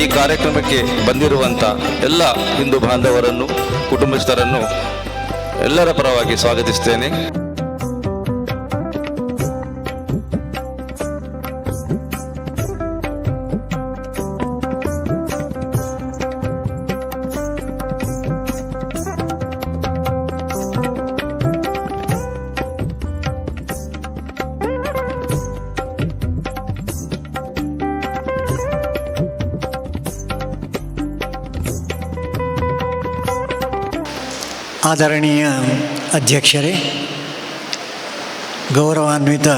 ಈ ಕಾರ್ಯಕ್ರಮಕ್ಕೆ ಬಂದಿರುವಂಥ ಎಲ್ಲ ಹಿಂದೂ ಬಾಂಧವರನ್ನು, ಕುಟುಂಬಸ್ಥರನ್ನು ಎಲ್ಲರ ಪರವಾಗಿ ಸ್ವಾಗತಿಸ್ತೇನೆ. ಆದರಣೀಯ ಅಧ್ಯಕ್ಷರೇ, ಗೌರವಾನ್ವಿತ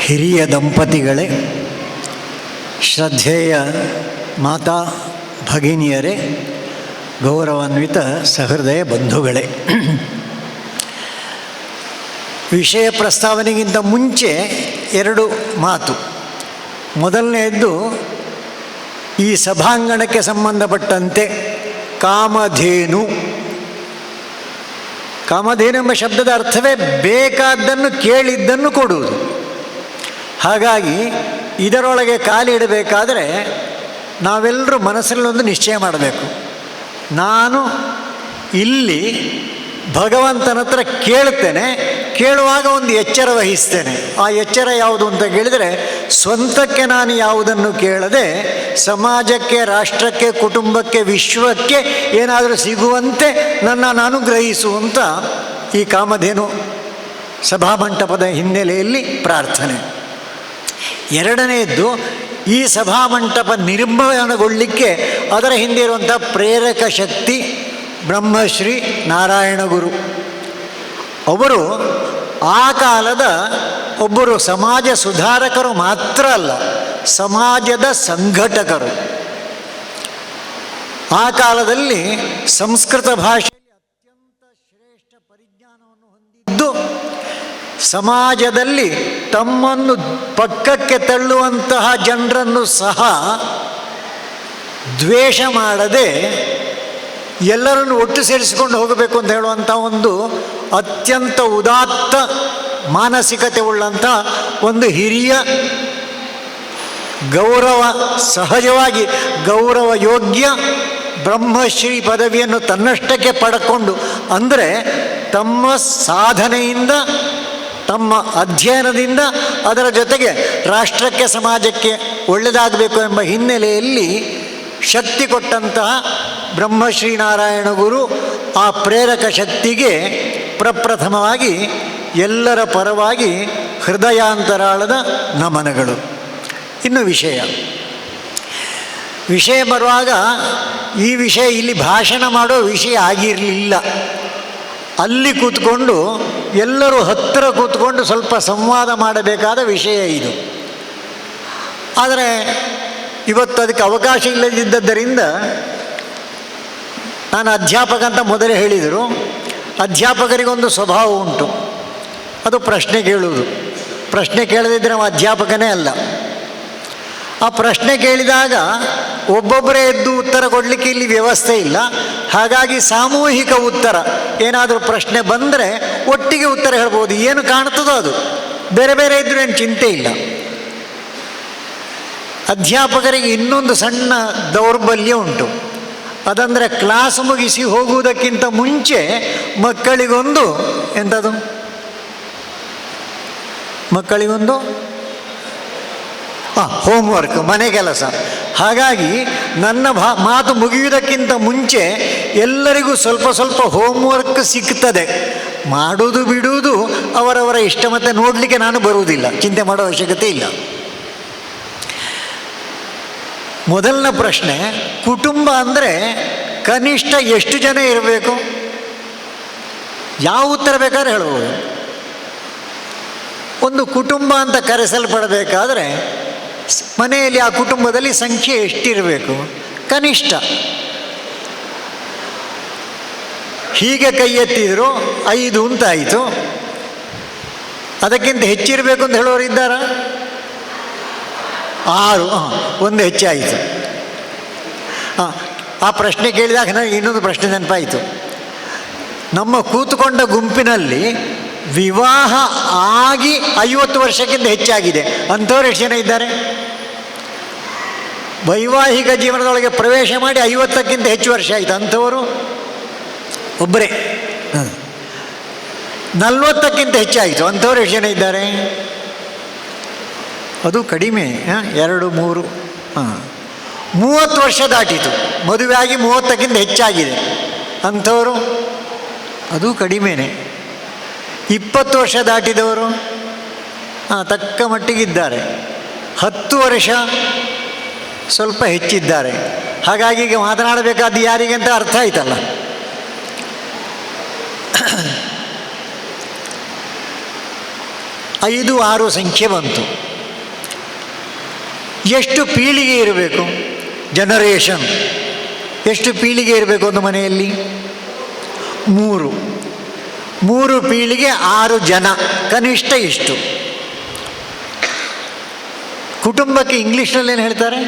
ಹಿರಿಯ ದಂಪತಿಗಳೇ, ಶ್ರದ್ಧೇಯ ಮಾತಾ ಭಗಿನಿಯರೇ, ಗೌರವಾನ್ವಿತ ಸಹೃದಯ ಬಂಧುಗಳೇ, ವಿಷಯ ಪ್ರಸ್ತಾವನೆಗಿಂತ ಮುಂಚೆ 2 ಮಾತು. ಮೊದಲನೆಯದ್ದು, ಈ ಸಭಾಂಗಣಕ್ಕೆ ಸಂಬಂಧಪಟ್ಟಂತೆ ಕಾಮಧೇನು ಎಂಬ ಶಬ್ದದ ಅರ್ಥವೇ ಬೇಕಾದ್ದನ್ನು ಕೇಳಿದ್ದನ್ನು ಕೊಡುವುದು. ಹಾಗಾಗಿ ಇದರೊಳಗೆ ಕಾಲಿಡಬೇಕಾದರೆ ನಾವೆಲ್ಲರೂ ಮನಸ್ಸಲ್ಲಿ ಒಂದು ನಿಶ್ಚಯ ಮಾಡಬೇಕು. ನಾನು ಇಲ್ಲಿ ಭಗವಂತನ ಹತ್ರ ಕೇಳ್ತೇನೆ, ಕೇಳುವಾಗ ಒಂದು ಎಚ್ಚರ ವಹಿಸ್ತೇನೆ. ಆ ಎಚ್ಚರ ಯಾವುದು ಅಂತ ಕೇಳಿದರೆ, ಸ್ವಂತಕ್ಕೆ ನಾನು ಯಾವುದನ್ನು ಕೇಳದೆ ಸಮಾಜಕ್ಕೆ, ರಾಷ್ಟ್ರಕ್ಕೆ, ಕುಟುಂಬಕ್ಕೆ, ವಿಶ್ವಕ್ಕೆ ಏನಾದರೂ ಸಿಗುವಂತೆ ನಾನು ಗ್ರಹಿಸುವಂಥ ಈ ಕಾಮಧೇನು ಸಭಾಮಂಟಪದ ಹಿನ್ನೆಲೆಯಲ್ಲಿ ಪ್ರಾರ್ಥನೆ. ಎರಡನೆಯದ್ದು, ಈ ಸಭಾಮಂಟಪ ನಿರ್ಮಾಣಗೊಳ್ಳಲಿಕ್ಕೆ ಅದರ ಹಿಂದೆ ಇರುವಂಥ ಪ್ರೇರಕ ಶಕ್ತಿ ಬ್ರಹ್ಮಶ್ರೀ ನಾರಾಯಣ ಗುರು. ಅವರು ಆ ಕಾಲದ ಒಬ್ಬರು ಸಮಾಜ ಸುಧಾರಕರು ಮಾತ್ರ ಅಲ್ಲ, ಸಮಾಜದ ಸಂಘಟಕರು. ಆ ಕಾಲದಲ್ಲಿ ಸಂಸ್ಕೃತ ಭಾಷೆಯಲ್ಲಿ ಅತ್ಯಂತ ಶ್ರೇಷ್ಠ ಪರಿಜ್ಞಾನವನ್ನು ಹೊಂದಿದ್ದು, ಸಮಾಜದಲ್ಲಿ ತಮ್ಮನ್ನು ಪಕ್ಕಕ್ಕೆ ತಳ್ಳುವಂತಹ ಜನರನ್ನು ಸಹ ದ್ವೇಷ ಮಾಡದೆ ಎಲ್ಲರನ್ನು ಒಟ್ಟು ಸೇರಿಸಿಕೊಂಡು ಹೋಗಬೇಕು ಅಂತ ಹೇಳುವಂಥ ಒಂದು ಅತ್ಯಂತ ಉದಾತ್ತ ಮಾನಸಿಕತೆ ಉಳ್ಳಂಥ ಒಂದು ಹಿರಿಯ, ಸಹಜವಾಗಿ ಗೌರವ ಯೋಗ್ಯ ಬ್ರಹ್ಮಶ್ರೀ ಪದವಿಯನ್ನು ತನ್ನಷ್ಟಕ್ಕೆ ಪಡ್ಕೊಂಡು, ಅಂದರೆ ತಮ್ಮ ಸಾಧನೆಯಿಂದ, ತಮ್ಮ ಅಧ್ಯಯನದಿಂದ, ಅದರ ಜೊತೆಗೆ ರಾಷ್ಟ್ರಕ್ಕೆ, ಸಮಾಜಕ್ಕೆ ಒಳ್ಳೆಯದಾಗಬೇಕು ಎಂಬ ಹಿನ್ನೆಲೆಯಲ್ಲಿ ಶಕ್ತಿ ಕೊಟ್ಟಂತಹ ಬ್ರಹ್ಮಶ್ರೀನಾರಾಯಣ ಗುರು, ಆ ಪ್ರೇರಕ ಶಕ್ತಿಗೆ ಪ್ರಪ್ರಥಮವಾಗಿ ಎಲ್ಲರ ಪರವಾಗಿ ಹೃದಯಾಂತರಾಳದ ನಮನಗಳು. ಇನ್ನು ವಿಷಯ ಬರುವಾಗ, ಈ ವಿಷಯ ಇಲ್ಲಿ ಭಾಷಣ ಮಾಡೋ ವಿಷಯ ಆಗಿರಲಿಲ್ಲ. ಅಲ್ಲಿ ಕೂತ್ಕೊಂಡು ಎಲ್ಲರೂ ಹತ್ತಿರ ಕೂತ್ಕೊಂಡು ಸ್ವಲ್ಪ ಸಂವಾದ ಮಾಡಬೇಕಾದ ವಿಷಯ ಇದು. ಆದರೆ ಇವತ್ತು ಅದಕ್ಕೆ ಅವಕಾಶ ಇಲ್ಲದಿದ್ದರಿಂದ, ನಾನು ಅಧ್ಯಾಪಕ ಅಂತ ಮೊದಲೇ ಹೇಳಿದರು. ಅಧ್ಯಾಪಕರಿಗೊಂದು ಸ್ವಭಾವ ಉಂಟು, ಅದು ಪ್ರಶ್ನೆ ಕೇಳುವುದು. ಪ್ರಶ್ನೆ ಕೇಳದಿದ್ದರೆ ನಾವು ಅಧ್ಯಾಪಕನೇ ಅಲ್ಲ. ಆ ಪ್ರಶ್ನೆ ಕೇಳಿದಾಗ ಒಬ್ಬೊಬ್ಬರೇ ಎದ್ದು ಉತ್ತರ ಕೊಡಲಿಕ್ಕೆ ಇಲ್ಲಿ ವ್ಯವಸ್ಥೆ ಇಲ್ಲ. ಹಾಗಾಗಿ ಸಾಮೂಹಿಕ ಉತ್ತರ, ಏನಾದರೂ ಪ್ರಶ್ನೆ ಬಂದರೆ ಒಟ್ಟಿಗೆ ಉತ್ತರ ಹೇಳ್ಬೋದು. ಏನು ಕಾಣ್ತದೋ ಅದು, ಬೇರೆ ಬೇರೆ ಇದ್ದರೂ ಏನು ಚಿಂತೆ ಇಲ್ಲ. ಅಧ್ಯಾಪಕರಿಗೆ ಇನ್ನೊಂದು ಸಣ್ಣ ದೌರ್ಬಲ್ಯ ಉಂಟು. ಅದಂದರೆ ಕ್ಲಾಸ್ ಮುಗಿಸಿ ಹೋಗುವುದಕ್ಕಿಂತ ಮುಂಚೆ ಮಕ್ಕಳಿಗೊಂದು ಹೋಮ್ವರ್ಕ್, ಮನೆ ಕೆಲಸ. ಹಾಗಾಗಿ ನನ್ನ ಮಾತು ಮುಗಿಯುವುದಕ್ಕಿಂತ ಮುಂಚೆ ಎಲ್ಲರಿಗೂ ಸ್ವಲ್ಪ ಸ್ವಲ್ಪ ಹೋಮ್ವರ್ಕ್ ಸಿಗ್ತದೆ. ಮಾಡೋದು ಬಿಡುವುದು ಅವರವರ ಇಷ್ಟ. ಮತ್ತೆ ನೋಡಲಿಕ್ಕೆ ನಾನು ಬರುವುದಿಲ್ಲ, ಚಿಂತೆ ಮಾಡೋ ಅವಶ್ಯಕತೆ ಇಲ್ಲ. ಮೊದಲನೇ ಪ್ರಶ್ನೆ, ಕುಟುಂಬ ಅಂದರೆ ಕನಿಷ್ಠ ಎಷ್ಟು ಜನ ಇರಬೇಕು? ಯಾವ ಉತ್ತರ ಬೇಕಾದ್ರೆ ಹೇಳ್ಬೋದು. ಒಂದು ಕುಟುಂಬ ಅಂತ ಕರೆಸಲ್ಪಡಬೇಕಾದ್ರೆ ಮನೆಯಲ್ಲಿ ಆ ಕುಟುಂಬದಲ್ಲಿ ಸಂಖ್ಯೆ ಎಷ್ಟಿರಬೇಕು? ಕನಿಷ್ಠ. ಹೀಗೆ ಕೈ ಎತ್ತಿದ್ರು 5 ಅಂತಾಯಿತು. ಅದಕ್ಕಿಂತ ಹೆಚ್ಚಿರಬೇಕು ಅಂತ ಹೇಳೋರು ಇದ್ದಾರಾ? 6, ಒಂದು ಹೆಚ್ಚಾಯಿತು. ಆ ಪ್ರಶ್ನೆ ಕೇಳಿದಾಗ ನನಗೆ ಇನ್ನೊಂದು ಪ್ರಶ್ನೆ ನೆನಪಾಯಿತು. ನಮ್ಮ ಕೂತುಕೊಂಡ ಗುಂಪಿನಲ್ಲಿ ವಿವಾಹ ಆಗಿ 50 ವರ್ಷಕ್ಕಿಂತ ಹೆಚ್ಚಾಗಿದೆ ಅಂಥವ್ರು ಎಷ್ಟು ಜನ ಇದ್ದಾರೆ? ವೈವಾಹಿಕ ಜೀವನದೊಳಗೆ ಪ್ರವೇಶ ಮಾಡಿ 50ಕ್ಕಿಂತ ಹೆಚ್ಚು ವರ್ಷ ಆಯಿತು ಅಂಥವರು ಒಬ್ಬರೇ. 40ಕ್ಕಿಂತ ಹೆಚ್ಚಾಯಿತು ಅಂಥವ್ರು ಎಷ್ಟು ಜನ ಇದ್ದಾರೆ? ಅದು ಕಡಿಮೆ, 2 3 30 ವರ್ಷ ದಾಟಿತು, ಮದುವೆ ಆಗಿ 30ಕ್ಕಿಂತ ಹೆಚ್ಚಾಗಿದೆ ಅಂಥವರು ಅದು ಕಡಿಮೆನೇ. 20 ವರ್ಷ ದಾಟಿದವರು ತಕ್ಕ ಮಟ್ಟಿಗಿದ್ದಾರೆ. 10 ವರ್ಷ ಸ್ವಲ್ಪ ಹೆಚ್ಚಿದ್ದಾರೆ. ಹಾಗಾಗಿ ಈಗ ಮಾತನಾಡಬೇಕಾದ್ದು ಯಾರಿಗೆ ಅಂತ ಅರ್ಥ ಆಯ್ತಲ್ಲ. ಐದು 6 ಸಂಖ್ಯೆ ಬಂತು. ಎಷ್ಟು ಪೀಳಿಗೆ ಇರಬೇಕು? ಜನರೇಷನ್ ಎಷ್ಟು ಪೀಳಿಗೆ ಇರಬೇಕು ಒಂದು ಮನೆಯಲ್ಲಿ? 3 ಪೀಳಿಗೆ 6 ಜನ, ಕನಿಷ್ಠ ಇಷ್ಟು. ಕುಟುಂಬಕ್ಕೆ ಇಂಗ್ಲೀಷ್ನಲ್ಲಿ ಏನು ಹೇಳ್ತಾರೆ?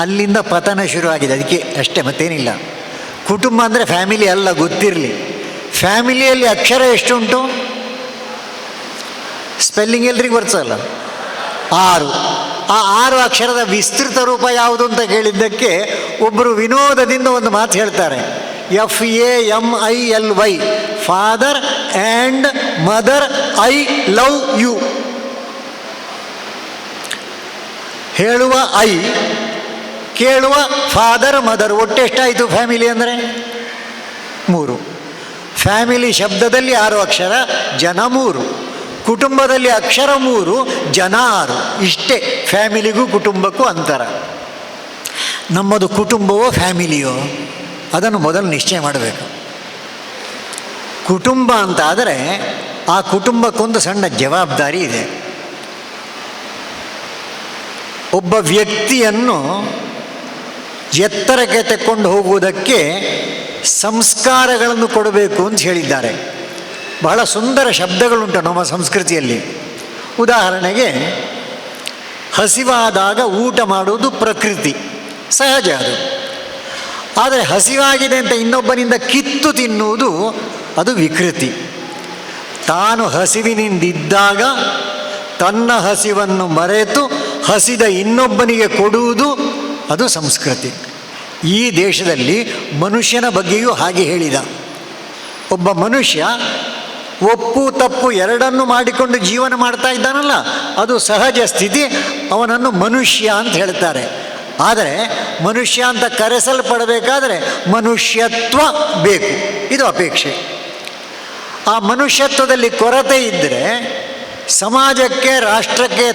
ಅಲ್ಲಿಂದ ಪತನ ಶುರುವಾಗಿದೆ, ಅದಕ್ಕೆ ಅಷ್ಟೇ, ಮತ್ತೇನಿಲ್ಲ. ಕುಟುಂಬ ಅಂದರೆ ಫ್ಯಾಮಿಲಿ ಅಲ್ಲ, ಗೊತ್ತಿರಲಿ. ಫ್ಯಾಮಿಲಿಯಲ್ಲಿ ಅಕ್ಷರ ಎಷ್ಟುಂಟು? ಸ್ಪೆಲ್ಲಿಂಗ್ ಎಲ್ರಿಗೂ ಬರ್ತಲ್ಲ, 6. ಆ 6 ಅಕ್ಷರದ ವಿಸ್ತೃತ ರೂಪ ಯಾವುದು ಅಂತ ಕೇಳಿದ್ದಕ್ಕೆ ಒಬ್ಬರು ವಿನೋದದಿಂದ ಒಂದು ಮಾತು ಹೇಳ್ತಾರೆ. FAMILY, father and mother I love you. ಹೇಳುವ ಐ, ಕೇಳುವ ಫಾದರ್ ಮದರ್, ಒಟ್ಟೆಷ್ಟಾಯಿತು ಫ್ಯಾಮಿಲಿ ಅಂದರೆ? 3. ಫ್ಯಾಮಿಲಿ ಶಬ್ದದಲ್ಲಿ 6 ಅಕ್ಷರ, ಜನ 3. ಕುಟುಂಬದಲ್ಲಿ ಅಕ್ಷರ 3, ಜನ 6. ಇಷ್ಟೇ ಫ್ಯಾಮಿಲಿಗೂ ಕುಟುಂಬಕ್ಕೂ ಅಂತರ. ನಮ್ಮದು ಕುಟುಂಬವೋ ಫ್ಯಾಮಿಲಿಯೋ ಅದನ್ನು ಮೊದಲು ನಿಶ್ಚಯ ಮಾಡಬೇಕು. ಕುಟುಂಬ ಅಂತ ಆದರೆ ಆ ಕುಟುಂಬಕ್ಕೊಂದು ಸಣ್ಣ ಜವಾಬ್ದಾರಿ ಇದೆ. ಒಬ್ಬ ವ್ಯಕ್ತಿಯನ್ನು ಎತ್ತರಕ್ಕೆ ತೆಕ್ಕೊಂಡು ಹೋಗುವುದಕ್ಕೆ ಸಂಸ್ಕಾರಗಳನ್ನು ಕೊಡಬೇಕು ಅಂತ ಹೇಳಿದ್ದಾರೆ. ಬಹಳ ಸುಂದರ ಶಬ್ದಗಳುಂಟು ನಮ್ಮ ಸಂಸ್ಕೃತಿಯಲ್ಲಿ. ಉದಾಹರಣೆಗೆ, ಹಸಿವಾದಾಗ ಊಟ ಮಾಡುವುದು ಪ್ರಕೃತಿ, ಸಹಜ ಅದು. ಆದರೆ ಹಸಿವಾಗಿದೆ ಅಂತ ಇನ್ನೊಬ್ಬನಿಂದ ಕಿತ್ತು ತಿನ್ನುವುದು ಅದು ವಿಕೃತಿ. ತಾನು ಹಸಿವಿನಿಂದಿದ್ದಾಗ ತನ್ನ ಹಸಿವನ್ನು ಮರೆತು ಹಸಿದ ಇನ್ನೊಬ್ಬನಿಗೆ ಕೊಡುವುದು ಅದು ಸಂಸ್ಕೃತಿ. ಈ ದೇಶದಲ್ಲಿ ಮನುಷ್ಯನ ಬಗ್ಗೆಯೂ ಹಾಗೆ ಹೇಳಿದ. ಒಬ್ಬ ಮನುಷ್ಯ ಒಪ್ಪು ತಪ್ಪು ಎರಡನ್ನು ಮಾಡಿಕೊಂಡು ಜೀವನ ಮಾಡ್ತಾ ಇದ್ದಾನಲ್ಲ, ಅದು ಸಹಜ ಸ್ಥಿತಿ, ಅವನನ್ನು ಮನುಷ್ಯ ಅಂತ ಹೇಳ್ತಾರೆ. ಆದರೆ ಮನುಷ್ಯ ಅಂತ ಕರೆಸಲ್ಪಡಬೇಕಾದರೆ ಮನುಷ್ಯತ್ವ ಬೇಕು, ಇದು ಅಪೇಕ್ಷೆ. ಆ ಮನುಷ್ಯತ್ವದಲ್ಲಿ ಕೊರತೆ ಇದ್ದರೆ, ಸಮಾಜಕ್ಕೆ ರಾಷ್ಟ್ರಕ್ಕೆ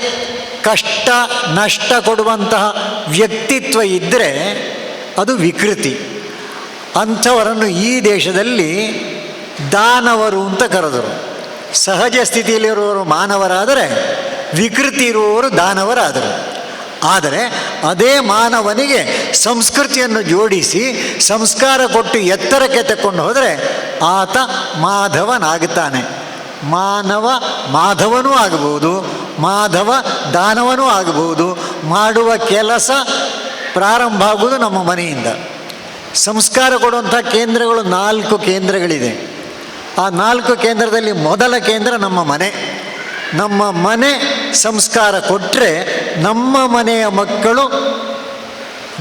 ಕಷ್ಟ ನಷ್ಟ ಕೊಡುವಂತಹ ವ್ಯಕ್ತಿತ್ವ ಇದ್ದರೆ ಅದು ವಿಕೃತಿ. ಅಂಥವರನ್ನು ಈ ದೇಶದಲ್ಲಿ ದಾನವರು ಅಂತ ಕರೆದರು. ಸಹಜ ಸ್ಥಿತಿಯಲ್ಲಿರುವವರು ಮಾನವರಾದರೆ ವಿಕೃತಿ ಇರುವವರು ದಾನವರಾದರು. ಆದರೆ ಅದೇ ಮಾನವನಿಗೆ ಸಂಸ್ಕೃತಿಯನ್ನು ಜೋಡಿಸಿ ಸಂಸ್ಕಾರ ಕೊಟ್ಟು ಎತ್ತರಕ್ಕೆ ತಕೊಂಡು ಹೋದರೆ ಆತ ಮಾಧವನಾಗುತ್ತಾನೆ. ಮಾನವ ಮಾಧವನೂ ಆಗಬಹುದು, ಮಾಧವ ದಾನವನೂ ಆಗಬಹುದು. ಮಾಡುವ ಕೆಲಸ ಪ್ರಾರಂಭ ಆಗುವುದು ನಮ್ಮ ಮನೆಯಿಂದ. ಸಂಸ್ಕಾರ ಕೊಡುವಂಥ ಕೇಂದ್ರಗಳು 4 ಕೇಂದ್ರಗಳಿದೆ. ಆ 4 ಕೇಂದ್ರದಲ್ಲಿ ಮೊದಲ ಕೇಂದ್ರ ನಮ್ಮ ಮನೆ. ನಮ್ಮ ಮನೆ ಸಂಸ್ಕಾರ ಕೊಟ್ಟರೆ ನಮ್ಮ ಮನೆಯ ಮಕ್ಕಳು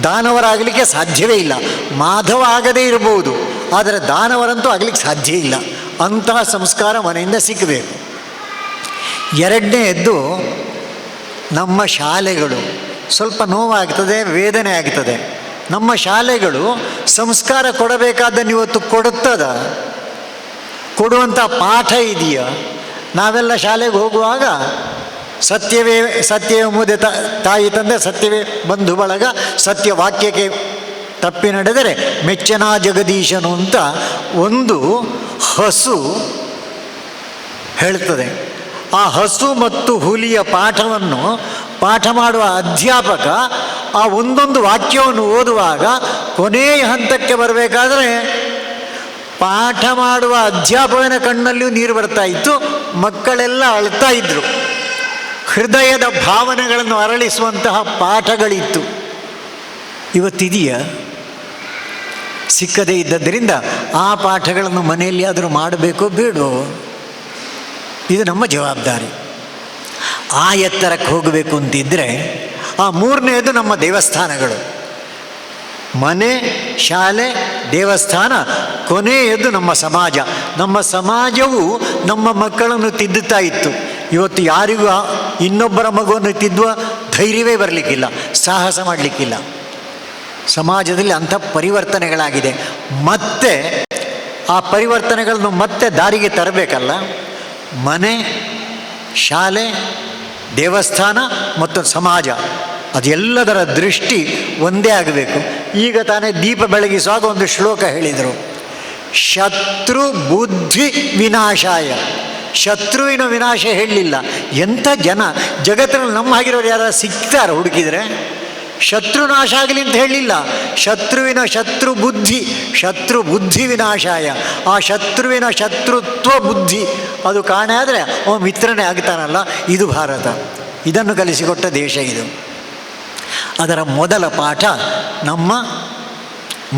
ದಾನವರಾಗಲಿಕ್ಕೆ ಸಾಧ್ಯವೇ ಇಲ್ಲ. ಮಾಧವ ಆಗದೇ ಇರಬಹುದು, ಆದರೆ ದಾನವರಂತೂ ಆಗಲಿಕ್ಕೆ ಸಾಧ್ಯ ಇಲ್ಲ. ಅಂತಹ ಸಂಸ್ಕಾರ ಮನೆಯಿಂದ ಸಿಕ್ಕಬೇಕು. ಎರಡನೆಯದ್ದು ನಮ್ಮ ಶಾಲೆಗಳು. ಸ್ವಲ್ಪ ನೋವಾಗ್ತದೆ, ವೇದನೆ ಆಗ್ತದೆ. ನಮ್ಮ ಶಾಲೆಗಳು ಸಂಸ್ಕಾರ ಕೊಡಬೇಕಾದ್ದನ್ನು ಇವತ್ತು ಕೊಡುತ್ತದ? ಕೊಡುವಂಥ ಪಾಠ ಇದೆಯಾ? ನಾವೆಲ್ಲ ಶಾಲೆಗೆ ಹೋಗುವಾಗ ಸತ್ಯವೇ ಮುದೆ ತಾಯಿ ತಂದೆ, ಸತ್ಯವೇ ಬಂಧು ಬಳಗ, ಸತ್ಯವಾಕ್ಯಕ್ಕೆ ತಪ್ಪಿ ನಡೆದರೆ ಮೆಚ್ಚನ ಜಗದೀಶನು ಅಂತ ಒಂದು ಹಸು ಹೇಳ್ತದೆ. ಆ ಹಸು ಮತ್ತು ಹುಲಿಯ ಪಾಠವನ್ನು ಪಾಠ ಮಾಡುವ ಅಧ್ಯಾಪಕ ಆ ಒಂದೊಂದು ವಾಕ್ಯವನ್ನು ಓದುವಾಗ ಕೊನೆಯ ಹಂತಕ್ಕೆ ಬರಬೇಕಾದ್ರೆ ಪಾಠ ಮಾಡುವ ಅಧ್ಯಾಪಕನ ಕಣ್ಣಲ್ಲಿಯೂ ನೀರು ಬರ್ತಾ ಇತ್ತು, ಮಕ್ಕಳೆಲ್ಲ ಅಳ್ತಾ ಇದ್ದರು. ಹೃದಯದ ಭಾವನೆಗಳನ್ನು ಅರಳಿಸುವಂತಹ ಪಾಠಗಳಿತ್ತು. ಇವತ್ತಿದೆಯಾ? ಸಿಕ್ಕದೇ ಇದ್ದದ್ದರಿಂದ ಆ ಪಾಠಗಳನ್ನು ಮನೆಯಲ್ಲಿ ಆದರೂ ಮಾಡಬೇಕೋ ಬೇಡೋ? ಇದು ನಮ್ಮ ಜವಾಬ್ದಾರಿ. ಆ ಎತ್ತರಕ್ಕೆ ಹೋಗಬೇಕು ಅಂತಿದ್ದರೆ ಆ ಮೂರನೆಯದು ನಮ್ಮ ದೇವಸ್ಥಾನಗಳು. ಮನೆ, ಶಾಲೆ, ದೇವಸ್ಥಾನ, ಕೊನೆಯದು ನಮ್ಮ ಸಮಾಜ. ನಮ್ಮ ಸಮಾಜವು ನಮ್ಮ ಮಕ್ಕಳನ್ನು ತಿದ್ದುತ್ತಾ ಇತ್ತು. ಇವತ್ತು ಯಾರಿಗೂ ಇನ್ನೊಬ್ಬರ ಮಗುವನ್ನು ತಿದ್ದುವ ಧೈರ್ಯವೇ ಬರಲಿಕ್ಕಿಲ್ಲ, ಸಾಹಸ ಮಾಡಲಿಕ್ಕಿಲ್ಲ. ಸಮಾಜದಲ್ಲಿ ಅಂಥ ಪರಿವರ್ತನೆಗಳಾಗಿದೆ. ಮತ್ತೆ ಆ ಪರಿವರ್ತನೆಗಳನ್ನು ಮತ್ತೆ ದಾರಿಗೆ ತರಬೇಕಲ್ಲ. ಮನೆ, ಶಾಲೆ, ದೇವಸ್ಥಾನ ಮತ್ತು ಸಮಾಜ ಅದೆಲ್ಲದರ ದೃಷ್ಟಿ ಒಂದೇ ಆಗಬೇಕು. ಈಗ ತಾನೇ ದೀಪ ಬೆಳಗಿಸುವಾಗ ಒಂದು ಶ್ಲೋಕ ಹೇಳಿದರು, ಶತ್ರು ಬುದ್ಧಿ ವಿನಾಶಾಯ. ಶತ್ರುವಿನ ವಿನಾಶ ಹೇಳಲಿಲ್ಲ. ಎಂಥ ಜನ ಜಗತ್ತಿನಲ್ಲಿ ನಮ್ಮ ಆಗಿರೋರು ಯಾರು ಸಿಗ್ತಾರೆ ಹುಡುಕಿದರೆ? ಶತ್ರು ನಾಶ ಆಗಲಿ ಅಂತ ಹೇಳಲಿಲ್ಲ. ಶತ್ರುವಿನ ಶತ್ರು ಬುದ್ಧಿ ವಿನಾಶಾಯ. ಆ ಶತ್ರುವಿನ ಶತ್ರುತ್ವ ಬುದ್ಧಿ ಅದು ಕಾಣೆ ಆದರೆ ಅವ ಮಿತ್ರನೇ ಆಗ್ತಾನಲ್ಲ. ಇದು ಭಾರತ, ಇದನ್ನು ಕಲಿಸಿಕೊಟ್ಟ ದೇಶ ಇದು. ಅದರ ಮೊದಲ ಪಾಠ ನಮ್ಮ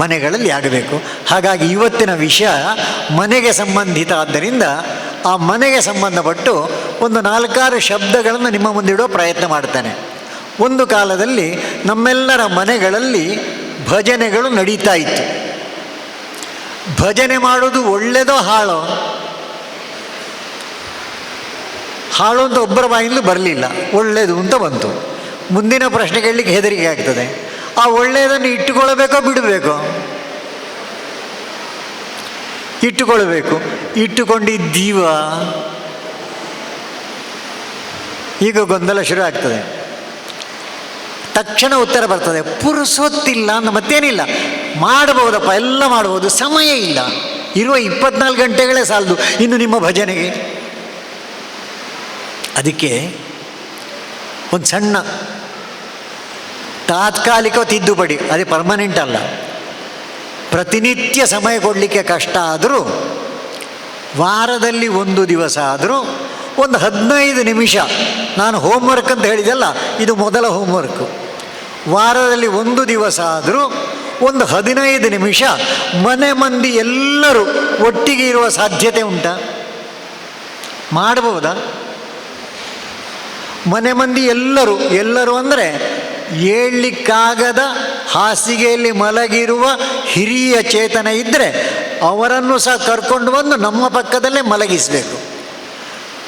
ಮನೆಗಳಲ್ಲಿ ಆಗಬೇಕು. ಹಾಗಾಗಿ ಇವತ್ತಿನ ವಿಷಯ ಮನೆಗೆ ಸಂಬಂಧಿತ ಆದ್ದರಿಂದ ಆ ಮನೆಗೆ ಸಂಬಂಧಪಟ್ಟು ಒಂದು 4-6 ಶಬ್ದಗಳನ್ನು ನಿಮ್ಮ ಮುಂದಿಡುವ ಪ್ರಯತ್ನ ಮಾಡ್ತಾನೆ. ಒಂದು ಕಾಲದಲ್ಲಿ ನಮ್ಮೆಲ್ಲರ ಮನೆಗಳಲ್ಲಿ ಭಜನೆಗಳು ನಡೀತಾ ಇತ್ತು. ಭಜನೆ ಮಾಡೋದು ಒಳ್ಳೆಯದೋ ಹಾಳೋ? ಹಾಳು ಅಂತ ಒಬ್ಬರ ಬಾಯಿಂದಲೂ ಬರಲಿಲ್ಲ, ಒಳ್ಳೆಯದು ಅಂತ ಬಂತು. ಮುಂದಿನ ಪ್ರಶ್ನೆ ಕೇಳಲಿಕ್ಕೆ ಹೆದರಿಕೆ ಆಗ್ತದೆ. ಆ ಒಳ್ಳೆಯದನ್ನು ಇಟ್ಟುಕೊಳ್ಬೇಕೋ ಬಿಡಬೇಕೋ? ಇಟ್ಟುಕೊಳ್ಬೇಕು. ಇಟ್ಟುಕೊಂಡಿದ್ದೀವ? ಈಗ ಗೊಂದಲ ಶುರು ಆಗ್ತದೆ. ತಕ್ಷಣ ಉತ್ತರ ಬರ್ತದೆ, ಪುರುಸೊತ್ತಿಲ್ಲ ಅಂತ. ಮತ್ತೇನಿಲ್ಲ, ಮಾಡಬಹುದಪ್ಪ, ಎಲ್ಲ ಮಾಡ್ಬೋದು, ಸಮಯ ಇಲ್ಲ. ಇರುವ 24 ಗಂಟೆಗಳೇ ಸಾಲದು ಇನ್ನು ನಿಮ್ಮ ಭಜನೆಗೆ. ಅದಕ್ಕೆ ಒಂದು ಸಣ್ಣ ತಾತ್ಕಾಲಿಕ ತಿದ್ದುಪಡಿ, ಅದೇ ಪರ್ಮನೆಂಟ್ ಅಲ್ಲ. ಪ್ರತಿನಿತ್ಯ ಸಮಯ ಕೊಡಲಿಕ್ಕೆ ಕಷ್ಟ ಆದರೂ ವಾರದಲ್ಲಿ ಒಂದು ದಿವಸ ಆದರೂ ಒಂದು 15 ನಿಮಿಷ, ನಾನು ಹೋಮ್ವರ್ಕ್ ಅಂತ ಹೇಳಿದೆಲ್ಲ, ಇದು ಮೊದಲ ಹೋಮ್ವರ್ಕು. ವಾರದಲ್ಲಿ ಒಂದು ದಿವಸ ಆದರೂ ಒಂದು 15 ನಿಮಿಷ ಮನೆ ಮಂದಿ ಎಲ್ಲರೂ ಒಟ್ಟಿಗೆ ಇರುವ ಸಾಧ್ಯತೆ ಉಂಟಾ? ಮಾಡಬಹುದಾ? ಮನೆ ಮಂದಿ ಎಲ್ಲರೂ ಅಂದರೆ ಏಳಲಿಕ್ಕಾಗದ ಹಾಸಿಗೆಯಲ್ಲಿ ಮಲಗಿರುವ ಹಿರಿಯ ಚೇತನ ಇದ್ದರೆ ಅವರನ್ನು ಸಹ ಕರ್ಕೊಂಡು ಬಂದು ನಮ್ಮ ಪಕ್ಕದಲ್ಲೇ ಮಲಗಿಸಬೇಕು.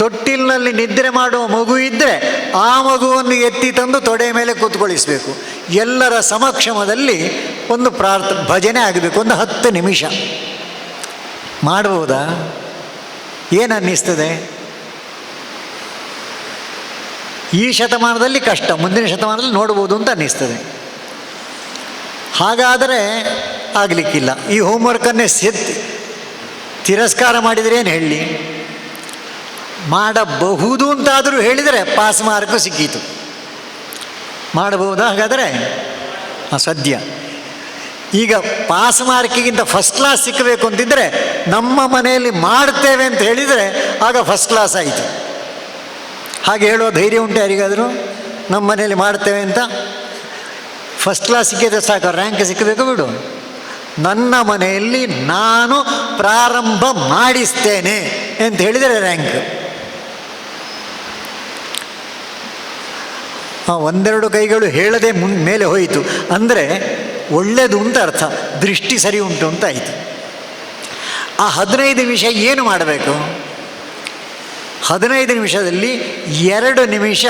ತೊಟ್ಟಿಲಿನಲ್ಲಿ ನಿದ್ರೆ ಮಾಡುವ ಮಗು ಇದ್ದರೆ ಆ ಮಗುವನ್ನು ಎತ್ತಿ ತಂದು ತೊಡೆ ಮೇಲೆ ಕೂತ್ಕೊಳಿಸಬೇಕು. ಎಲ್ಲರ ಸಮಕ್ಷಮದಲ್ಲಿ ಒಂದು ಭಜನೆ ಆಗಬೇಕು. ಒಂದು 10 ನಿಮಿಷ ಮಾಡಬಹುದಾ? ಏನು ಅನ್ನಿಸ್ತದೆ? ಈ ಶತಮಾನದಲ್ಲಿ ಕಷ್ಟ, ಮುಂದಿನ ಶತಮಾನದಲ್ಲಿ ನೋಡ್ಬೋದು ಅಂತ ಅನ್ನಿಸ್ತದೆ. ಹಾಗಾದರೆ ಆಗಲಿಕ್ಕಿಲ್ಲ. ಈ ಹೋಮ್ವರ್ಕನ್ನೇ ತಿರಸ್ಕಾರ ಮಾಡಿದರೆ ಏನು ಹೇಳಲಿ? ಮಾಡಬಹುದು ಅಂತಾದರೂ ಹೇಳಿದರೆ ಪಾಸ್ ಮಾರ್ಕು ಸಿಕ್ಕೀತು. ಮಾಡಬಹುದಾ? ಹಾಗಾದರೆ ಸದ್ಯ ಈಗ ಪಾಸ್ ಮಾರ್ಕಿಗಿಂತ ಫಸ್ಟ್ ಕ್ಲಾಸ್ ಸಿಕ್ಕಬೇಕು ಅಂತಿದ್ದರೆ ನಮ್ಮ ಮನೆಯಲ್ಲಿ ಮಾಡ್ತೇವೆ ಅಂತ ಹೇಳಿದರೆ ಆಗ ಫಸ್ಟ್ ಕ್ಲಾಸ್ ಆಯಿತು. ಹಾಗೆ ಹೇಳುವ ಧೈರ್ಯ ಉಂಟು ಯಾರಿಗಾದರೂ? ನಮ್ಮ ಮನೆಯಲ್ಲಿ ಮಾಡ್ತೇವೆ ಅಂತ ಫಸ್ಟ್ ಕ್ಲಾಸ್ ಸಿಕ್ಕಿದ್ರೆ ಸಾಕು, ರ್ಯಾಂಕ್ ಸಿಕ್ಕಬೇಕು ಬಿಡು. ನನ್ನ ಮನೆಯಲ್ಲಿ ನಾನು ಪ್ರಾರಂಭ ಮಾಡಿಸ್ತೇನೆ ಅಂತ ಹೇಳಿದರೆ ರ್ಯಾಂಕ್. ಒಂದೆರಡು ಕೈಗಳು ಹೇಳದೆ ಮೇಲೆ ಹೋಯಿತು ಅಂದರೆ ಒಳ್ಳೆಯದು ಅಂತ ಅರ್ಥ, ದೃಷ್ಟಿ ಸರಿ ಉಂಟು ಅಂತ ಆಯಿತು. ಆ 15 ನಿಮಿಷ ಏನು ಮಾಡಬೇಕು? 15 ನಿಮಿಷದಲ್ಲಿ 2 ನಿಮಿಷ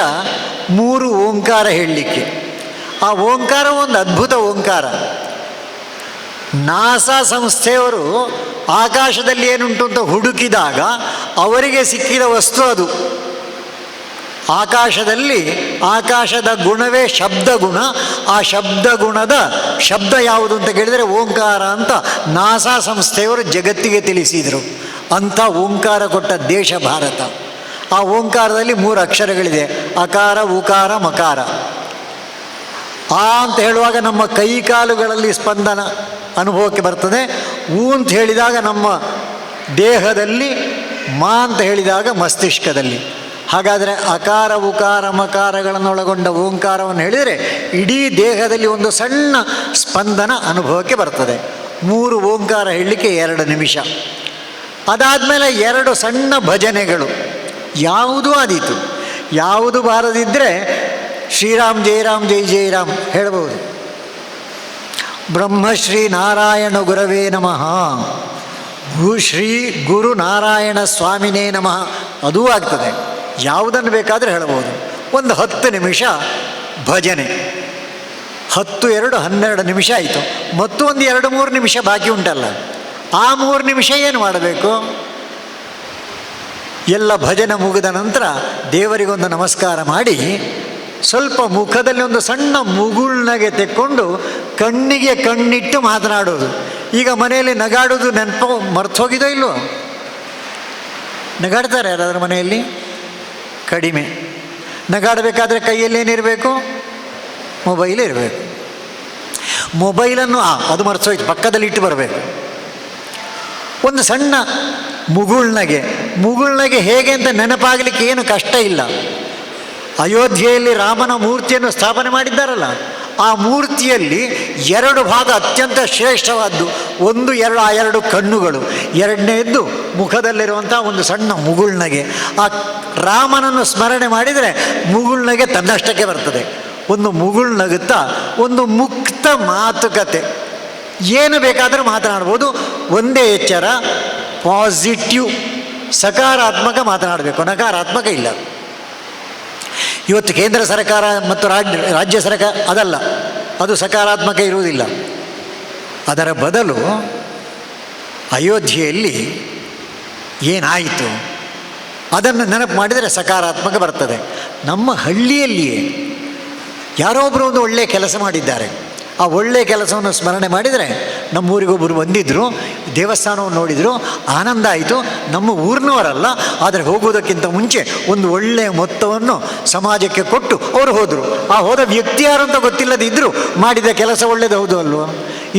3 ಓಂಕಾರ ಹೇಳಲಿಕ್ಕೆ. ಆ ಓಂಕಾರ ಒಂದು ಅದ್ಭುತ ಓಂಕಾರ. ನಾಸಾ ಸಂಸ್ಥೆಯವರು ಆಕಾಶದಲ್ಲಿ ಏನುಂಟು ಅಂತ ಹುಡುಕಿದಾಗ ಅವರಿಗೆ ಸಿಕ್ಕಿದ ವಸ್ತು ಅದು. ಆಕಾಶದಲ್ಲಿ ಆಕಾಶದ ಗುಣವೇ ಶಬ್ದಗುಣ. ಆ ಶಬ್ದಗುಣದ ಶಬ್ದ ಯಾವುದು ಅಂತ ಕೇಳಿದರೆ ಓಂಕಾರ ಅಂತ ನಾಸಾ ಸಂಸ್ಥೆಯವರು ಜಗತ್ತಿಗೆ ತಿಳಿಸಿದರು. ಅಂಥ ಓಂಕಾರ ಕೊಟ್ಟ ದೇಶ ಭಾರತ. ಆ ಓಂಕಾರದಲ್ಲಿ 3 ಅಕ್ಷರಗಳಿದೆ, ಅಕಾರ, ಉಕಾರ, ಮಕಾರ. ಆ ಅಂತ ಹೇಳುವಾಗ ನಮ್ಮ ಕೈ ಕಾಲುಗಳಲ್ಲಿ ಸ್ಪಂದನ ಅನುಭವಕ್ಕೆ ಬರ್ತದೆ. ಊ ಅಂತ ಹೇಳಿದಾಗ ನಮ್ಮ ದೇಹದಲ್ಲಿ, ಮಾ ಅಂತ ಹೇಳಿದಾಗ ಮಸ್ತಿಷ್ಕದಲ್ಲಿ. ಹಾಗಾದರೆ ಅಕಾರ, ಉಕಾರ, ಮಕಾರಗಳನ್ನೊಳಗೊಂಡ ಓಂಕಾರವನ್ನು ಹೇಳಿದರೆ ಇಡೀ ದೇಹದಲ್ಲಿ ಒಂದು ಸಣ್ಣ ಸ್ಪಂದನ ಅನುಭವಕ್ಕೆ ಬರ್ತದೆ. 3 ಓಂಕಾರ ಹೇಳಲಿಕ್ಕೆ 2 ನಿಮಿಷ. ಅದಾದಮೇಲೆ 2 ಸಣ್ಣ ಭಜನೆಗಳು. ಯಾವುದೂ ಆದೀತು. ಯಾವುದು ಬಾರದಿದ್ದರೆ ಶ್ರೀರಾಮ್ ಜಯ ರಾಮ್ ಜೈ ಜಯ ರಾಮ್ ಹೇಳ್ಬೋದು. ಬ್ರಹ್ಮಶ್ರೀ ನಾರಾಯಣ ಗುರವೇ ನಮಃ, ಶ್ರೀ ಗುರು ನಾರಾಯಣ ಸ್ವಾಮಿನೇ ನಮಃ ಅದೂ ಆಗ್ತದೆ. ಯಾವುದನ್ನು ಬೇಕಾದರೆ ಹೇಳ್ಬೋದು. ಒಂದು 10 ನಿಮಿಷ ಭಜನೆ, 10, 2, 12 ನಿಮಿಷ ಆಯಿತು. ಮತ್ತು ಒಂದು 2-3 ನಿಮಿಷ ಬಾಕಿ ಉಂಟಲ್ಲ, ಆ 3 ನಿಮಿಷ ಏನು ಮಾಡಬೇಕು? ಎಲ್ಲ ಭಜನೆ ಮುಗಿದ ನಂತರ ದೇವರಿಗೊಂದು ನಮಸ್ಕಾರ ಮಾಡಿ ಸ್ವಲ್ಪ ಮುಖದಲ್ಲಿ ಒಂದು ಸಣ್ಣ ಮುಗುಳ್ನಗೆ ತೆಕ್ಕೊಂಡು ಕಣ್ಣಿಗೆ ಕಣ್ಣಿಟ್ಟು ಮಾತನಾಡೋದು. ಈಗ ಮನೆಯಲ್ಲಿ ನಗಾಡೋದು ನೆನಪು ಮರ್ತೋಗಿದೋ ಇಲ್ವೋ? ನಗಾಡ್ತಾರೆ ಯಾರಾದ್ರೂ ಮನೆಯಲ್ಲಿ? ಕಡಿಮೆ. ನಗಾಡಬೇಕಾದ್ರೆ ಕೈಯಲ್ಲಿ ಏನಿರಬೇಕು? ಮೊಬೈಲ್ ಇರಬೇಕು. ಮೊಬೈಲನ್ನು ಅದು ಮರ್ತೋಯ್ತು, ಪಕ್ಕದಲ್ಲಿ ಇಟ್ಟು ಬರಬೇಕು. ಒಂದು ಸಣ್ಣ ಮುಗುಳ್ನಗೆ ಹೇಗೆ ಅಂತ ನೆನಪಾಗಲಿಕ್ಕೆ ಏನು ಕಷ್ಟ ಇಲ್ಲ. ಅಯೋಧ್ಯೆಯಲ್ಲಿ ರಾಮನ ಮೂರ್ತಿಯನ್ನು ಸ್ಥಾಪನೆ ಮಾಡಿದ್ದಾರಲ್ಲ, ಆ ಮೂರ್ತಿಯಲ್ಲಿ 2 ಭಾಗ ಅತ್ಯಂತ ಶ್ರೇಷ್ಠವಾದ್ದು. 1, 2 ಆ 2 ಕಣ್ಣುಗಳು, ಎರಡನೇದ್ದು ಮುಖದಲ್ಲಿರುವಂಥ ಒಂದು ಸಣ್ಣ ಮುಗುಳ್ನಗೆ. ಆ ರಾಮನನ್ನು ಸ್ಮರಣೆ ಮಾಡಿದರೆ ಮುಗುಳ್ನಗೆ ತನ್ನಷ್ಟಕ್ಕೆ ಬರ್ತದೆ. ಒಂದು ಮುಗುಳ್ನಗುತ್ತಾ ಒಂದು ಮುಕ್ತ ಮಾತುಕತೆ, ಏನು ಬೇಕಾದರೂ ಮಾತನಾಡ್ಬೋದು. ಒಂದೇ ಎಚ್ಚರ, ಪಾಸಿಟಿವ್ ಸಕಾರಾತ್ಮಕ ಮಾತನಾಡಬೇಕು, ನಕಾರಾತ್ಮಕ ಇಲ್ಲ. ಇವತ್ತು ಕೇಂದ್ರ ಸರ್ಕಾರ ಮತ್ತು ರಾಜ್ಯ ಸರ್ಕಾರ ಅದಲ್ಲ, ಅದು ಸಕಾರಾತ್ಮಕ ಇರುವುದಿಲ್ಲ. ಅದರ ಬದಲು ಅಯೋಧ್ಯೆಯಲ್ಲಿ ಏನಾಯಿತು ಅದನ್ನು ನೆನಪು ಮಾಡಿದರೆ ಸಕಾರಾತ್ಮಕ ಬರ್ತದೆ. ನಮ್ಮ ಹಳ್ಳಿಯಲ್ಲಿಯೇ ಯಾರೋ ಒಬ್ಬರು ಒಂದು ಒಳ್ಳೆಯ ಕೆಲಸ ಮಾಡಿದ್ದಾರೆ, ಆ ಒಳ್ಳೆಯ ಕೆಲಸವನ್ನು ಸ್ಮರಣೆ ಮಾಡಿದರೆ, ನಮ್ಮೂರಿಗೊಬ್ಬರು ಬಂದಿದ್ದರು, ದೇವಸ್ಥಾನವನ್ನು ನೋಡಿದರು, ಆನಂದ ಆಯಿತು. ನಮ್ಮ ಊರಿನವರಲ್ಲ, ಆದರೆ ಹೋಗುವುದಕ್ಕಿಂತ ಮುಂಚೆ ಒಂದು ಒಳ್ಳೆಯ ಮೊತ್ತವನ್ನು ಸಮಾಜಕ್ಕೆ ಕೊಟ್ಟು ಅವರು ಹೋದರು. ಆ ಹೋದ ವ್ಯಕ್ತಿ ಯಾರು ಅಂತ ಗೊತ್ತಿಲ್ಲದಿದ್ದರೂ ಮಾಡಿದ ಕೆಲಸ ಒಳ್ಳೆಯದು, ಹೌದು ಅಲ್ವೋ?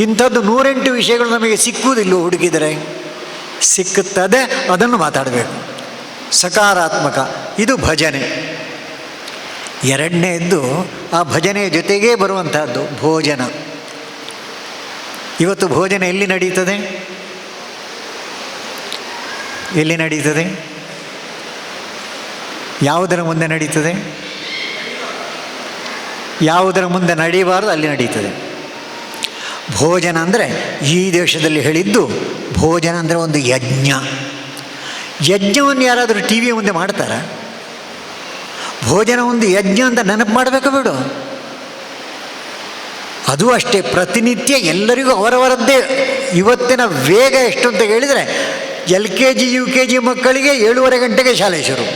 ಇಂಥದ್ದು 108 ವಿಷಯಗಳು ನಮಗೆ ಸಿಕ್ಕುವುದಿಲ್ಲ, ಹುಡುಕಿದರೆ ಸಿಕ್ಕುತ್ತದೆ. ಅದನ್ನು ಮಾತಾಡಬೇಕು, ಸಕಾರಾತ್ಮಕ. ಇದು ಭಜನೆ. ಎರಡನೇದ್ದು ಆ ಭಜನೆಯ ಜೊತೆಗೇ ಬರುವಂತಹದ್ದು ಭೋಜನ. ಇವತ್ತು ಭೋಜನ ಎಲ್ಲಿ ನಡೀತದೆ? ಎಲ್ಲಿ ನಡೀತದೆ? ಯಾವುದರ ಮುಂದೆ ನಡೀತದೆ? ಯಾವುದರ ಮುಂದೆ ನಡೀಬಾರದು ಅಲ್ಲಿ ನಡೀತದೆ. ಭೋಜನ ಅಂದರೆ ಈ ದೇಶದಲ್ಲಿ ಹೇಳಿದ್ದು, ಭೋಜನ ಅಂದರೆ ಒಂದು ಯಜ್ಞ. ಯಜ್ಞವನ್ನು ಯಾರಾದರೂ ಟಿ ವಿಯ ಮುಂದೆ ಮಾಡ್ತಾರಾ? ಭೋಜನ ಒಂದು ಯಜ್ಞ ಅಂತ ನೆನಪು ಮಾಡಬೇಕು ಬಿಡು. ಅದು ಅಷ್ಟೇ, ಪ್ರತಿನಿತ್ಯ ಎಲ್ಲರಿಗೂ ಅವರವರದ್ದೇ. ಇವತ್ತಿನ ವೇಗ ಎಷ್ಟು ಅಂತ ಹೇಳಿದರೆ, LKG UKG ಮಕ್ಕಳಿಗೆ 7:30 ಗಂಟೆಗೆ ಶಾಲೆ ಶುರು,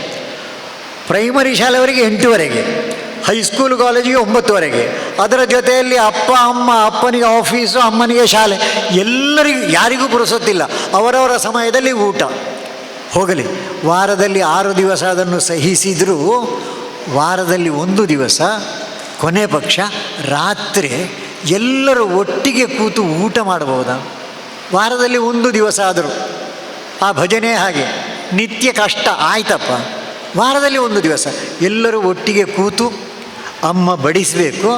ಪ್ರೈಮರಿ ಶಾಲೆಯವರಿಗೆ 8:00ವರೆಗೆ, ಹೈಸ್ಕೂಲ್ ಕಾಲೇಜಿಗೆ 9:00ವರೆಗೆ. ಅದರ ಜೊತೆಯಲ್ಲಿ ಅಪ್ಪ ಅಮ್ಮ, ಅಪ್ಪನಿಗೆ ಆಫೀಸು, ಅಮ್ಮನಿಗೆ ಶಾಲೆ, ಎಲ್ಲರಿಗೂ ಯಾರಿಗೂ ಪುರುಸೊತ್ತಿಲ್ಲ. ಅವರವರ ಸಮಯದಲ್ಲಿ ಊಟ. ಹೋಗಲಿ, ವಾರದಲ್ಲಿ 6 ದಿವಸ ಅದನ್ನು ಸಹಿಸಿದರೂ ವಾರದಲ್ಲಿ 1 ದಿವಸ ಕೊನೆ ಪಕ್ಷ ರಾತ್ರಿ ಎಲ್ಲರೂ ಒಟ್ಟಿಗೆ ಕೂತು ಊಟ ಮಾಡಬಹುದಾ? ವಾರದಲ್ಲಿ 1 ದಿವಸ ಆದರೂ. ಆ ಭಜನೆ ಹಾಗೆ, ನಿತ್ಯ ಕಷ್ಟ ಆಯ್ತಪ್ಪ, ವಾರದಲ್ಲಿ 1 ದಿವಸ ಎಲ್ಲರೂ ಒಟ್ಟಿಗೆ ಕೂತು, ಅಮ್ಮ ಬಡಿಸಬೇಕು,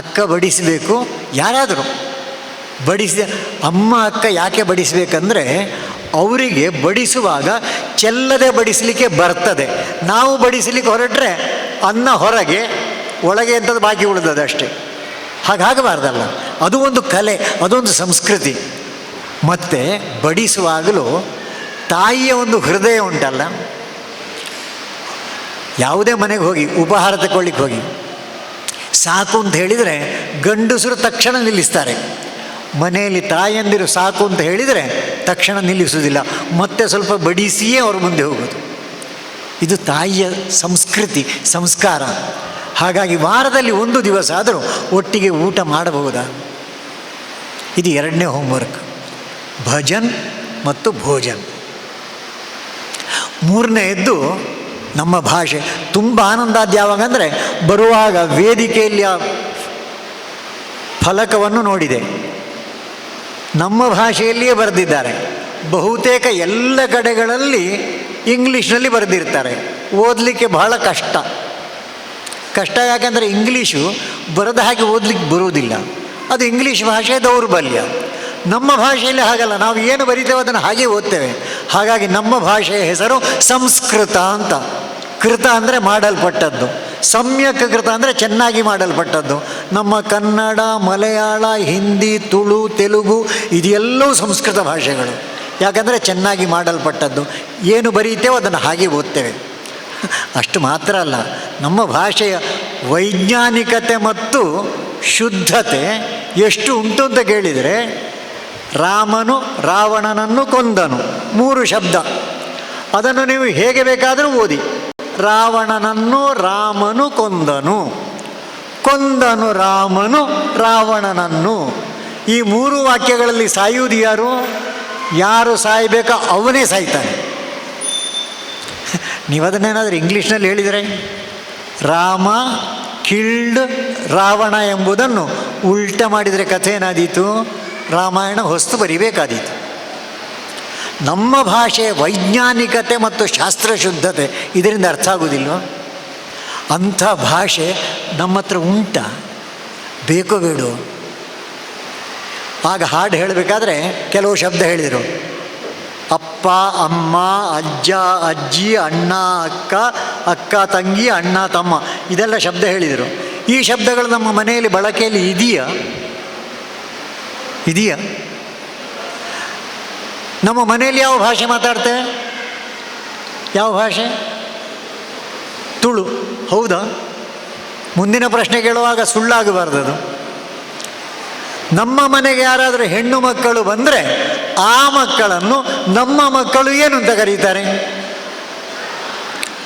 ಅಕ್ಕ ಬಡಿಸಬೇಕು, ಯಾರಾದರೂ ಬಡಿಸಿದ. ಅಮ್ಮ ಅಕ್ಕ ಯಾಕೆ ಬಡಿಸಬೇಕಂದ್ರೆ, ಅವರಿಗೆ ಬಡಿಸುವಾಗ ಚೆಲ್ಲದೆ ಬಡಿಸಲಿಕ್ಕೆ ಬರ್ತದೆ. ನಾವು ಬಡಿಸಲಿಕ್ಕೆ ಹೊರಟ್ರೆ ಅನ್ನ ಹೊರಗೆ, ಒಳಗೆ ಎಂಥದ್ದು ಬಾಕಿ ಉಳಿದದೆ ಅಷ್ಟೇ. ಹಾಗಾಗಬಾರ್ದಲ್ಲ. ಅದು ಒಂದು ಕಲೆ, ಅದೊಂದು ಸಂಸ್ಕೃತಿ. ಮತ್ತು ಬಡಿಸುವಾಗಲೂ ತಾಯಿಯ ಒಂದು ಹೃದಯ ಉಂಟಲ್ಲ. ಯಾವುದೇ ಮನೆಗೆ ಹೋಗಿ ಉಪಹಾರ ತಗೊಳ್ಳಿಕ್ಕೆ ಹೋಗಿ ಸಾಕು ಅಂತ ಹೇಳಿದರೆ ಗಂಡಸರು ತಕ್ಷಣ ನಿಲ್ಲಿಸ್ತಾರೆ. ಮನೆಯಲ್ಲಿ ತಾಯಂದಿರು ಸಾಕು ಅಂತ ಹೇಳಿದರೆ ತಕ್ಷಣ ನಿಲ್ಲಿಸುವುದಿಲ್ಲ, ಮತ್ತೆ ಸ್ವಲ್ಪ ಬಡಿಸಿಯೇ ಅವ್ರ ಮುಂದೆ ಹೋಗೋದು. ಇದು ತಾಯಿಯ ಸಂಸ್ಕೃತಿ, ಸಂಸ್ಕಾರ. ಹಾಗಾಗಿ ವಾರದಲ್ಲಿ 1 ದಿವಸ ಆದರೂ ಒಟ್ಟಿಗೆ ಊಟ ಮಾಡಬಹುದಾ? ಇದು 2ನೇ ಹೋಮ್ವರ್ಕ್, ಭಜನ್ ಮತ್ತು ಭೋಜನ್. 3ನೇದ್ದು ನಮ್ಮ ಭಾಷೆ. ತುಂಬ ಆನಂದಾದ ಯಾವಾಗ ಅಂದರೆ, ಬರುವಾಗ ವೇದಿಕೆಯಲ್ಲಿ ಆ ಫಲಕವನ್ನು ನೋಡಿದೆ, ನಮ್ಮ ಭಾಷೆಯಲ್ಲಿಯೇ ಬರೆದಿದ್ದಾರೆ. ಬಹುತೇಕ ಎಲ್ಲ ಕಡೆಗಳಲ್ಲಿ ಇಂಗ್ಲೀಷ್ನಲ್ಲಿ ಬರೆದಿರ್ತಾರೆ. ಓದಲಿಕ್ಕೆ ಬಹಳ ಕಷ್ಟ. ಯಾಕೆಂದರೆ ಇಂಗ್ಲೀಷು ಬರೆದ ಹಾಗೆ ಓದಲಿಕ್ಕೆ ಬರುವುದಿಲ್ಲ. ಅದು ಇಂಗ್ಲೀಷ್ ಭಾಷೆಯ ದೌರ್ಬಲ್ಯ. ನಮ್ಮ ಭಾಷೆಯಲ್ಲಿ ಹಾಗಲ್ಲ, ನಾವು ಏನು ಬರೀತೇವೆ ಅದನ್ನು ಹಾಗೆ ಓದ್ತೇವೆ. ಹಾಗಾಗಿ ನಮ್ಮ ಭಾಷೆಯ ಹೆಸರು ಸಂಸ್ಕೃತ ಅಂತ. ಕೃತ ಅಂದರೆ ಮಾಡಲ್ಪಟ್ಟದ್ದು, ಸಮ್ಯಕ್ ಕೃತ ಅಂದರೆ ಚೆನ್ನಾಗಿ ಮಾಡಲ್ಪಟ್ಟದ್ದು. ನಮ್ಮ ಕನ್ನಡ, ಮಲಯಾಳ, ಹಿಂದಿ, ತುಳು, ತೆಲುಗು ಇದೆಲ್ಲವೂ ಸಂಸ್ಕೃತ ಭಾಷೆಗಳು. ಯಾಕಂದರೆ ಚೆನ್ನಾಗಿ ಮಾಡಲ್ಪಟ್ಟದ್ದು. ಏನು ಬರೀತೇವೋ ಅದನ್ನು ಹಾಗೆ ಓದ್ತೇವೆ. ಅಷ್ಟು ಮಾತ್ರ ಅಲ್ಲ, ನಮ್ಮ ಭಾಷೆಯ ವೈಜ್ಞಾನಿಕತೆ ಮತ್ತು ಶುದ್ಧತೆ ಎಷ್ಟು ಉಂಟು ಅಂತ ಕೇಳಿದರೆ, ರಾಮನು ರಾವಣನನ್ನು ಕೊಂದನು 3 ಶಬ್ದ. ಅದನ್ನು ನೀವು ಹೇಗೆ ಬೇಕಾದರೂ ಓದಿ. ರಾವಣನನ್ನು ರಾಮನು ಕೊಂದನು, ಕೊಂದನು ರಾಮನು ರಾವಣನನ್ನು. ಈ 3 ವಾಕ್ಯಗಳಲ್ಲಿ ಸಾಯುವುದು ಯಾರು? ಯಾರು ಸಾಯಬೇಕೋ ಅವನೇ ಸಾಯ್ತಾನೆ. ನೀವು ಅದನ್ನೇನಾದರೂ ಇಂಗ್ಲೀಷ್ನಲ್ಲಿ ಹೇಳಿದರೆ, ರಾಮ ಕಿಲ್ಡ್ ರಾವಣ ಎಂಬುದನ್ನು ಉಲ್ಟ ಮಾಡಿದರೆ ಕಥೆ ಏನಾದೀತು? ರಾಮಾಯಣ ಹೊಸ್ತು ಬರಿಬೇಕಾದೀತು. ನಮ್ಮ ಭಾಷೆಯ ವೈಜ್ಞಾನಿಕತೆ ಮತ್ತು ಶಾಸ್ತ್ರಶುದ್ಧತೆ ಇದರಿಂದ ಅರ್ಥ ಆಗೋದಿಲ್ವ? ಅಂಥ ಭಾಷೆ ನಮ್ಮ ಹತ್ರ ಉಂಟ, ಬೇಕೋ ಬೇಡೋ? ಆಗ ಹಾಡು ಹೇಳಬೇಕಾದ್ರೆ ಕೆಲವು ಶಬ್ದ ಹೇಳಿದರು. ಅಪ್ಪ, ಅಮ್ಮ, ಅಜ್ಜ, ಅಜ್ಜಿ, ಅಣ್ಣ, ಅಕ್ಕ, ಅಕ್ಕ ತಂಗಿ, ಅಣ್ಣ ತಮ್ಮ, ಇದೆಲ್ಲ ಶಬ್ದ ಹೇಳಿದರು. ಈ ಶಬ್ದಗಳು ನಮ್ಮ ಮನೆಯಲ್ಲಿ ಬಳಕೆಯಲ್ಲಿ ಇದೆಯಾ? ನಮ್ಮ ಮನೆಯಲ್ಲಿ ಯಾವ ಭಾಷೆ ಮಾತಾಡ್ತೇವೆ? ಯಾವ ಭಾಷೆ? ತುಳು. ಹೌದಾ? ಮುಂದಿನ ಪ್ರಶ್ನೆ ಕೇಳುವಾಗ ಸುಳ್ಳಾಗಬಾರ್ದದು. ನಮ್ಮ ಮನೆಗೆ ಯಾರಾದರೂ ಹೆಣ್ಣು ಮಕ್ಕಳು ಬಂದರೆ ಆ ಮಕ್ಕಳನ್ನು ನಮ್ಮ ಮಕ್ಕಳು ಏನು ಅಂತ ಕರೀತಾರೆ?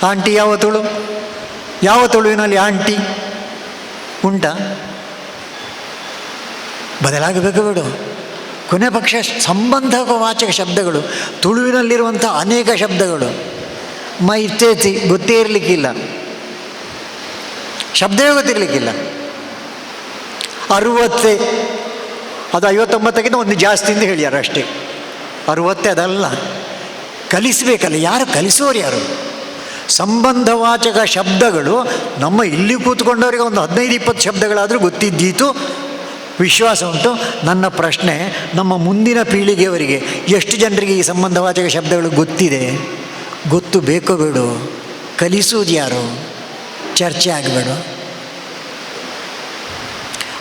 ಆಂಟಿ. ಯಾವ ತುಳು? ಯಾವ ತುಳುವಿನಲ್ಲಿ ಆಂಟಿ ಉಂಟಾ? ಬದಲಾಗಬೇಕು ಬಿಡು. ಕೊನೆ ಪಕ್ಷ ಸಂಬಂಧವಾಚಕ ಶಬ್ದಗಳು, ತುಳುವಿನಲ್ಲಿರುವಂಥ ಅನೇಕ ಶಬ್ದಗಳು ಮೈತೇತಿ ಗೊತ್ತೇ ಇರಲಿಕ್ಕಿಲ್ಲ, ಶಬ್ದವೇ ಗೊತ್ತಿರಲಿಕ್ಕಿಲ್ಲ. 60 ಅದು 59ಕ್ಕಿಂತ ಒಂದು ಜಾಸ್ತಿ ಅಂತ ಹೇಳ್ಯಾರ ಅಷ್ಟೇ. 60 ಅದಲ್ಲ, ಕಲಿಸಬೇಕಲ್ಲ. ಯಾರು ಕಲಿಸೋರು ಯಾರು? ಸಂಬಂಧವಾಚಕ ಶಬ್ದಗಳು ನಮ್ಮ ಇಲ್ಲಿ ಕೂತ್ಕೊಂಡವರಿಗೆ ಒಂದು 15-20 ಶಬ್ದಗಳಾದರೂ ಗೊತ್ತಿದ್ದೀತು ವಿಶ್ವಾಸ ಉಂಟು. ನನ್ನ ಪ್ರಶ್ನೆ, ನಮ್ಮ ಮುಂದಿನ ಪೀಳಿಗೆಯವರಿಗೆ ಎಷ್ಟು ಜನರಿಗೆ ಈ ಸಂಬಂಧವಾಚಕ ಶಬ್ದಗಳು ಗೊತ್ತಿದೆ? ಗೊತ್ತು ಬೇಕೋ ಬೇಡೋ? ಕಲಿಸುವುದು ಯಾರು? ಚರ್ಚೆ ಆಗಬೇಡ.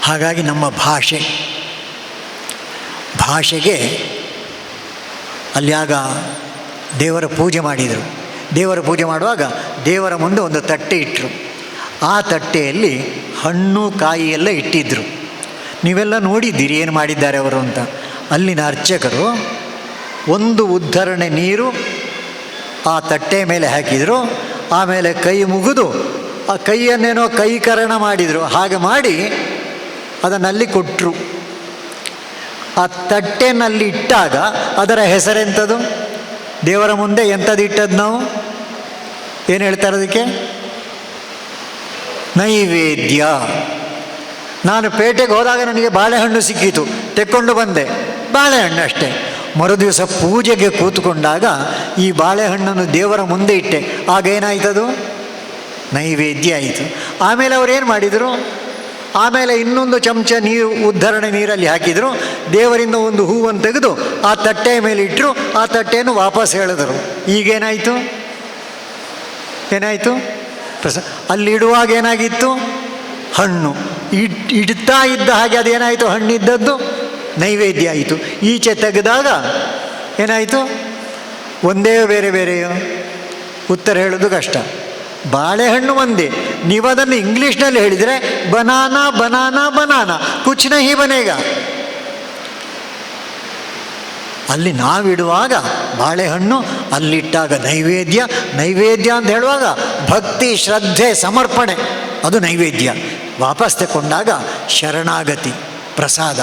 ಹಾಗಾಗಿ ನಮ್ಮ ಭಾಷೆಗೆ ಅಲ್ಲಿ ಆಗ ದೇವರ ಪೂಜೆ ಮಾಡಿದರು. ದೇವರ ಪೂಜೆ ಮಾಡುವಾಗ ದೇವರ ಮುಂದೆ ಒಂದು ತಟ್ಟೆ ಇಟ್ಟರು. ಆ ತಟ್ಟೆಯಲ್ಲಿ ಹಣ್ಣು ಕಾಯಿ ಎಲ್ಲ ಇಟ್ಟಿದ್ದರು. ನೀವೆಲ್ಲ ನೋಡಿದ್ದೀರಿ ಏನು ಮಾಡಿದ್ದಾರೆ ಅವರು ಅಂತ. ಅಲ್ಲಿನ ಅರ್ಚಕರು ಒಂದು ಉದ್ಧರಣೆ ನೀರು ಆ ತಟ್ಟೆ ಮೇಲೆ ಹಾಕಿದರು. ಆಮೇಲೆ ಕೈ ಮುಗಿದು ಆ ಕೈಯನ್ನೇನೋ ಕೈಕರಣ ಮಾಡಿದರು. ಹಾಗೆ ಮಾಡಿ ಅದನ್ನಲ್ಲಿ ಕೊಟ್ಟರು. ಆ ತಟ್ಟೆನಲ್ಲಿ ಇಟ್ಟಾಗ ಅದರ ಹೆಸರೆಂಥದ್ದು? ದೇವರ ಮುಂದೆ ಎಂಥದ್ದು ಇಟ್ಟದ್ದು? ನಾವು ಏನು ಹೇಳ್ತಾರೆ ಅದಕ್ಕೆ? ನೈವೇದ್ಯ. ನಾನು ಪೇಟೆಗೆ ಹೋದಾಗ ನನಗೆ ಬಾಳೆಹಣ್ಣು ಸಿಕ್ಕಿತು, ತೆಕ್ಕೊಂಡು ಬಂದೆ. ಬಾಳೆಹಣ್ಣು ಅಷ್ಟೇ. ಮರುದಿವಸ ಪೂಜೆಗೆ ಕೂತ್ಕೊಂಡಾಗ ಈ ಬಾಳೆಹಣ್ಣನ್ನು ದೇವರ ಮುಂದೆ ಇಟ್ಟೆ. ಆಗ ಏನಾಯ್ತದು? ನೈವೇದ್ಯ ಆಯಿತು. ಆಮೇಲೆ ಅವ್ರೇನು ಮಾಡಿದರು? ಆಮೇಲೆ ಇನ್ನೊಂದು ಚಮಚ ನೀರು, ಉದ್ಧರಣೆ ನೀರಲ್ಲಿ ಹಾಕಿದರು. ದೇವರಿಂದ ಒಂದು ಹೂವನ್ನು ತೆಗೆದು ಆ ತಟ್ಟೆಯ ಮೇಲೆ ಇಟ್ಟರು. ಆ ತಟ್ಟೆಯನ್ನು ವಾಪಸ್ ಹೇಳಿದರು. ಈಗೇನಾಯಿತು? ಏನಾಯಿತು? ಅಲ್ಲಿಡುವಾಗ ಏನಾಗಿತ್ತು? ಹಣ್ಣು. ಇಡ್ತಾ ಇದ್ದ ಹಾಗೆ ಅದೇನಾಯಿತು? ಹಣ್ಣಿದ್ದದ್ದು ನೈವೇದ್ಯ ಆಯಿತು. ಈಚೆ ತೆಗೆದಾಗ ಏನಾಯಿತು? ಒಂದೇ ಬೇರೆ ಬೇರೆಯೋ? ಉತ್ತರ ಹೇಳೋದು ಕಷ್ಟ. ಬಾಳೆಹಣ್ಣು ಒಂದೇ. ನೀವು ಅದನ್ನು ಇಂಗ್ಲೀಷ್ನಲ್ಲಿ ಹೇಳಿದರೆ ಬನಾನಾ ಬನಾನಾ ಬನಾನಾ ಕುಚ್ ನಹಿ ಬನೇಗ. ಅಲ್ಲಿ ನಾವಿಡುವಾಗ ಬಾಳೆಹಣ್ಣು, ಅಲ್ಲಿಟ್ಟಾಗ ನೈವೇದ್ಯ. ನೈವೇದ್ಯ ಅಂತ ಹೇಳುವಾಗ ಭಕ್ತಿ, ಶ್ರದ್ಧೆ, ಸಮರ್ಪಣೆ, ಅದು ನೈವೇದ್ಯ. ವಾಪಸ್ ತಗೊಂಡಾಗ ಶರಣಾಗತಿ, ಪ್ರಸಾದ.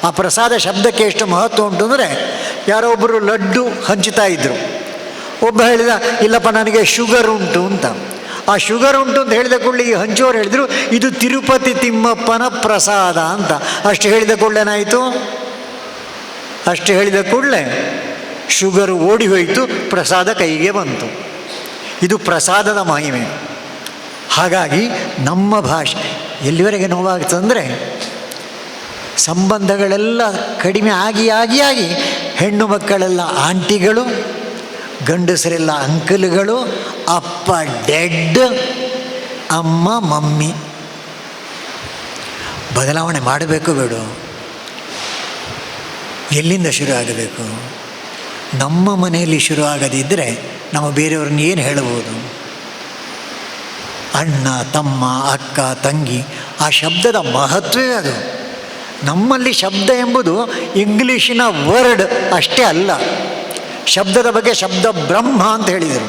ಆ ಪ್ರಸಾದ ಶಬ್ದಕ್ಕೆ ಎಷ್ಟು ಮಹತ್ವ ಉಂಟು ಅಂದರೆ, ಯಾರೋ ಒಬ್ಬರು ಲಡ್ಡು ಹಂಚುತ್ತಾ ಇದ್ದರು. ಒಬ್ಬ ಹೇಳಿದ, ಇಲ್ಲಪ್ಪ ನನಗೆ ಶುಗರ್ ಉಂಟು ಅಂತ. ಆ ಶುಗರ್ ಉಂಟು ಅಂತ ಹೇಳಿದ ಕೂಡಲೇ ಈ ಹಂಚೋರು ಹೇಳಿದರು, ಇದು ತಿರುಪತಿ ತಿಮ್ಮಪ್ಪನ ಪ್ರಸಾದ ಅಂತ. ಅಷ್ಟು ಹೇಳಿದ ಕೂಡಲೇನಾಯಿತು? ಅಷ್ಟು ಹೇಳಿದ ಕೂಡಲೇ ಶುಗರು ಓಡಿ ಹೋಯಿತು, ಪ್ರಸಾದ ಕೈಗೆ ಬಂತು. ಇದು ಪ್ರಸಾದದ ಮಹಿಮೆ. ಹಾಗಾಗಿ ನಮ್ಮ ಭಾಷೆ ಎಲ್ಲಿವರೆಗೆ ನೋವಾಗ್ತಂದರೆ, ಸಂಬಂಧಗಳೆಲ್ಲ ಕಡಿಮೆ ಆಗಿ ಆಗಿ ಆಗಿ ಹೆಣ್ಣು ಮಕ್ಕಳೆಲ್ಲ ಆಂಟಿಗಳು, ಗಂಡಸರೆಲ್ಲ ಅಂಕಲ್ಗಳು, ಅಪ್ಪ ಡೆಡ್, ಅಮ್ಮ ಮಮ್ಮಿ. ಬದಲಾವಣೆ ಮಾಡಬೇಕು ಬೇಡ? ಎಲ್ಲಿಂದ ಶುರು ಆಗಬೇಕು? ನಮ್ಮ ಮನೆಯಲ್ಲಿ ಶುರು ಆಗದಿದ್ದರೆ ನಾವು ಬೇರೆಯವ್ರನ್ನ ಏನು ಹೇಳಬಹುದು? ಅಣ್ಣ, ತಮ್ಮ, ಅಕ್ಕ, ತಂಗಿ, ಆ ಶಬ್ದದ ಮಹತ್ವವೇ ಅದು. ನಮ್ಮಲ್ಲಿ ಶಬ್ದ ಎಂಬುದು ಇಂಗ್ಲೀಷಿನ ವರ್ಡ್ ಅಷ್ಟೇ ಅಲ್ಲ. ಶಬ್ದದ ಬಗ್ಗೆ ಶಬ್ದ ಬ್ರಹ್ಮ ಅಂತ ಹೇಳಿದರು.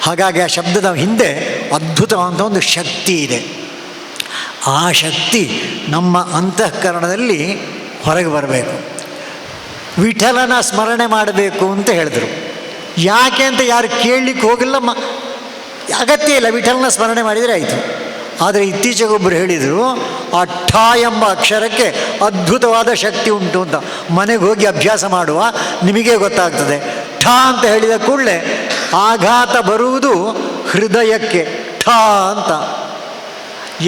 ಹಾಗಾಗಿ ಆ ಶಬ್ದದ ಹಿಂದೆ ಅದ್ಭುತವಾದ ಒಂದು ಶಕ್ತಿ ಇದೆ. ಆ ಶಕ್ತಿ ನಮ್ಮ ಅಂತಃಕರಣದಲ್ಲಿ ಹೊರಗೆ ಬರಬೇಕು. ವಿಠಲನ ಸ್ಮರಣೆ ಮಾಡಬೇಕು ಅಂತ ಹೇಳಿದರು. ಯಾಕೆ ಅಂತ ಯಾರು ಕೇಳಲಿಕ್ಕೆ ಹೋಗಿಲ್ಲ, ಅಗತ್ಯ ಇಲ್ಲ, ವಿಠಲನ ಸ್ಮರಣೆ ಮಾಡಿದರೆ ಆಯಿತು. ಆದರೆ ಇತ್ತೀಚೆಗೊಬ್ಬರು ಹೇಳಿದರು, ಆ ಠ ಎಂಬ ಅಕ್ಷರಕ್ಕೆ ಅದ್ಭುತವಾದ ಶಕ್ತಿ ಉಂಟು ಅಂತ. ಮನೆಗೆ ಹೋಗಿ ಅಭ್ಯಾಸ ಮಾಡುವ, ನಿಮಗೆ ಗೊತ್ತಾಗ್ತದೆ. ಠ ಅಂತ ಹೇಳಿದ ಕೂಡಲೇ ಆಘಾತ ಬರುವುದು ಹೃದಯಕ್ಕೆ, ಠ ಅಂತ.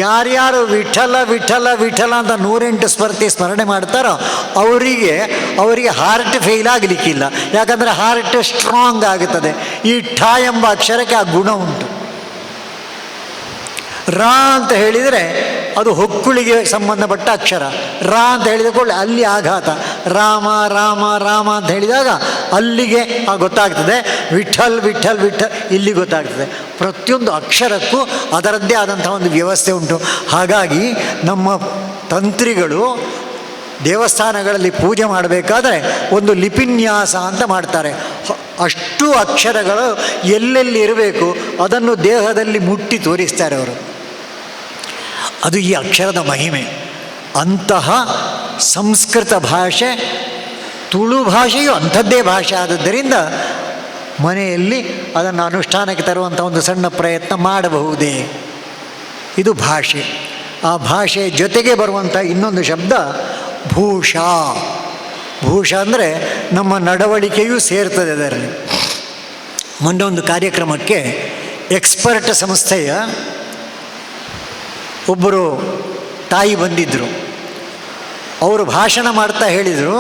ಯಾರ್ಯಾರು ವಿಠಲ ವಿಠಲ ವಿಠಲ ಅಂತ 108 ಸ್ಮರಣೆ ಮಾಡ್ತಾರೋ ಅವರಿಗೆ ಹಾರ್ಟ್ ಫೇಲ್ ಆಗಲಿಕ್ಕಿಲ್ಲ. ಯಾಕಂದರೆ ಹಾರ್ಟ್ ಸ್ಟ್ರಾಂಗ್ ಆಗುತ್ತದೆ. ಈ ಠ ಎಂಬ ಅಕ್ಷರಕ್ಕೆ ಆ ಗುಣ ಉಂಟು. ರಾ ಅಂತ ಹೇಳಿದರೆ ಅದು ಹೊಕ್ಕುಳಿಗೆ ಸಂಬಂಧಪಟ್ಟ ಅಕ್ಷರ. ರಾ ಅಂತ ಹೇಳಿದ ಕೂಡಲೇ ಅಲ್ಲಿ ಆಘಾತ. ರಾಮ ರಾಮ ರಾಮ ಅಂತ ಹೇಳಿದಾಗ ಅಲ್ಲಿಗೆ ಗೊತ್ತಾಗ್ತದೆ. ವಿಠಲ್ ವಿಠಲ್ ವಿಠಲ್ ಇಲ್ಲಿ ಗೊತ್ತಾಗ್ತದೆ. ಪ್ರತಿಯೊಂದು ಅಕ್ಷರಕ್ಕೂ ಅದರದ್ದೇ ಆದಂಥ ಒಂದು ವ್ಯವಸ್ಥೆ ಉಂಟು. ಹಾಗಾಗಿ ನಮ್ಮ ತಂತ್ರಿಗಳು ದೇವಸ್ಥಾನಗಳಲ್ಲಿ ಪೂಜೆ ಮಾಡಬೇಕಾದ್ರೆ ಒಂದು ಲಿಪಿನ್ಯಾಸ ಅಂತ ಮಾಡ್ತಾರೆ. ಅಷ್ಟು ಅಕ್ಷರಗಳು ಎಲ್ಲೆಲ್ಲಿ ಇರಬೇಕು ಅದನ್ನು ದೇಹದಲ್ಲಿ ಮುಟ್ಟಿ ತೋರಿಸ್ತಾರೆ ಅವರು. ಅದು ಈ ಅಕ್ಷರದ ಮಹಿಮೆ. ಅಂತಹ ಸಂಸ್ಕೃತ ಭಾಷೆ, ತುಳು ಭಾಷೆಯು ಅಂಥದ್ದೇ ಭಾಷೆ ಆದದ್ದರಿಂದ ಮನೆಯಲ್ಲಿ ಅದನ್ನು ಅನುಷ್ಠಾನಕ್ಕೆ ತರುವಂಥ ಒಂದು ಸಣ್ಣ ಪ್ರಯತ್ನ ಮಾಡಬಹುದೇ? ಇದು ಭಾಷೆ. ಆ ಭಾಷೆಯ ಜೊತೆಗೆ ಬರುವಂಥ ಇನ್ನೊಂದು ಶಬ್ದ ಭೂಷ. ಭೂಷ ಅಂದರೆ ನಮ್ಮ ನಡವಳಿಕೆಯೂ ಸೇರ್ತದೆ ಅದರಲ್ಲಿ. ಮೊನ್ನೆ ಒಂದು ಕಾರ್ಯಕ್ರಮಕ್ಕೆ ಎಕ್ಸ್ಪರ್ಟ್ ಸಂಸ್ಥೆಯ ಒಬ್ಬರು ತಾಯಿ ಬಂದಿದ್ದರು. ಅವರು ಭಾಷಣ ಮಾಡ್ತಾ ಹೇಳಿದರು,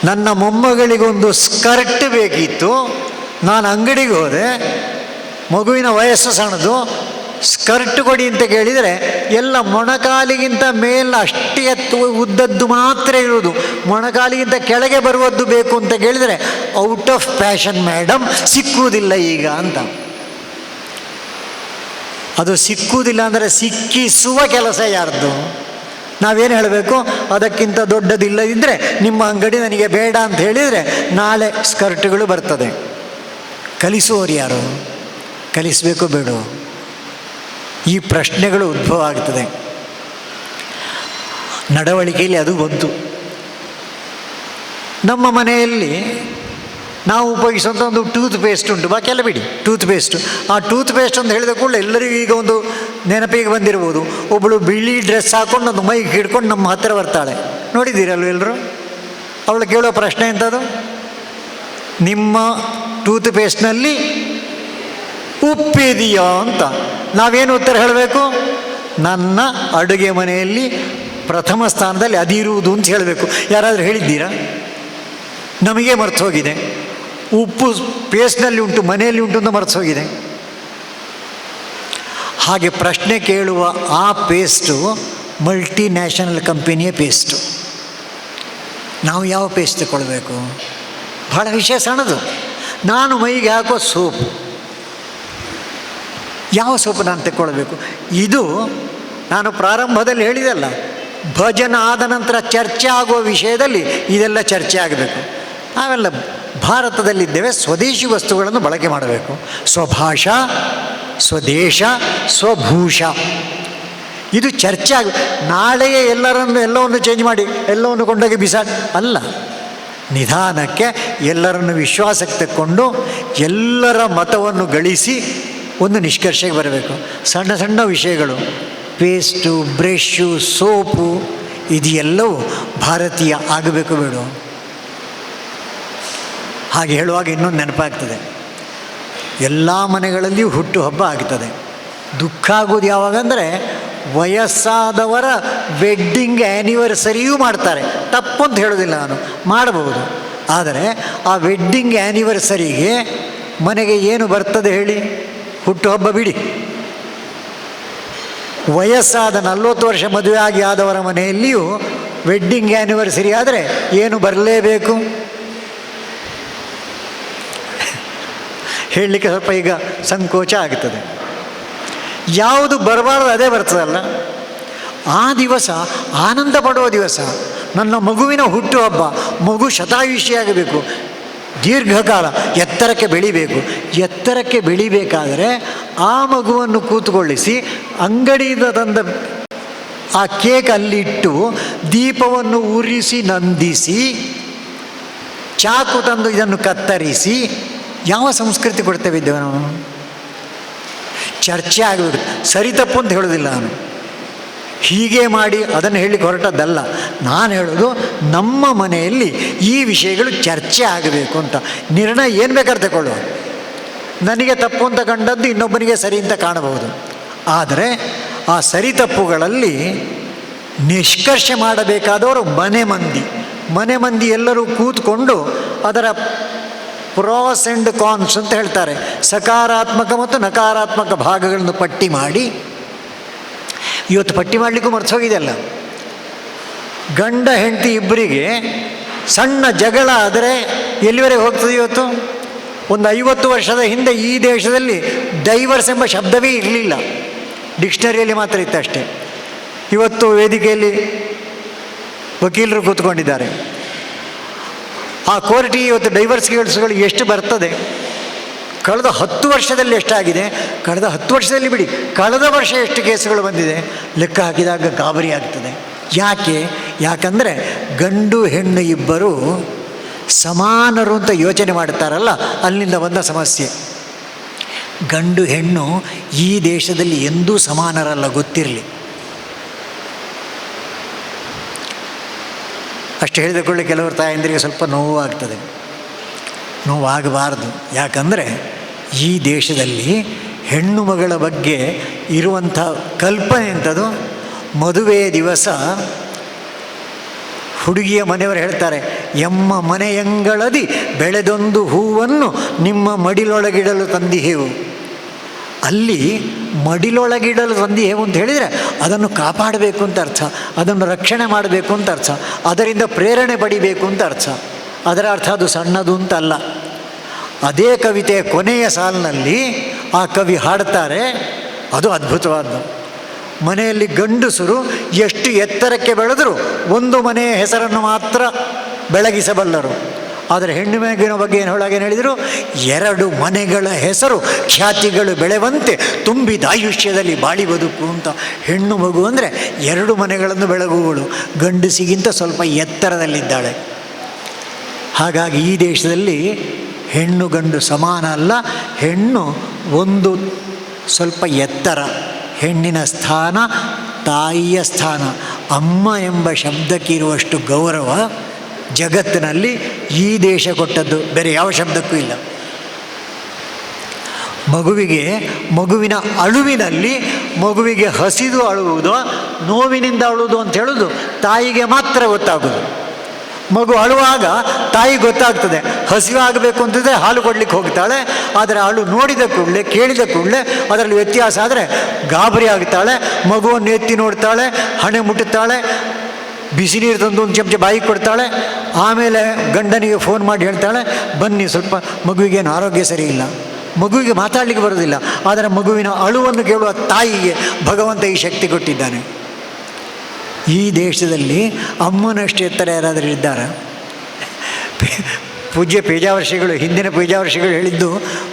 ನನ್ನ ಮೊಮ್ಮಗಳಿಗೊಂದು ಸ್ಕರ್ಟ್ ಬೇಕಿತ್ತು. ನಾನು ಅಂಗಡಿಗೆ ಹೋದೆ, ಮಗುವಿನ ವಯಸ್ಸು ಸಣ್ಣದು, ಸ್ಕರ್ಟ್ ಕೊಡಿ ಅಂತ ಕೇಳಿದರೆ ಎಲ್ಲ ಮೊಣಕಾಲಿಗಿಂತ ಮೇಲೆ ಅಷ್ಟೇ ಉದ್ದದ್ದು ಮಾತ್ರ ಇರುವುದು, ಮೊಣಕಾಲಿಗಿಂತ ಕೆಳಗೆ ಬರುವದ್ದು ಬೇಕು ಅಂತ ಕೇಳಿದರೆ ಔಟ್ ಆಫ್ ಫ್ಯಾಷನ್ ಮೇಡಮ್, ಸಿಕ್ಕುವುದಿಲ್ಲ ಈಗ ಅಂತ. ಅದು ಸಿಕ್ಕುವುದಿಲ್ಲ ಅಂದರೆ ಸಿಕ್ಕಿಸುವ ಕೆಲಸ ಯಾರ್ದು? ನಾವೇನು ಹೇಳಬೇಕು? ಅದಕ್ಕಿಂತ ದೊಡ್ಡದಿಲ್ಲದಿದ್ದರೆ ನಿಮ್ಮ ಅಂಗಡಿ ನನಗೆ ಬೇಡ ಅಂತ ಹೇಳಿದರೆ ನಾಳೆ ಸ್ಕರ್ಟ್ಗಳು ಬರ್ತದೆ. ಕಲಿಸುವವರು ಯಾರು? ಕಲಿಸಬೇಕು ಬೇಡ? ಈ ಪ್ರಶ್ನೆಗಳು ಉದ್ಭವ ಆಗ್ತದೆ. ನಡವಳಿಕೆಯಲ್ಲಿ ಅದು ಬಂತು. ನಮ್ಮ ಮನೆಯಲ್ಲಿ ನಾವು ಉಪಯೋಗಿಸುವಂಥ ಒಂದು ಟೂತ್ ಪೇಸ್ಟ್ ಉಂಟು, ಬಾಕಿ ಎಲ್ಲ ಬಿಡಿ, ಟೂತ್ ಪೇಸ್ಟ್. ಆ ಟೂತ್ ಪೇಸ್ಟ್ ಅಂತ ಹೇಳಿದ ಕೂಡಲೇ ಎಲ್ಲರಿಗೂ ಈಗ ಒಂದು ನೆನಪಿಗೆ ಬಂದಿರ್ಬೋದು, ಒಬ್ಬಳು ಬಿಳಿ ಡ್ರೆಸ್ ಹಾಕ್ಕೊಂಡು ಒಂದು ಮೈಗೆ ಹಿಡ್ಕೊಂಡು ನಮ್ಮ ಹತ್ತಿರ ಬರ್ತಾಳೆ, ನೋಡಿದ್ದೀರಲ್ವ ಎಲ್ಲರೂ? ಅವಳು ಕೇಳೋ ಪ್ರಶ್ನೆ ಎಂಥದ್ದು? ನಿಮ್ಮ ಟೂತ್ ಪೇಸ್ಟ್ನಲ್ಲಿ ಉಪ್ಪಿದೆಯಾ ಅಂತ. ನಾವೇನು ಉತ್ತರ ಹೇಳಬೇಕು? ನನ್ನ ಅಡುಗೆ ಮನೆಯಲ್ಲಿ ಪ್ರಥಮ ಸ್ಥಾನದಲ್ಲಿ ಅದಿರುವುದು ಅಂತ ಹೇಳಬೇಕು. ಯಾರಾದರೂ ಹೇಳಿದ್ದೀರಾ? ನಮಗೆ ಮರ್ತು ಹೋಗಿದೆ. ಉಪ್ಪು ಪೇಸ್ಟ್ನಲ್ಲಿ ಉಂಟು, ಮನೆಯಲ್ಲಿ ಉಂಟು ಅಂತ ಮರ್ತು ಹೋಗಿದೆ. ಹಾಗೆ ಪ್ರಶ್ನೆ ಕೇಳುವ ಆ ಪೇಸ್ಟು ಮಲ್ಟಿ ನ್ಯಾಷನಲ್ ಕಂಪನಿಯ ಪೇಸ್ಟು. ನಾವು ಯಾವ ಪೇಸ್ಟ್ ತಗೊಳ್ಬೇಕು? ಬಹಳ ವಿಷಯ ಸಣ್ಣದು. ನಾನು ಮೈಗೆ ಹಾಕೋ ಸೋಪು, ಯಾವ ಸೋಪು ನಾನು ತಗೊಳ್ಬೇಕು? ಇದು ನಾನು ಪ್ರಾರಂಭದಲ್ಲಿ ಹೇಳಿದಲ್ಲ, ಭಜನ ಆದ ನಂತರ ಚರ್ಚೆ ಆಗುವ ವಿಷಯದಲ್ಲಿ ಇದೆಲ್ಲ ಚರ್ಚೆ ಆಗಬೇಕು. ನಾವೆಲ್ಲ ಭಾರತದಲ್ಲಿದ್ದೇವೆ, ಸ್ವದೇಶಿ ವಸ್ತುಗಳನ್ನು ಬಳಕೆ ಮಾಡಬೇಕು. ಸ್ವಭಾಷಾ, ಸ್ವದೇಶ, ಸ್ವಭೂಷ, ಇದು ಚರ್ಚೆ ಆಗ. ನಾಳೆಯೇ ಎಲ್ಲವನ್ನು ಚೇಂಜ್ ಮಾಡಿ ಎಲ್ಲವನ್ನು ಕೊಂಡೋಗಿ ಬಿಸಾಡಿ ಅಲ್ಲ. ನಿಧಾನಕ್ಕೆ ಎಲ್ಲರನ್ನು ವಿಶ್ವಾಸಕ್ಕೆ ತಕ್ಕೊಂಡು ಎಲ್ಲರ ಮತವನ್ನು ಗಳಿಸಿ ಒಂದು ನಿಷ್ಕರ್ಷೆಗೆ ಬರಬೇಕು. ಸಣ್ಣ ಸಣ್ಣ ವಿಷಯಗಳು, ಪೇಸ್ಟು, ಬ್ರಷು, ಸೋಪು, ಇದೆಲ್ಲವೂ ಭಾರತೀಯ ಆಗಬೇಕು ಬೇಡ? ಹಾಗೆ ಹೇಳುವಾಗ ಇನ್ನೊಂದು ನೆನಪಾಗ್ತದೆ, ಎಲ್ಲ ಮನೆಗಳಲ್ಲಿಯೂ ಹುಟ್ಟುಹಬ್ಬ ಆಗ್ತದೆ. ದುಃಖ ಆಗೋದು ಯಾವಾಗಂದರೆ ವಯಸ್ಸಾದವರ ವೆಡ್ಡಿಂಗ್ ಆ್ಯನಿವರ್ಸರಿಯೂ ಮಾಡ್ತಾರೆ. ತಪ್ಪು ಅಂತ ಹೇಳೋದಿಲ್ಲ ನಾನು, ಮಾಡಬಹುದು. ಆದರೆ ಆ ವೆಡ್ಡಿಂಗ್ ಆ್ಯನಿವರ್ಸರಿಗೆ ಮನೆಗೆ ಏನು ಬರ್ತದೆ ಹೇಳಿ? ಹುಟ್ಟುಹಬ್ಬ ಬಿಡಿ, ವಯಸ್ಸಾದ 40 ವರ್ಷ ಮದುವೆ ಆದವರ ಮನೆಯಲ್ಲಿಯೂ ವೆಡ್ಡಿಂಗ್ ಆ್ಯನಿವರ್ಸರಿ ಆದರೆ ಏನು ಬರಲೇಬೇಕು. ಹೇಳಲಿಕ್ಕೆ ಸ್ವಲ್ಪ ಈಗ ಸಂಕೋಚ ಆಗ್ತದೆ. ಯಾವುದು ಬರಬಾರ್ದು ಅದೇ ಬರ್ತದಲ್ಲ. ಆ ದಿವಸ ಆನಂದ ಪಡುವ ದಿವಸ. ನನ್ನ ಮಗುವಿನ ಹುಟ್ಟುಹಬ್ಬ, ಮಗು ಶತಾಯುಷಿಯಾಗಬೇಕು, ದೀರ್ಘಕಾಲ ಎತ್ತರಕ್ಕೆ ಬೆಳಿಬೇಕು. ಎತ್ತರಕ್ಕೆ ಬೆಳಿಬೇಕಾದರೆ ಆ ಮಗುವನ್ನು ಕೂತ್ಕೊಳ್ಳಿಸಿ ಅಂಗಡಿಯಿಂದ ತಂದ ಆ ಕೇಕ್ ಅಲ್ಲಿಟ್ಟು ದೀಪವನ್ನು ಉರಿಸಿ ನಂದಿಸಿ ಚಾಕು ತಂದು ಇದನ್ನು ಕತ್ತರಿಸಿ ಯಾವ ಸಂಸ್ಕೃತಿ ಕೊಡ್ತೇವೆ ಇದ್ದೇವೆ ನಾವು? ಚರ್ಚೆ ಆಗಬೇಕು. ಸರಿ ತಪ್ಪು ಅಂತ ಹೇಳೋದಿಲ್ಲ ನಾನು, ಹೀಗೆ ಮಾಡಿ ಅದನ್ನು ಹೇಳಲಿಕ್ಕೆ ಹೊರಟದ್ದಲ್ಲ. ನಾನು ಹೇಳೋದು ನಮ್ಮ ಮನೆಯಲ್ಲಿ ಈ ವಿಷಯಗಳು ಚರ್ಚೆ ಆಗಬೇಕು ಅಂತ. ನಿರ್ಣಯ ಏನು ಬೇಕಾದ್ರೆ ತಗೊಳ್ಳುವ. ನನಗೆ ತಪ್ಪು ಅಂತ ಕಂಡದ್ದು ಇನ್ನೊಬ್ಬನಿಗೆ ಸರಿ ಅಂತ ಕಾಣಬಹುದು. ಆದರೆ ಆ ಸರಿ ತಪ್ಪುಗಳಲ್ಲಿ ನಿಷ್ಕರ್ಷೆ ಮಾಡಬೇಕಾದವರು ಮನೆ ಮಂದಿ ಎಲ್ಲರೂ ಕೂತ್ಕೊಂಡು ಅದರ ಪ್ರೋಸ್ ಆ್ಯಂಡ್ ಕಾನ್ಸ್ ಅಂತ ಹೇಳ್ತಾರೆ, ಸಕಾರಾತ್ಮಕ ಮತ್ತು ನಕಾರಾತ್ಮಕ ಭಾಗಗಳನ್ನು ಪಟ್ಟಿ ಮಾಡಿ. ಇವತ್ತು ಪಟ್ಟಿ ಮಾಡಲಿಕ್ಕೂ ಮರ್ತೋಗಿದೆಯಲ್ಲ. ಗಂಡ ಹೆಂಡತಿ ಇಬ್ಬರಿಗೆ ಸಣ್ಣ ಜಗಳ ಆದರೆ ಎಲ್ಲಿವರೆಗೆ ಹೋಗ್ತದೆ ಇವತ್ತು? ಒಂದು 50 ವರ್ಷದ ಹಿಂದೆ ಈ ದೇಶದಲ್ಲಿ ಡೈವರ್ಸ್ ಎಂಬ ಶಬ್ದವೇ ಇರಲಿಲ್ಲ, ಡಿಕ್ಷನರಿಯಲ್ಲಿ ಮಾತ್ರ ಇತ್ತು ಅಷ್ಟೇ. ಇವತ್ತು ವೇದಿಕೆಯಲ್ಲಿ ವಕೀಲರು ಕೂತ್ಕೊಂಡಿದ್ದಾರೆ. ಆ ಕೋರ್ಟಿಗೆ ಇವತ್ತು ಡೈವರ್ಸ್ ಕೇಸುಗಳು ಎಷ್ಟು ಬರ್ತದೆ? ಕಳೆದ 10 ವರ್ಷದಲ್ಲಿ ಎಷ್ಟಾಗಿದೆ? ಕಳೆದ 10 ವರ್ಷದಲ್ಲಿ ಬಿಡಿ, ಕಳೆದ ವರ್ಷ ಎಷ್ಟು ಕೇಸುಗಳು ಬಂದಿದೆ ಲೆಕ್ಕ ಹಾಕಿದಾಗ ಗಾಬರಿ ಆಗ್ತದೆ. ಯಾಕಂದರೆ ಗಂಡು ಹೆಣ್ಣು ಇಬ್ಬರು ಸಮಾನರು ಅಂತ ಯೋಚನೆ ಮಾಡ್ತಾರಲ್ಲ, ಅಲ್ಲಿಂದ ಬಂದ ಸಮಸ್ಯೆ. ಗಂಡು ಹೆಣ್ಣು ಈ ದೇಶದಲ್ಲಿ ಎಂದೂ ಸಮಾನರಲ್ಲ, ಗೊತ್ತಿರಲಿ. ಅಷ್ಟು ಹೇಳಿದಕೊಳ್ಳಿ ಕೆಲವರು ತಾಯಂದಿರಿಗೆ ಸ್ವಲ್ಪ ನೋವಾಗ್ತದೆ. ನೋವಾಗಬಾರ್ದು. ಯಾಕಂದರೆ ಈ ದೇಶದಲ್ಲಿ ಹೆಣ್ಣು ಮಗಳ ಬಗ್ಗೆ ಇರುವಂಥ ಕಲ್ಪನೆ ಎಂಥದ್ದು? ಮದುವೆಯ ದಿವಸ ಹುಡುಗಿಯ ಮನೆಯವರು ಹೇಳ್ತಾರೆ, ಎಮ್ಮ ಮನೆಯಂಗಳದಿ ಬೆಳೆದೊಂದು ಹೂವನ್ನು ನಿಮ್ಮ ಮಡಿಲೊಳಗಿಡಲು ತಂದಿಹೇವು. ಅಲ್ಲಿ ಮಡಿಲೊಳಗಿಡಲು ತಂದಿಹೇವು ಅಂತ ಹೇಳಿದರೆ ಅದನ್ನು ಕಾಪಾಡಬೇಕು ಅಂತ ಅರ್ಥ, ಅದನ್ನು ರಕ್ಷಣೆ ಮಾಡಬೇಕು ಅಂತ ಅರ್ಥ, ಅದರಿಂದ ಪ್ರೇರಣೆ ಪಡಿಬೇಕು ಅಂತ ಅರ್ಥ. ಅದರ ಅರ್ಥ ಅದು ಸಣ್ಣದು ಅಂತಲ್ಲ. ಅದೇ ಕವಿತೆಯ ಕೊನೆಯ ಸಾಲಿನಲ್ಲಿ ಆ ಕವಿ ಹಾಡ್ತಾರೆ, ಅದು ಅದ್ಭುತವಾದ್ದು. ಮನೆಯಲ್ಲಿ ಗಂಡಸರು ಎಷ್ಟು ಎತ್ತರಕ್ಕೆ ಬೆಳೆದರೂ ಒಂದು ಮನೆಯ ಹೆಸರನ್ನು ಮಾತ್ರ ಬೆಳಗಿಸಬಲ್ಲರು. ಆದರೆ ಹೆಣ್ಣು ಮಗುವಿನ ಬಗ್ಗೆ ಏನು ಹೇಳಿದರು? 2 ಮನೆಗಳ ಹೆಸರು ಖ್ಯಾತಿಗಳು ಬೆಳೆವಂತೆ ತುಂಬಿದ ಆಯುಷ್ಯದಲ್ಲಿ ಬಾಳಿ ಬದುಕು ಅಂತ. ಹೆಣ್ಣು ಮಗು ಅಂದರೆ 2 ಮನೆಗಳನ್ನು ಬೆಳಗುವಳು, ಗಂಡಸಿಗಿಂತ ಸ್ವಲ್ಪ ಎತ್ತರದಲ್ಲಿದ್ದಾಳೆ. ಹಾಗಾಗಿ ಈ ದೇಶದಲ್ಲಿ ಹೆಣ್ಣು ಗಂಡು ಸಮಾನ ಅಲ್ಲ, ಹೆಣ್ಣು ಒಂದು ಸ್ವಲ್ಪ ಎತ್ತರ. ಹೆಣ್ಣಿನ ಸ್ಥಾನ ತಾಯಿಯ ಸ್ಥಾನ. ಅಮ್ಮ ಎಂಬ ಶಬ್ದಕ್ಕಿರುವಷ್ಟು ಗೌರವ ಜಗತ್ತಿನಲ್ಲಿ ಈ ದೇಶ ಕೊಟ್ಟದ್ದು ಬೇರೆ ಯಾವ ಶಬ್ದಕ್ಕೂ ಇಲ್ಲ. ಮಗುವಿನ ಅಳುವಿನಲ್ಲಿ ಮಗುವಿಗೆ ಹಸಿದು ಅಳುವುದು, ನೋವಿನಿಂದ ಅಳುವುದು ಅಂತ ಹೇಳೋದು ತಾಯಿಗೆ ಮಾತ್ರ ಗೊತ್ತಾಗೋದು. ಮಗು ಅಳುವಾಗ ತಾಯಿ ಗೊತ್ತಾಗ್ತದೆ. ಹಸಿವಾಗಬೇಕು ಅಂತಿದ್ರೆ ಹಾಲು ಕೊಡಲಿಕ್ಕೆ ಹೋಗ್ತಾಳೆ, ಆದರೆ ಅಳು ನೋಡಿದ ಕೂಡಲೇ ಕೇಳಿದ ಕೂಡಲೇ ಅದರಲ್ಲಿ ವ್ಯತ್ಯಾಸ ಆದರೆ ಗಾಬರಿ ಆಗ್ತಾಳೆ. ಮಗುವನ್ನು ಎತ್ತಿ ನೋಡ್ತಾಳೆ, ಹಣೆ ಮುಟ್ಟುತ್ತಾಳೆ, ಬಿಸಿ ನೀರು ತಂದು ಒಂದು ಚಮಚ ಬಾಯಿಗೆ ಕೊಡ್ತಾಳೆ. ಆಮೇಲೆ ಗಂಡನಿಗೆ ಫೋನ್ ಮಾಡಿ ಹೇಳ್ತಾಳೆ, ಬನ್ನಿ ಸ್ವಲ್ಪ ಮಗುವಿಗೇನು ಆರೋಗ್ಯ ಸರಿ ಇಲ್ಲ. ಮಗುವಿಗೆ ಮಾತಾಡಲಿಕ್ಕೆ ಬರೋದಿಲ್ಲ, ಆದರೆ ಮಗುವಿನ ಅಳುವನ್ನು ಕೇಳುವ ತಾಯಿಗೆ ಭಗವಂತ ಈ ಶಕ್ತಿ ಕೊಟ್ಟಿದ್ದಾನೆ. ಈ ದೇಶದಲ್ಲಿ ಅಮ್ಮನಷ್ಟು ಎತ್ತರ ಯಾರಾದರೂ ಇದ್ದಾರೆ? ಪೂಜ್ಯ ಪೇಜಾವರ್ಷಿಗಳು, ಹಿಂದಿನ ಪೇಜಾವರ್ಷಿಗಳು ಹೇಳಿದ್ದು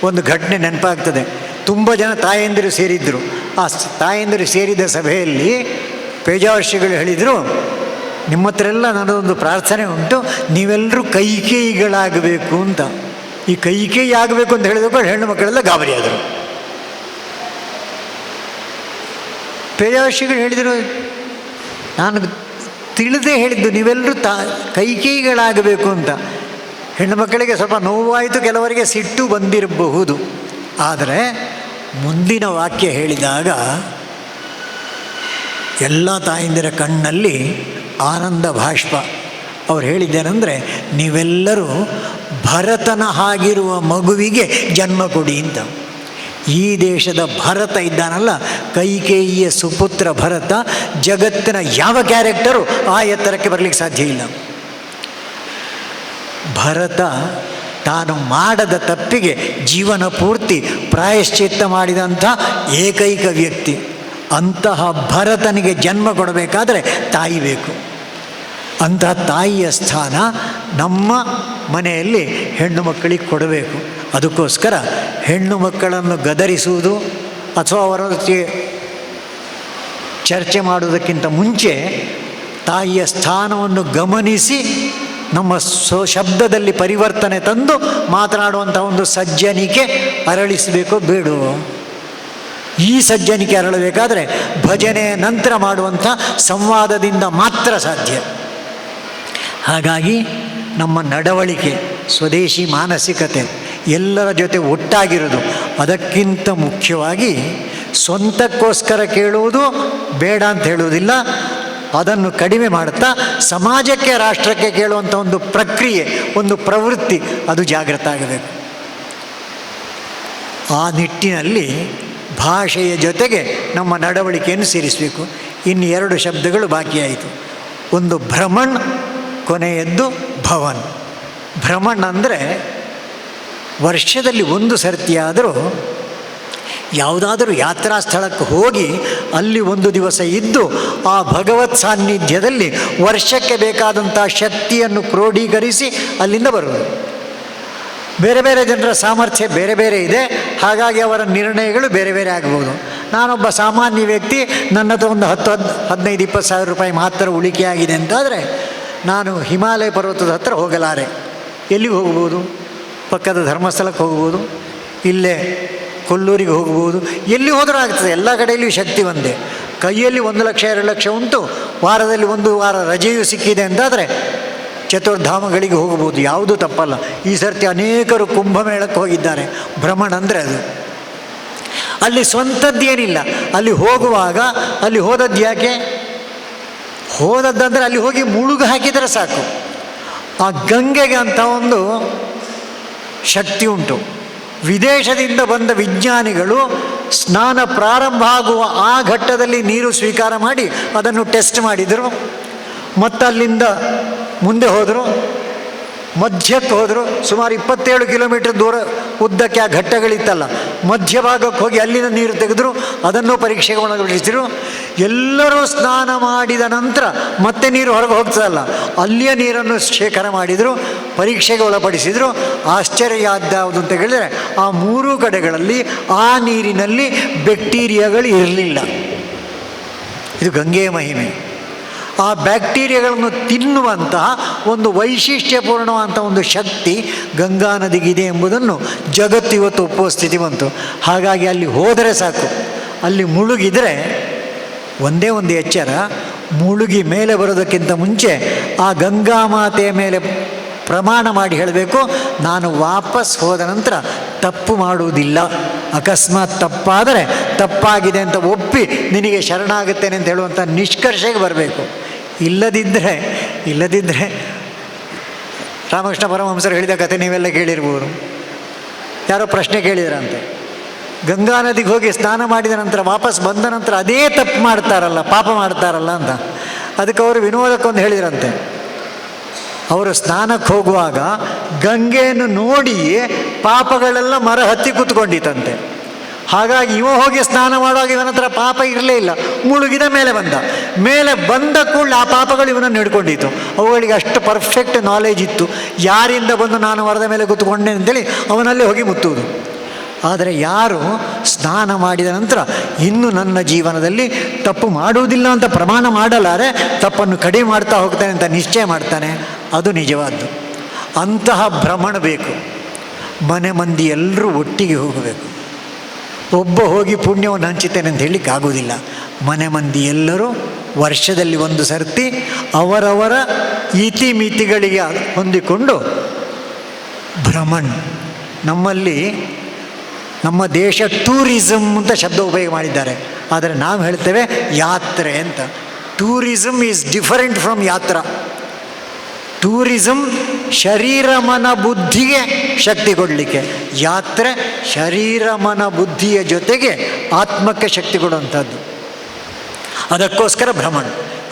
ಒಂದು ಘಟನೆ ನೆನಪಾಗ್ತದೆ. ತುಂಬ ಜನ ತಾಯಂದಿರು ಸೇರಿದ್ದರು. ಆ ತಾಯಂದಿರು ಸೇರಿದ ಸಭೆಯಲ್ಲಿ ಪೇಜಾವರ್ಷಿಗಳು ಹೇಳಿದರು, ನಿಮ್ಮ ಹತ್ರ ಎಲ್ಲ ನನ್ನದೊಂದು ಪ್ರಾರ್ಥನೆ ಉಂಟು, ನೀವೆಲ್ಲರೂ ಕೈಕೇಯಿಗಳಾಗಬೇಕು ಅಂತ. ಈ ಕೈಕೇಯಿ ಆಗಬೇಕು ಅಂತ ಹೇಳಿದപ്പോൾ ಹೆಣ್ಣು ಮಕ್ಕಳೆಲ್ಲ ಗಾಬರಿಯಾದರು. ಪೇಜಾವರ್ಷಿಗಳು ಹೇಳಿದರು, ನಾನು ತಿಳಿದೇ ಹೇಳಿದ್ದು ನೀವೆಲ್ಲರೂ ಕೈಕೇಯಿಗಳಾಗಬೇಕು ಅಂತ. ಹೆಣ್ಣು ಮಕ್ಕಳಿಗೆ ಸ್ವಲ್ಪ ನೋವಾಯಿತು, ಕೆಲವರಿಗೆ ಸಿಟ್ಟು ಬಂದಿರಬಹುದು. ಆದರೆ ಮುಂದಿನ ವಾಕ್ಯ ಹೇಳಿದಾಗ ಎಲ್ಲ ತಾಯಂದಿರ ಕಣ್ಣಲ್ಲಿ ಆನಂದ ಭಾಷ್ಪ. ಅವ್ರು ಹೇಳಿದ್ದೇನೆಂದರೆ, ನೀವೆಲ್ಲರೂ ಭರತನ ಹಾಗಿರುವ ಮಗುವಿಗೆ ಜನ್ಮ ಕೊಡಿ ಅಂತ. ಈ ದೇಶದ ಭರತ ಇದ್ದಾನಲ್ಲ, ಕೈಕೇಯಿಯ ಸುಪುತ್ರ ಭರತ, ಜಗತ್ತಿನ ಯಾವ ಕ್ಯಾರೆಕ್ಟರು ಆ ಎತ್ತರಕ್ಕೆ ಬರಲಿಕ್ಕೆ ಸಾಧ್ಯ ಇಲ್ಲ. ಭರತ ತಾನು ಮಾಡದ ತಪ್ಪಿಗೆ ಜೀವನ ಪೂರ್ತಿ ಪ್ರಾಯಶ್ಚಿತ್ತ ಮಾಡಿದಂಥ ಏಕೈಕ ವ್ಯಕ್ತಿ. ಅಂತಹ ಭರತನಿಗೆ ಜನ್ಮ ಕೊಡಬೇಕಾದರೆ ತಾಯಿ ಬೇಕು. ಅಂತಹ ತಾಯಿಯ ಸ್ಥಾನ ನಮ್ಮ ಮನೆಯಲ್ಲಿ ಹೆಣ್ಣು ಮಕ್ಕಳಿಗೆ ಕೊಡಬೇಕು. ಅದಕ್ಕೋಸ್ಕರ ಹೆಣ್ಣು ಮಕ್ಕಳನ್ನು ಗದರಿಸುವುದು ಅಥವಾ ಅವರ ಜೊತೆ ಚರ್ಚೆ ಮಾಡುವುದಕ್ಕಿಂತ ಮುಂಚೆ ತಾಯಿಯ ಸ್ಥಾನವನ್ನು ಗಮನಿಸಿ ನಮ್ಮ ಶಬ್ದದಲ್ಲಿ ಪರಿವರ್ತನೆ ತಂದು ಮಾತನಾಡುವಂಥ ಒಂದು ಸಜ್ಜನಿಕೆ ಅರಳಿಸಬೇಕು ಬೇಡವೋ? ಈ ಸಜ್ಜನಿಕೆ ಅರಳಬೇಕಾದರೆ ಭಜನೆ ನಂತರ ಮಾಡುವಂಥ ಸಂವಾದದಿಂದ ಮಾತ್ರ ಸಾಧ್ಯ. ಹಾಗಾಗಿ ನಮ್ಮ ನಡವಳಿಕೆ, ಸ್ವದೇಶಿ ಮಾನಸಿಕತೆ, ಎಲ್ಲರ ಜೊತೆ ಒಟ್ಟಾಗಿರೋದು, ಅದಕ್ಕಿಂತ ಮುಖ್ಯವಾಗಿ ಸ್ವಂತಕ್ಕೋಸ್ಕರ ಕೇಳುವುದು ಬೇಡ ಅಂತ ಹೇಳುವುದಿಲ್ಲ, ಅದನ್ನು ಕಡಿಮೆ ಮಾಡುತ್ತಾ ಸಮಾಜಕ್ಕೆ, ರಾಷ್ಟ್ರಕ್ಕೆ ಕೇಳುವಂಥ ಒಂದು ಪ್ರಕ್ರಿಯೆ, ಒಂದು ಪ್ರವೃತ್ತಿ ಅದು ಜಾಗೃತ ಆಗಬೇಕು. ಆ ನಿಟ್ಟಿನಲ್ಲಿ ಭಾಷೆಯ ಜೊತೆಗೆ ನಮ್ಮ ನಡವಳಿಕೆಯನ್ನು ಸೇರಿಸಬೇಕು. ಇನ್ನು 2 ಶಬ್ದಗಳು ಬಾಕಿಯಾಯಿತು. ಒಂದು ಭ್ರಮಣ್, ಕೊನೆಯದ್ದು ಭವನ್. ಭ್ರಮಣ್ ಅಂದರೆ ವರ್ಷದಲ್ಲಿ ಒಂದು ಸರ್ತಿಯಾದರೂ ಯಾವುದಾದರೂ ಯಾತ್ರಾ ಸ್ಥಳಕ್ಕೆ ಹೋಗಿ ಅಲ್ಲಿ ಒಂದು ದಿವಸ ಇದ್ದು ಆ ಭಗವತ್ ಸಾನ್ನಿಧ್ಯದಲ್ಲಿ ವರ್ಷಕ್ಕೆ ಬೇಕಾದಂಥ ಶಕ್ತಿಯನ್ನು ಕ್ರೋಢೀಕರಿಸಿ ಅಲ್ಲಿಂದ ಬರುವುದು. ಬೇರೆ ಬೇರೆ ಜನರ ಸಾಮರ್ಥ್ಯ ಬೇರೆ ಬೇರೆ ಇದೆ, ಹಾಗಾಗಿ ಅವರ ನಿರ್ಣಯಗಳು ಬೇರೆ ಬೇರೆ ಆಗ್ಬೋದು. ನಾನೊಬ್ಬ ಸಾಮಾನ್ಯ ವ್ಯಕ್ತಿ, ನನ್ನ ಹತ್ರ ಒಂದು 10-15-20 ಸಾವಿರ ರೂಪಾಯಿ ಮಾತ್ರ ಉಳಿಕೆಯಾಗಿದೆ ಅಂತಾದರೆ ನಾನು ಹಿಮಾಲಯ ಪರ್ವತದ ಹತ್ರ ಹೋಗಲಾರೆ. ಎಲ್ಲಿಗೆ ಹೋಗ್ಬೋದು? ಪಕ್ಕದ ಧರ್ಮಸ್ಥಳಕ್ಕೆ ಹೋಗ್ಬೋದು, ಇಲ್ಲೇ ಕೊಲ್ಲೂರಿಗೆ ಹೋಗ್ಬೋದು, ಎಲ್ಲಿ ಹೋದರೂ ಆಗ್ತದೆ. ಎಲ್ಲ ಕಡೆಯಲ್ಲಿಯೂ ಶಕ್ತಿ ಒಂದೇ. ಕೈಯಲ್ಲಿ 1 ಲಕ್ಷ 2 ಲಕ್ಷ ಉಂಟು, ವಾರದಲ್ಲಿ 1 ವಾರ ರಜೆಯೂ ಸಿಕ್ಕಿದೆ ಅಂತಾದರೆ ಚತುರ್ಧಾಮಗಳಿಗೆ ಹೋಗ್ಬೋದು, ಯಾವುದೂ ತಪ್ಪಲ್ಲ. ಈ ಸರ್ತಿ ಅನೇಕರು ಕುಂಭಮೇಳಕ್ಕೆ ಹೋಗಿದ್ದಾರೆ. ಭ್ರಮಣ ಅಂದರೆ ಅದು. ಅಲ್ಲಿ ಸ್ವಂತದ್ದೇನಿಲ್ಲ. ಅಲ್ಲಿ ಹೋಗುವಾಗ ಅಲ್ಲಿ ಹೋದದ್ದು ಯಾಕೆ? ಹೋದದ್ದಂದರೆ ಅಲ್ಲಿ ಹೋಗಿ ಮುಳುಗು ಹಾಕಿದರೆ ಸಾಕು. ಆ ಗಂಗೆಗೆ ಅಂತ ಒಂದು ಶಕ್ತಿ ಉಂಟು. ವಿದೇಶದಿಂದ ಬಂದ ವಿಜ್ಞಾನಿಗಳು ಸ್ನಾನ ಪ್ರಾರಂಭ ಆಗುವ ಆ ಘಟ್ಟದಲ್ಲಿ ನೀರು ಸ್ವೀಕಾರ ಮಾಡಿ ಅದನ್ನು ಟೆಸ್ಟ್ ಮಾಡಿದರು. ಮತ್ತು ಅಲ್ಲಿಂದ ಮುಂದೆ ಹೋದರು, ಮಧ್ಯಕ್ಕೆ ಹೋದರು. ಸುಮಾರು 27 ಕಿಲೋಮೀಟರ್ ದೂರ ಉದ್ದಕ್ಕೆ ಆ ಘಟ್ಟಗಳಿತ್ತಲ್ಲ, ಮಧ್ಯಭಾಗಕ್ಕೆ ಹೋಗಿ ಅಲ್ಲಿನ ನೀರು ತೆಗೆದರು, ಅದನ್ನು ಪರೀಕ್ಷೆಗೆ ಒಳಪಡಿಸಿದರು. ಎಲ್ಲರೂ ಸ್ನಾನ ಮಾಡಿದ ನಂತರ ಮತ್ತೆ ನೀರು ಹೊರಗೆ ಹೋಗ್ತದಲ್ಲ, ಅಲ್ಲಿಯ ನೀರನ್ನು ಶೇಖರ ಮಾಡಿದರು, ಪರೀಕ್ಷೆಗೆ ಒಳಪಡಿಸಿದರು. ಆಶ್ಚರ್ಯ ಯಾವ್ದು ಅಂತ ಹೇಳಿದರೆ ಆ 3 ಕಡೆಗಳಲ್ಲಿ ಆ ನೀರಿನಲ್ಲಿ ಬ್ಯಾಕ್ಟೀರಿಯಾಗಳು ಇರಲಿಲ್ಲ. ಇದು ಗಂಗೆಯ ಮಹಿಮೆ. ಆ ಬ್ಯಾಕ್ಟೀರಿಯಾಗಳನ್ನು ತಿನ್ನುವಂತಹ ಒಂದು ವೈಶಿಷ್ಟ್ಯಪೂರ್ಣವಾದಂಥ ಒಂದು ಶಕ್ತಿ ಗಂಗಾ ನದಿಗಿದೆ ಎಂಬುದನ್ನು ಜಗತ್ತು ಇವತ್ತು ಒಪ್ಪುವ ಸ್ಥಿತಿ ಬಂತು. ಹಾಗಾಗಿ ಅಲ್ಲಿ ಹೋದರೆ ಸಾಕು. ಅಲ್ಲಿ ಮುಳುಗಿದರೆ ಒಂದೇ ಒಂದು ಎಚ್ಚರ, ಮುಳುಗಿ ಮೇಲೆ ಬರೋದಕ್ಕಿಂತ ಮುಂಚೆ ಆ ಗಂಗಾ ಮಾತೆಯ ಮೇಲೆ ಪ್ರಮಾಣ ಮಾಡಿ ಹೇಳಬೇಕು, ನಾನು ವಾಪಸ್ ಹೋದ ನಂತರ ತಪ್ಪು ಮಾಡುವುದಿಲ್ಲ. ಅಕಸ್ಮಾತ್ ತಪ್ಪಾದರೆ ತಪ್ಪಾಗಿದೆ ಅಂತ ಒಪ್ಪಿ ನಿನಗೆ ಶರಣಾಗುತ್ತೇನೆ ಅಂತ ಹೇಳುವಂಥ ನಿಷ್ಕರ್ಷೆಗೆ ಬರಬೇಕು. ಇಲ್ಲದಿದ್ದರೆ ರಾಮಕೃಷ್ಣ ಪರಮಹಂಸರು ಹೇಳಿದ ಕಥೆ ನೀವೆಲ್ಲ ಕೇಳಿರ್ಬೋದು. ಯಾರೋ ಪ್ರಶ್ನೆ ಕೇಳಿದ್ರಂತೆ, ಗಂಗಾ ನದಿಗೆ ಹೋಗಿ ಸ್ನಾನ ಮಾಡಿದ ನಂತರ ವಾಪಸ್ ಬಂದ ನಂತರ ಅದೇ ತಪ್ಪು ಮಾಡ್ತಾರಲ್ಲ, ಪಾಪ ಮಾಡ್ತಾರಲ್ಲ ಅಂತ. ಅದಕ್ಕೆ ಅವರು ವಿನೋದಕ್ಕೊಂದು ಹೇಳಿದ್ರಂತೆ, ಅವರು ಸ್ನಾನಕ್ಕೆ ಹೋಗುವಾಗ ಗಂಗೆಯನ್ನು ನೋಡಿಯೇ ಪಾಪಗಳೆಲ್ಲ ಮರ ಹತ್ತಿ ಕೂತ್ಕೊಂಡಿತ್ತಂತೆ. ಹಾಗಾಗಿ ಇವ ಹೋಗಿ ಸ್ನಾನ ಮಾಡುವಾಗ ಇವನ ಹತ್ರ ಪಾಪ ಇರಲೇ ಇಲ್ಲ, ಮುಳುಗಿದ ಮೇಲೆ ಬಂದ ಕೂಡಲೇ ಆ ಪಾಪಗಳು ಇವನನ್ನು ಹಿಡ್ಕೊಂಡಿತ್ತು. ಅವುಗಳಿಗೆ ಅಷ್ಟು ಪರ್ಫೆಕ್ಟ್ ನಾಲೆಜ್ ಇತ್ತು, ಯಾರಿಂದ ಬಂದು ನಾನು ಮರದ ಮೇಲೆ ಕೂತ್ಕೊಂಡೆ ಅಂತೇಳಿ ಅವನಲ್ಲಿ ಹೋಗಿ ಮುತ್ತುವುದು. ಆದರೆ ಯಾರು ಸ್ನಾನ ಮಾಡಿದ ನಂತರ ಇನ್ನು ನನ್ನ ಜೀವನದಲ್ಲಿ ತಪ್ಪು ಮಾಡುವುದಿಲ್ಲ ಅಂತ ಪ್ರಮಾಣ ಮಾಡಲಾರೆ, ತಪ್ಪನ್ನು ಕಡಿಮೆ ಮಾಡ್ತಾ ಹೋಗ್ತಾನೆ ಅಂತ ನಿಶ್ಚಯ ಮಾಡ್ತಾನೆ, ಅದು ನಿಜವಾದ್ದು. ಅಂತಹ ಭ್ರಮಣ ಬೇಕು. ಮನೆ ಮಂದಿ ಎಲ್ಲರೂ ಒಟ್ಟಿಗೆ ಹೋಗಬೇಕು. ಒಬ್ಬ ಹೋಗಿ ಪುಣ್ಯವನ್ನು ಹಂಚುತ್ತೇನೆ ಅಂತ ಹೇಳಲಿಕ್ಕೆ ಆಗೋದಿಲ್ಲ. ಮನೆ ಮಂದಿ ಎಲ್ಲರೂ ವರ್ಷದಲ್ಲಿ ಒಂದು ಸರ್ತಿ ಅವರವರ ಇತಿಮಿತಿಗಳಿಗೆ ಹೊಂದಿಕೊಂಡು ಭ್ರಮಣ್. ನಮ್ಮಲ್ಲಿ ನಮ್ಮ ದೇಶ ಟೂರಿಸಮ್ ಅಂತ ಶಬ್ದ ಉಪಯೋಗ ಮಾಡಿದ್ದಾರೆ, ಆದರೆ ನಾವು ಹೇಳ್ತೇವೆ ಯಾತ್ರೆ ಅಂತ. ಟೂರಿಸಮ್ ಈಸ್ ಡಿಫರೆಂಟ್ ಫ್ರಮ್ ಯಾತ್ರಾ. ಟೂರಿಸಮ್ ಶರೀರ ಮನ ಬುದ್ಧಿಗೆ ಶಕ್ತಿ ಕೊಡಲಿಕ್ಕೆ. ಯಾತ್ರೆ ಶರೀರ ಮನ ಬುದ್ಧಿಯ ಜೊತೆಗೆ ಆತ್ಮಕ್ಕೆ ಶಕ್ತಿ ಕೊಡುವಂಥದ್ದು. ಅದಕ್ಕೋಸ್ಕರ ಭ್ರಮಣ.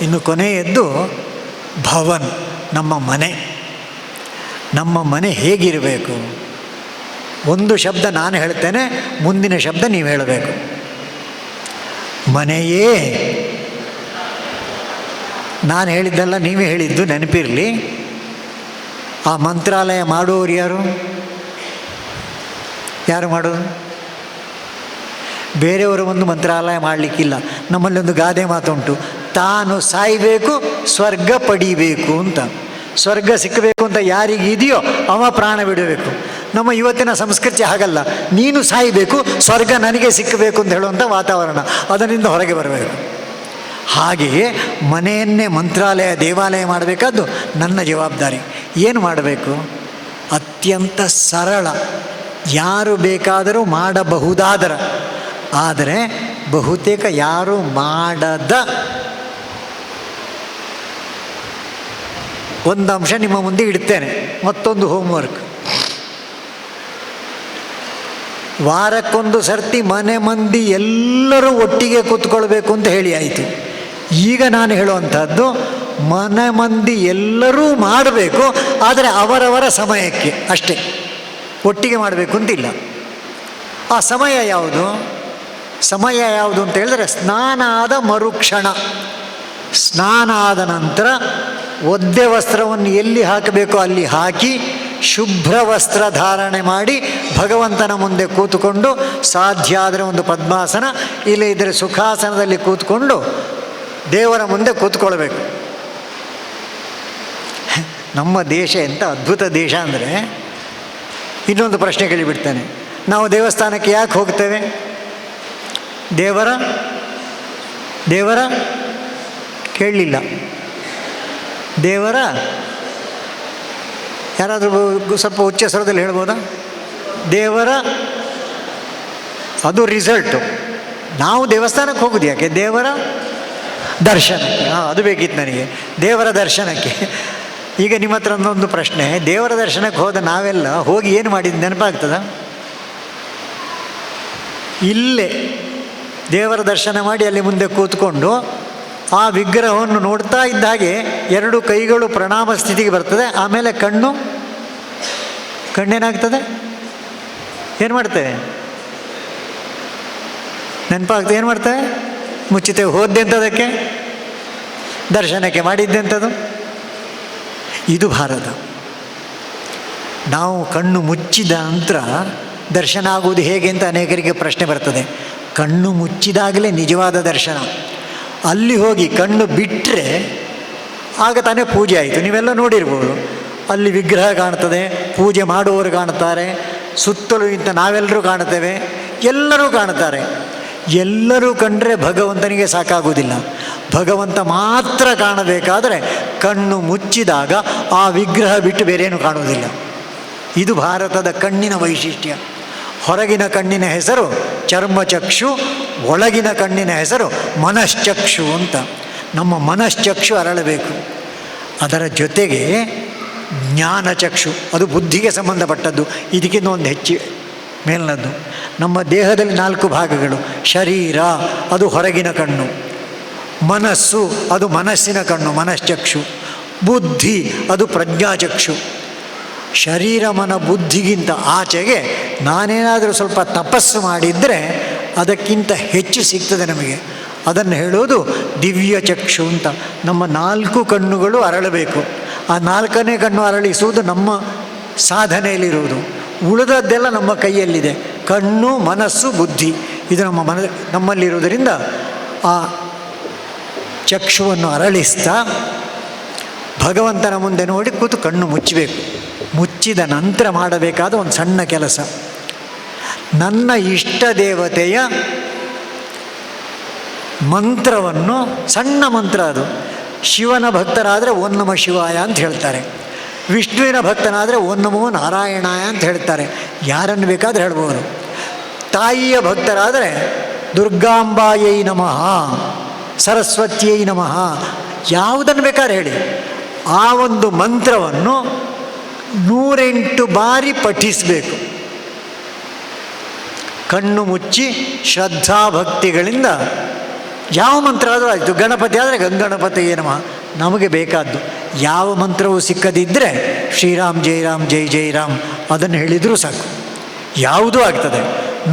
ಇನ್ನು ಕೊನೆಯದ್ದು ಭವನ್, ನಮ್ಮ ಮನೆ. ನಮ್ಮ ಮನೆ ಹೇಗಿರಬೇಕು? ಒಂದು ಶಬ್ದ ನಾನು ಹೇಳ್ತೇನೆ, ಮುಂದಿನ ಶಬ್ದ ನೀವು ಹೇಳಬೇಕು. ಮನೆಯೇ, ನಾನು ಹೇಳಿದ್ದಲ್ಲ ನೀವೇ ಹೇಳಿದ್ದು, ನೆನಪಿರಲಿ. ಆ ಮಂತ್ರಾಲಯ ಮಾಡುವವರು ಯಾರು? ಯಾರು ಮಾಡೋದು? ಬೇರೆಯವರು ಒಂದು ಮಂತ್ರಾಲಯ ಮಾಡಲಿಕ್ಕಿಲ್ಲ. ನಮ್ಮಲ್ಲಿ ಒಂದು ಗಾದೆ ಮಾತುಂಟು, ತಾನು ಸಾಯಬೇಕು ಸ್ವರ್ಗ ಪಡಿಬೇಕು ಅಂತ. ಸ್ವರ್ಗ ಸಿಕ್ಕಬೇಕು ಅಂತ ಯಾರಿಗಿದೆಯೋ ಅವ ಪ್ರಾಣ ಬಿಡಬೇಕು. ನಮ್ಮ ಇವತ್ತಿನ ಸಂಸ್ಕೃತಿ ಹಾಗಲ್ಲ, ನೀನು ಸಾಯಬೇಕು ಸ್ವರ್ಗ ನನಗೆ ಸಿಕ್ಕಬೇಕು ಅಂತ ಹೇಳುವಂಥ ವಾತಾವರಣ, ಅದರಿಂದ ಹೊರಗೆ ಬರಬೇಕು. ಹಾಗೆಯೇ ಮನೆಯನ್ನೇ ಮಂತ್ರಾಲಯ ದೇವಾಲಯ ಮಾಡಬೇಕಾದ್ದು ನನ್ನ ಜವಾಬ್ದಾರಿ. ಏನು ಮಾಡಬೇಕು? ಅತ್ಯಂತ ಸರಳ, ಯಾರು ಬೇಕಾದರೂ ಮಾಡಬಹುದಾದರ, ಆದರೆ ಬಹುತೇಕ ಯಾರು ಮಾಡದ ಒಂದು ಅಂಶ ನಿಮ್ಮ ಮುಂದೆ ಇಡ್ತೇನೆ. ಮತ್ತೊಂದು ಹೋಮ್ವರ್ಕ್. ವಾರಕ್ಕೊಂದು ಸರ್ತಿ ಮನೆ ಮಂದಿ ಎಲ್ಲರೂ ಒಟ್ಟಿಗೆ ಕೂತ್ಕೊಳ್ಬೇಕು ಅಂತ ಹೇಳಿ ಆಯಿತು. ಈಗ ನಾನು ಹೇಳುವಂಥದ್ದು, ಮನೆ ಮಂದಿ ಎಲ್ಲರೂ ಮಾಡಬೇಕು, ಆದರೆ ಅವರವರ ಸಮಯಕ್ಕೆ ಅಷ್ಟೇ. ಒಟ್ಟಿಗೆ ಮಾಡಬೇಕು ಅಂತಿಲ್ಲ. ಆ ಸಮಯ ಯಾವುದು? ಸಮಯ ಯಾವುದು ಅಂತ ಹೇಳಿದ್ರೆ, ಸ್ನಾನ ಆದ ಮರುಕ್ಷಣ. ಸ್ನಾನ ಆದ ನಂತರ ಒದ್ದೆ ವಸ್ತ್ರವನ್ನು ಎಲ್ಲಿ ಹಾಕಬೇಕೋ ಅಲ್ಲಿ ಹಾಕಿ, ಶುಭ್ರ ವಸ್ತ್ರ ಧಾರಣೆ ಮಾಡಿ ಭಗವಂತನ ಮುಂದೆ ಕೂತ್ಕೊಂಡು, ಸಾಧ್ಯ ಆದರೆ ಒಂದು ಪದ್ಮಾಸನ, ಇಲ್ಲ ಇದ್ದರೆ ಸುಖಾಸನದಲ್ಲಿ ಕೂತ್ಕೊಂಡು ದೇವರ ಮುಂದೆ ಕೂತ್ಕೊಳ್ಬೇಕು. ನಮ್ಮ ದೇಶ ಎಂಥ ಅದ್ಭುತ ದೇಶ ಅಂದರೆ, ಇನ್ನೊಂದು ಪ್ರಶ್ನೆ ಕೇಳಿಬಿಡ್ತಾನೆ. ನಾವು ದೇವಸ್ಥಾನಕ್ಕೆ ಯಾಕೆ ಹೋಗ್ತೇವೆ? ದೇವರ ಕೇಳಲಿಲ್ಲ. ದೇವರ ಯಾರಾದರೂ ಸ್ವಲ್ಪ ಉಚ್ಚ ಸ್ವರದಲ್ಲಿ ಹೇಳ್ಬೋದಾ? ದೇವರ, ಅದು ರಿಸಲ್ಟು. ನಾವು ದೇವಸ್ಥಾನಕ್ಕೆ ಹೋಗೋದು ಯಾಕೆ? ದೇವರ ದರ್ಶನಕ್ಕೆ. ಅದು ಬೇಕಿತ್ತು ನನಗೆ, ದೇವರ ದರ್ಶನಕ್ಕೆ. ಈಗ ನಿಮ್ಮ ಹತ್ರ ಒಂದು ಪ್ರಶ್ನೆ, ದೇವರ ದರ್ಶನಕ್ಕೆ ಹೋದ ನಾವೆಲ್ಲ ಹೋಗಿ ಏನು ಮಾಡಿದ್ದು ನೆನಪಾಗ್ತದ? ಇಲ್ಲೇ ದೇವರ ದರ್ಶನ ಮಾಡಿ ಅಲ್ಲಿ ಮುಂದೆ ಕೂತ್ಕೊಂಡು ಆ ವಿಗ್ರಹವನ್ನು ನೋಡ್ತಾ ಇದ್ದ ಹಾಗೆ ಎರಡು ಕೈಗಳು ಪ್ರಣಾಮ ಸ್ಥಿತಿಗೆ ಬರ್ತದೆ. ಆಮೇಲೆ ಕಣ್ಣೇನಾಗ್ತದೆ? ಏನು ಮಾಡ್ತೇವೆ? ನೆನಪಾಗ್ತದೆ. ಏನು ಮಾಡ್ತೇವೆ? ಮುಚ್ಚುತ್ತೇವೆ. ಹೋದ್ದೆಂಥದಕ್ಕೆ? ದರ್ಶನಕ್ಕೆ. ಮಾಡಿದ್ದೆಂಥದ್ದು? ಇದು ಭಾರತ. ನಾವು ಕಣ್ಣು ಮುಚ್ಚಿದ ನಂತರ ದರ್ಶನ ಆಗುವುದು ಹೇಗೆ ಅಂತ ಅನೇಕರಿಗೆ ಪ್ರಶ್ನೆ ಬರ್ತದೆ. ಕಣ್ಣು ಮುಚ್ಚಿದಾಗಲೇ ನಿಜವಾದ ದರ್ಶನ. ಅಲ್ಲಿ ಹೋಗಿ ಕಣ್ಣು ಬಿಟ್ಟರೆ ಆಗ ತಾನೇ ಪೂಜೆ ಆಯಿತು. ನೀವೆಲ್ಲ ನೋಡಿರ್ಬೋದು, ಅಲ್ಲಿ ವಿಗ್ರಹ ಕಾಣ್ತದೆ, ಪೂಜೆ ಮಾಡುವವರು ಕಾಣ್ತಾರೆ, ಸುತ್ತಲೂ ಇಂಥ ನಾವೆಲ್ಲರೂ ಕಾಣ್ತೇವೆ, ಎಲ್ಲರೂ ಕಾಣ್ತಾರೆ. ಎಲ್ಲರೂ ಕಂಡ್ರೆ ಭಗವಂತನಿಗೆ ಸಾಕಾಗುವುದಿಲ್ಲ. ಭಗವಂತ ಮಾತ್ರ ಕಾಣಬೇಕಾದರೆ ಕಣ್ಣು ಮುಚ್ಚಿದಾಗ ಆ ವಿಗ್ರಹ ಬಿಟ್ಟು ಬೇರೇನು ಕಾಣುವುದಿಲ್ಲ. ಇದು ಭಾರತದ ಕಣ್ಣಿನ ವೈಶಿಷ್ಟ್ಯ. ಹೊರಗಿನ ಕಣ್ಣಿನ ಹೆಸರು ಚರ್ಮಚಕ್ಷು, ಒಳಗಿನ ಕಣ್ಣಿನ ಹೆಸರು ಮನಶ್ಚಕ್ಷು ಅಂತ. ನಮ್ಮ ಮನಶ್ಚಕ್ಷು ಅರಳಬೇಕು. ಅದರ ಜೊತೆಗೆ ಜ್ಞಾನಚಕ್ಷು, ಅದು ಬುದ್ಧಿಗೆ ಸಂಬಂಧಪಟ್ಟದ್ದು. ಇದಕ್ಕಿಂತ ಒಂದು ಹೆಚ್ಚು ಮೇಲಿನದ್ದು. ನಮ್ಮ ದೇಹದಲ್ಲಿ 4 ಭಾಗಗಳು. ಶರೀರ, ಅದು ಹೊರಗಿನ ಕಣ್ಣು. ಮನಸ್ಸು, ಅದು ಮನಸ್ಸಿನ ಕಣ್ಣು, ಮನಶ್ಚಕ್ಷು. ಬುದ್ಧಿ, ಅದು ಪ್ರಜ್ಞಾಚಕ್ಷು. ಶರೀರ ಮನ ಬುದ್ಧಿಗಿಂತ ಆಚೆಗೆ ನಾನೇನಾದರೂ ಸ್ವಲ್ಪ ತಪಸ್ಸು ಮಾಡಿದರೆ ಅದಕ್ಕಿಂತ ಹೆಚ್ಚು ಸಿಗ್ತದೆ ನಮಗೆ. ಅದನ್ನು ಹೇಳೋದು ದಿವ್ಯ ಚಕ್ಷು ಅಂತ. ನಮ್ಮ 4 ಕಣ್ಣುಗಳು ಅರಳಬೇಕು. ಆ 4ನೇ ಕಣ್ಣು ಅರಳಿಸುವುದು ನಮ್ಮ ಸಾಧನೆಯಲ್ಲಿರುವುದು. ಉಳಿದದ್ದೆಲ್ಲ ನಮ್ಮ ಕೈಯಲ್ಲಿದೆ. ಕಣ್ಣು, ಮನಸ್ಸು, ಬುದ್ಧಿ, ಇದು ನಮ್ಮಲ್ಲಿರುವುದರಿಂದ ಆ ಚಕ್ಷುವನ್ನು ಅರಳಿಸ್ತಾ ಭಗವಂತನ ಮುಂದೆ ನೋಡಿ ಕೂತು ಕಣ್ಣು ಮುಚ್ಚಬೇಕು. ಮುಚ್ಚಿದ ನಂತರ ಮಾಡಬೇಕಾದ ಒಂದು ಸಣ್ಣ ಕೆಲಸ, ನನ್ನ ಇಷ್ಟ ದೇವತೆಯ ಮಂತ್ರವನ್ನು, ಸಣ್ಣ ಮಂತ್ರ ಅದು. ಶಿವನ ಭಕ್ತರಾದರೆ ಓಂ ನಮಃ ಶಿವಾಯ ಅಂತ ಹೇಳ್ತಾರೆ. ವಿಷ್ಣುವಿನ ಭಕ್ತನಾದರೆ ಓಂ ನಮೋ ನಾರಾಯಣಾಯ ಅಂತ ಹೇಳ್ತಾರೆ. ಯಾರನ್ನು ಬೇಕಾದರೆ ಹೇಳ್ಬೋದು. ತಾಯಿಯ ಭಕ್ತರಾದರೆ ದುರ್ಗಾಂಬಾಯೈ ನಮಃ, ಸರಸ್ವತಿಯೈ ನಮಃ, ಯಾವುದನ್ನು ಬೇಕಾದ್ರೆ ಹೇಳಿ. ಆ ಒಂದು ಮಂತ್ರವನ್ನು 108 ಬಾರಿ ಪಠಿಸಬೇಕು. ಕಣ್ಣು ಮುಚ್ಚಿ ಶ್ರದ್ಧಾಭಕ್ತಿಗಳಿಂದ ಯಾವ ಮಂತ್ರ ಆದರೂ ಆಯಿತು. ಗಣಪತಿ ಆದರೆ ಗಂಗಣಪತಿಯೇ ನಮಃ, ನಮಗೆ ಬೇಕಾದ್ದು. ಯಾವ ಮಂತ್ರವೂ ಸಿಕ್ಕದಿದ್ದರೆ ಶ್ರೀರಾಮ್ ಜೈ ರಾಮ್ ಜೈ ಜೈ ರಾಮ್ ಅದನ್ನು ಹೇಳಿದರೂ ಸಾಕು, ಯಾವುದೂ ಆಗ್ತದೆ.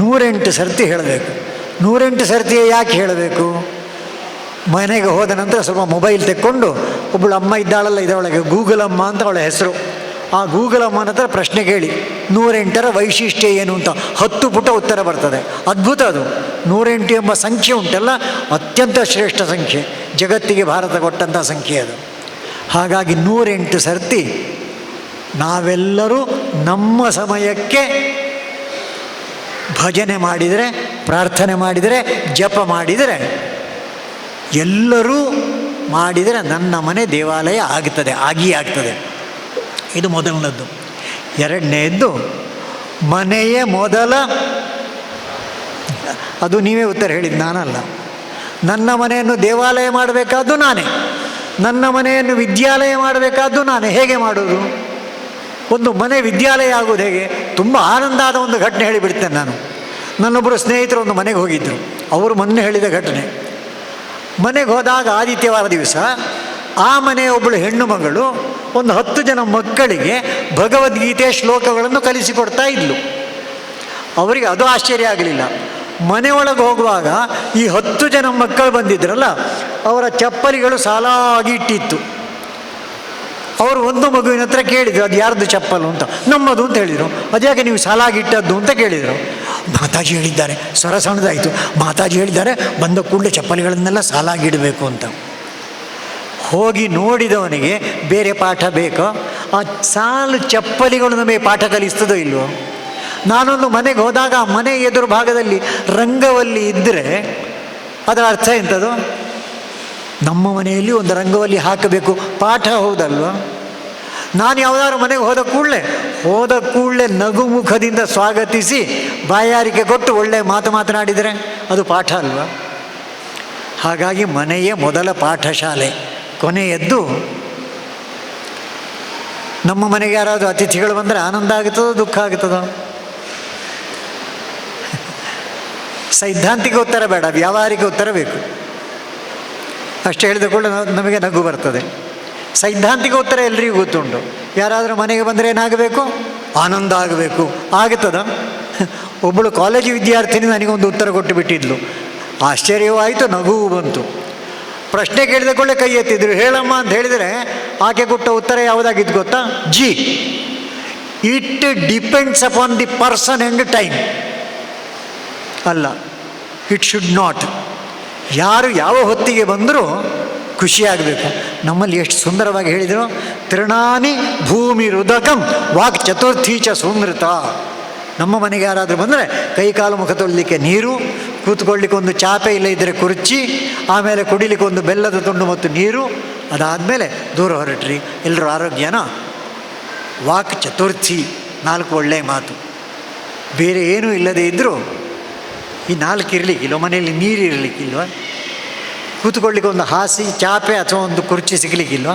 108 ಸರ್ತಿ ಹೇಳಬೇಕು. 108 ಸರ್ತಿಯೇ ಯಾಕೆ ಹೇಳಬೇಕು? ಮನೆಗೆ ಹೋದ ನಂತರ ಸ್ವಲ್ಪ ಮೊಬೈಲ್ ತೆಕ್ಕೊಂಡು, ಒಬ್ಬಳು ಅಮ್ಮ ಇದ್ದಾಳಲ್ಲ ಇದರೊಳಗೆ, ಗೂಗಲ್ ಅಮ್ಮ ಅಂತ ಅವಳ ಹೆಸರು, ಆ ಗೂಗಲ್ ಅಮ್ಮನ ಹತ್ರ ಪ್ರಶ್ನೆ ಕೇಳಿ 108ರ ವೈಶಿಷ್ಟ್ಯ ಏನು ಅಂತ 10 ಪುಟ ಉತ್ತರ ಬರ್ತದೆ. ಅದ್ಭುತ ಅದು. 108 ಎಂಬ ಸಂಖ್ಯೆ ಉಂಟಲ್ಲ, ಅತ್ಯಂತ ಶ್ರೇಷ್ಠ ಸಂಖ್ಯೆ, ಜಗತ್ತಿಗೆ ಭಾರತ ಕೊಟ್ಟಂಥ ಸಂಖ್ಯೆ ಅದು. ಹಾಗಾಗಿ 108 ಸರ್ತಿ ನಾವೆಲ್ಲರೂ ನಮ್ಮ ಸಮಯಕ್ಕೆ ಭಜನೆ ಮಾಡಿದರೆ, ಪ್ರಾರ್ಥನೆ ಮಾಡಿದರೆ, ಜಪ ಮಾಡಿದರೆ, ಎಲ್ಲರೂ ಮಾಡಿದರೆ ನನ್ನ ಮನೆ ದೇವಾಲಯ ಆಗುತ್ತದೆ, ಆಗಿಯೇ ಆಗ್ತದೆ. ಇದು ಮೊದಲನೇದ್ದು. ಎರಡನೆಯದ್ದು, ಮನೆಯ ಮೊದಲ, ಅದು ನೀವೇ ಉತ್ತರ ಹೇಳಿದ್ದು, ನಾನಲ್ಲ. ನನ್ನ ಮನೆಯನ್ನು ದೇವಾಲಯ ಮಾಡಬೇಕಾದ್ದು ನಾನೇ, ನನ್ನ ಮನೆಯನ್ನು ವಿದ್ಯಾಲಯ ಮಾಡಬೇಕಾದ್ದು ನಾನೇ. ಹೇಗೆ ಮಾಡೋದು? ಒಂದು ಮನೆ ವಿದ್ಯಾಲಯ ಆಗೋದು ಹೇಗೆ? ತುಂಬ ಆನಂದ ಆದ ಒಂದು ಘಟನೆ ಹೇಳಿಬಿಡ್ತೇನೆ ನಾನು. ನನ್ನೊಬ್ಬರು ಸ್ನೇಹಿತರು ಒಂದು ಮನೆಗೆ ಹೋಗಿದ್ದರು. ಅವರು ಮೊನ್ನೆ ಹೇಳಿದ ಘಟನೆ. ಮನೆಗೆ ಹೋದಾಗ ಆದಿತ್ಯವಾರ ದಿವಸ ಆ ಮನೆಯ ಒಬ್ಬಳು ಹೆಣ್ಣು ಮಗಳು ಒಂದು 10 ಜನ ಮಕ್ಕಳಿಗೆ ಭಗವದ್ಗೀತೆಯ ಶ್ಲೋಕಗಳನ್ನು ಕಲಿಸಿಕೊಡ್ತಾ ಇದ್ಲು. ಅವರಿಗೆ ಅದು ಆಶ್ಚರ್ಯ ಆಗಲಿಲ್ಲ. ಮನೆಯೊಳಗೆ ಹೋಗುವಾಗ ಈ 10 ಜನ ಮಕ್ಕಳು ಬಂದಿದ್ರಲ್ಲ, ಅವರ ಚಪ್ಪಲಿಗಳು ಸಾಲಾಗಿ ಇಟ್ಟಿತ್ತು. ಅವರು ಒಂದು ಮಗುವಿನ ಹತ್ರ ಕೇಳಿದರು, ಅದು ಯಾರ್ದು ಚಪ್ಪಲು ಅಂತ. ನಮ್ಮದು ಅಂತ ಹೇಳಿದರು. ಅದ್ಯಾಕೆ ನೀವು ಸಾಲಾಗಿಟ್ಟದ್ದು ಅಂತ ಕೇಳಿದರು. ಮಾತಾಜಿ ಹೇಳಿದ್ದಾರೆ. ಸ್ವರ ಸಣ್ಣದಾಯಿತು. ಮಾತಾಜಿ ಹೇಳಿದ್ದಾರೆ ಬಂದ ಕೂಡಲೇ ಚಪ್ಪಲಿಗಳನ್ನೆಲ್ಲ ಸಾಲಾಗಿಡಬೇಕು ಅಂತ. ಹೋಗಿ ನೋಡಿದವನಿಗೆ ಬೇರೆ ಪಾಠ ಬೇಕೋ? ಆ ಸಾಲು ಚಪ್ಪಲಿಗಳು ನಮಗೆ ಪಾಠ ಕಲಿಸ್ತದೋ ಇಲ್ವೋ? ನಾನೊಂದು ಮನೆಗೆ ಹೋದಾಗ ಆ ಮನೆ ಎದುರು ಭಾಗದಲ್ಲಿ ರಂಗವಲ್ಲಿ ಇದ್ದರೆ ಅದರ ಅರ್ಥ ಎಂಥದ್ದು? ನಮ್ಮ ಮನೆಯಲ್ಲಿ ಒಂದು ರಂಗವಲ್ಲಿ ಹಾಕಬೇಕು, ಪಾಠ ಹೌದಲ್ವ? ನಾನು ಯಾವುದಾದ್ರು ಮನೆಗೆ ಹೋದ ಕೂಡಲೇ ನಗು ಮುಖದಿಂದ ಸ್ವಾಗತಿಸಿ ಬಾಯಾರಿಕೆ ಕೊಟ್ಟು ಒಳ್ಳೆಯ ಮಾತನಾಡಿದರೆ ಅದು ಪಾಠ ಅಲ್ವ? ಹಾಗಾಗಿ ಮನೆಯೇ ಮೊದಲ ಪಾಠಶಾಲೆ. ಕೊನೆಯದ್ದು, ನಮ್ಮ ಮನೆಗೆ ಯಾರಾದರೂ ಅತಿಥಿಗಳು ಬಂದರೆ ಆನಂದ ಆಗುತ್ತದೋ ದುಃಖ ಆಗುತ್ತದೋ? ಸೈದ್ಧಾಂತಿಕ ಉತ್ತರ ಬೇಡ, ವ್ಯಾವಹಾರಿಕ ಉತ್ತರ ಬೇಕು. ಅಷ್ಟು ಹೇಳಿದ ಕೂಡ ನಮಗೆ ನಗು ಬರ್ತದೆ. ಸೈದ್ಧಾಂತಿಕ ಉತ್ತರ ಎಲ್ರಿಗೂ ಗೊತ್ತುಂಟು. ಯಾರಾದರೂ ಮನೆಗೆ ಬಂದರೆ ಏನಾಗಬೇಕು? ಆನಂದ ಆಗಬೇಕು. ಆಗುತ್ತದ? ಒಬ್ಬಳು ಕಾಲೇಜು ವಿದ್ಯಾರ್ಥಿನಿ ನನಗೊಂದು ಉತ್ತರ ಕೊಟ್ಟು ಬಿಟ್ಟಿದ್ಲು. ಆಶ್ಚರ್ಯವೂ ಆಯಿತು, ನಗುವು ಬಂತು. ಪ್ರಶ್ನೆ ಕೇಳಿದ ಕೂಡಲೇ ಕೈ ಎತ್ತಿದ್ರು. ಹೇಳಮ್ಮ ಅಂತ ಹೇಳಿದರೆ ಆಕೆ ಕೊಟ್ಟ ಉತ್ತರ ಯಾವುದಾಗಿದ್ದು ಗೊತ್ತಾ? G, it depends upon the person and time. ಅಲ್ಲ, ಇಟ್ ಶುಡ್ ನಾಟ್. ಯಾರು ಯಾವ ಹೊತ್ತಿಗೆ ಬಂದರೂ ಖುಷಿಯಾಗಬೇಕು. ನಮ್ಮಲ್ಲಿ ಎಷ್ಟು ಸುಂದರವಾಗಿ ಹೇಳಿದರು, ತೃಣಾನಿ ಭೂಮಿ ರುದಕಂ ವಾಕ್ ಚತುರ್ಥೀಚ ಸುನೃತ. ನಮ್ಮ ಮನೆಗೆ ಯಾರಾದರೂ ಬಂದರೆ ಕೈಕಾಲು ಮುಖ ತೊಳಲಿಕ್ಕೆ ನೀರು, ಕೂತ್ಕೊಳ್ಳಿಕ್ಕೆ ಒಂದು ಚಾಪೆ ಇಲ್ಲ ಇದ್ದರೆ ಕುರ್ಚಿ, ಆಮೇಲೆ ಕುಡಿಲಿಕ್ಕೆ ಒಂದು ಬೆಲ್ಲದ ತುಂಡು ಮತ್ತು ನೀರು, ಅದಾದಮೇಲೆ ದೂರ ಹೊರಟ್ರಿ, ಎಲ್ಲರೂ ಆರೋಗ್ಯನಾ? ವಾಕ್ ಚತುರ್ಥಿ, 4 ಒಳ್ಳೆಯ ಮಾತು. ಬೇರೆ ಏನೂ ಇಲ್ಲದೇ ಇದ್ದರೂ ಈ 4 ಇರಲಿಕ್ಕಿಲ್ವ? ಮನೆಯಲ್ಲಿ ನೀರು ಇರಲಿಕ್ಕಿಲ್ವ? ಕೂತ್ಕೊಳ್ಳಿಕ್ಕೆ ಒಂದು ಹಾಸಿ, ಚಾಪೆ ಅಥವಾ ಒಂದು ಕುರ್ಚಿ ಸಿಗಲಿಕ್ಕಿಲ್ವ?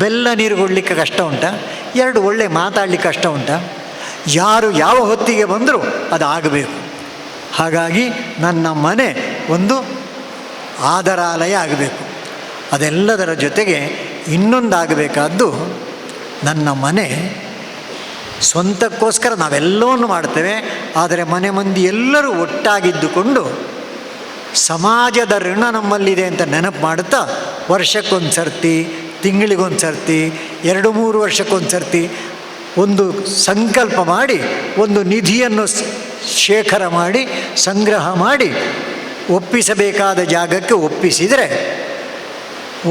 ಬೆಲ್ಲ ನೀರು ಕೊಡಲಿಕ್ಕೆ ಕಷ್ಟ ಉಂಟಾ? 2 ಒಳ್ಳೆ ಮಾತಾಡಲಿಕ್ಕೆ ಕಷ್ಟ ಉಂಟಾ? ಯಾರು ಯಾವ ಹೊತ್ತಿಗೆ ಬಂದರೂ ಅದು ಆಗಬೇಕು. ಹಾಗಾಗಿ ನನ್ನ ಮನೆ ಒಂದು ಆದರಾಲಯ ಆಗಬೇಕು. ಅದೆಲ್ಲದರ ಜೊತೆಗೆ ಇನ್ನೊಂದಾಗಬೇಕಾದ್ದು, ನನ್ನ ಮನೆ ಸ್ವಂತಕ್ಕೋಸ್ಕರ ನಾವೆಲ್ಲವನ್ನು ಮಾಡ್ತೇವೆ, ಆದರೆ ಮನೆ ಮಂದಿ ಎಲ್ಲರೂ ಒಟ್ಟಾಗಿದ್ದುಕೊಂಡು ಸಮಾಜದ ಋಣ ನಮ್ಮಲ್ಲಿದೆ ಅಂತ ನೆನಪು ಮಾಡುತ್ತಾ ವರ್ಷಕ್ಕೊಂದು ಸರ್ತಿ, ತಿಂಗಳಿಗೊಂದು ಸರ್ತಿ, 2-3 ವರ್ಷಕ್ಕೊಂದು ಸರ್ತಿ ಒಂದು ಸಂಕಲ್ಪ ಮಾಡಿ ಒಂದು ನಿಧಿಯನ್ನು ಶೇಖರ ಮಾಡಿ ಸಂಗ್ರಹ ಮಾಡಿ ಒಪ್ಪಿಸಬೇಕಾದ ಜಾಗಕ್ಕೆ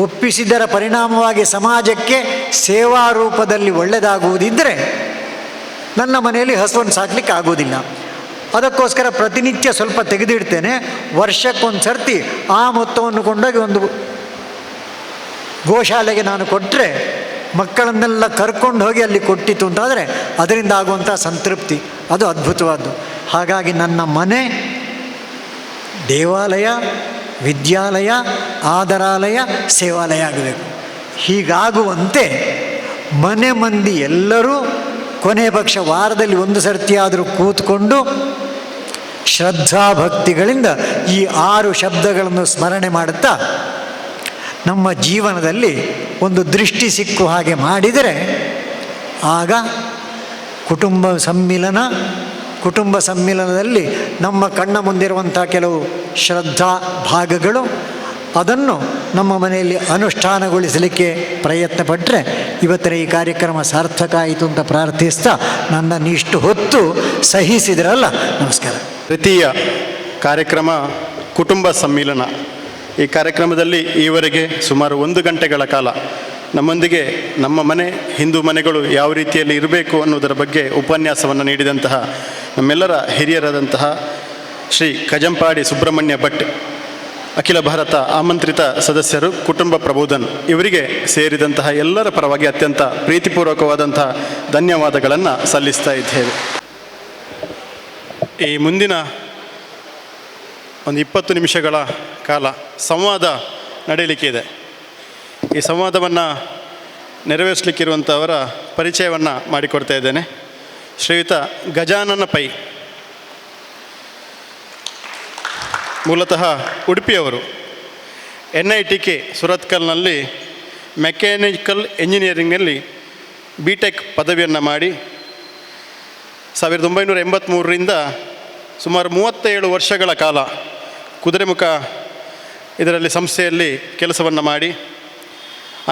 ಒಪ್ಪಿಸಿದರ ಪರಿಣಾಮವಾಗಿ ಸಮಾಜಕ್ಕೆ ಸೇವಾ ರೂಪದಲ್ಲಿ ಒಳ್ಳೆಯದಾಗುವುದಿದ್ದರೆ ನನ್ನ ಮನೆಯಲ್ಲಿ ಹಸುವನ್ನು ಸಾಕಲಿಕ್ಕೆ ಆಗೋದಿಲ್ಲ. ಅದಕ್ಕೋಸ್ಕರ ಪ್ರತಿನಿತ್ಯ ಸ್ವಲ್ಪ ತೆಗೆದಿಡ್ತೇನೆ. ವರ್ಷಕ್ಕೊಂದು ಸರ್ತಿ ಆ ಮೊತ್ತವನ್ನು ಕೊಂಡೋಗಿ ಒಂದು ಗೋಶಾಲೆಗೆ ನಾನು ಕೊಟ್ಟರೆ, ಮಕ್ಕಳನ್ನೆಲ್ಲ ಕರ್ಕೊಂಡು ಹೋಗಿ ಅಲ್ಲಿ ಕೊಟ್ಟಿತು ಅಂತಾದರೆ ಅದರಿಂದ ಆಗುವಂಥ ಸಂತೃಪ್ತಿ ಅದು ಅದ್ಭುತವಾದ್ದು. ಹಾಗಾಗಿ ನನ್ನ ಮನೆ ದೇವಾಲಯ, ವಿದ್ಯಾಲಯ, ಆದರಾಲಯ, ಸೇವಾಲಯ ಆಗಬೇಕು. ಹೀಗಾಗುವಂತೆ ಮನೆ ಮಂದಿ ಎಲ್ಲರೂ ಕೊನೆ ಪಕ್ಷ ವಾರದಲ್ಲಿ ಒಂದು ಸರ್ತಿ ಆದರೂ ಕೂತ್ಕೊಂಡು ಶ್ರದ್ಧಾಭಕ್ತಿಗಳಿಂದ ಈ 6 ಶಬ್ದಗಳನ್ನು ಸ್ಮರಣೆ ಮಾಡುತ್ತಾ ನಮ್ಮ ಜೀವನದಲ್ಲಿ ಒಂದು ದೃಷ್ಟಿ ಸಿಕ್ಕುವ ಹಾಗೆ ಮಾಡಿದರೆ ಆಗ ಕುಟುಂಬ ಸಮ್ಮಿಲನದಲ್ಲಿ ನಮ್ಮ ಕಣ್ಣ ಮುಂದಿರುವಂಥ ಕೆಲವು ಶ್ರದ್ಧಾ ಭಾಗಗಳು ಅದನ್ನು ನಮ್ಮ ಮನೆಯಲ್ಲಿ ಅನುಷ್ಠಾನಗೊಳಿಸಲಿಕ್ಕೆ ಪ್ರಯತ್ನ ಪಟ್ಟರೆ ಇವತ್ತಿನ ಈ ಕಾರ್ಯಕ್ರಮ ಸಾರ್ಥಕ ಆಯಿತು ಅಂತ ಪ್ರಾರ್ಥಿಸ್ತಾ ನನ್ನನ್ನು ಇಷ್ಟು ಹೊತ್ತು ಸಹಿಸಿದ್ರಲ್ಲ, ನಮಸ್ಕಾರ. ತೃತೀಯ ಕಾರ್ಯಕ್ರಮ ಕುಟುಂಬ ಸಮ್ಮಿಲನ. ಈ ಕಾರ್ಯಕ್ರಮದಲ್ಲಿ ಈವರೆಗೆ ಸುಮಾರು 1 ಗಂಟೆಗಳ ಕಾಲ ನಮ್ಮೊಂದಿಗೆ ನಮ್ಮ ಮನೆ, ಹಿಂದೂ ಮನೆಗಳು ಯಾವ ರೀತಿಯಲ್ಲಿ ಇರಬೇಕು ಅನ್ನೋದರ ಬಗ್ಗೆ ಉಪನ್ಯಾಸವನ್ನು ನೀಡಿದಂತಹ ನಮ್ಮೆಲ್ಲರ ಹಿರಿಯರಾದಂತಹ ಶ್ರೀ ಕಜಂಪಾಡಿ ಸುಬ್ರಹ್ಮಣ್ಯ ಭಟ್, ಅಖಿಲ ಭಾರತ ಆಮಂತ್ರಿತ ಸದಸ್ಯರು, ಕುಟುಂಬ ಪ್ರಬೋಧನ್, ಇವರಿಗೆ ಸೇರಿದಂತಹ ಎಲ್ಲರ ಪರವಾಗಿ ಅತ್ಯಂತ ಪ್ರೀತಿಪೂರ್ವಕವಾದಂತಹ ಧನ್ಯವಾದಗಳನ್ನು ಸಲ್ಲಿಸ್ತಾ ಇದ್ದೇವೆ. ಈ ಮುಂದಿನ ಒಂದು 20 ನಿಮಿಷಗಳ ಕಾಲ ಸಂವಾದ ನಡೆಯಲಿಕ್ಕೆ ಇದೆ. ಈ ಸಂವಾದವನ್ನು ನೆರವೇರಿಸಲಿಕ್ಕಿರುವಂಥವರ ಪರಿಚಯವನ್ನು ಮಾಡಿಕೊಡ್ತಾ ಇದ್ದೇನೆ. ಶ್ರೀಯುತ ಗಜಾನನ ಪೈ, ಮೂಲತಃ ಉಡುಪಿಯವರು. NITK ಸುರತ್ಕಲ್ನಲ್ಲಿ ಮೆಕ್ಯಾನಿಕಲ್ ಎಂಜಿನಿಯರಿಂಗ್ನಲ್ಲಿ BTech ಪದವಿಯನ್ನು ಮಾಡಿ 1983ರಿಂದ ಸುಮಾರು 37 ವರ್ಷಗಳ ಕಾಲ ಕುದುರೆಮುಖ ಇದರಲ್ಲಿ ಸಂಸ್ಥೆಯಲ್ಲಿ ಕೆಲಸವನ್ನು ಮಾಡಿ,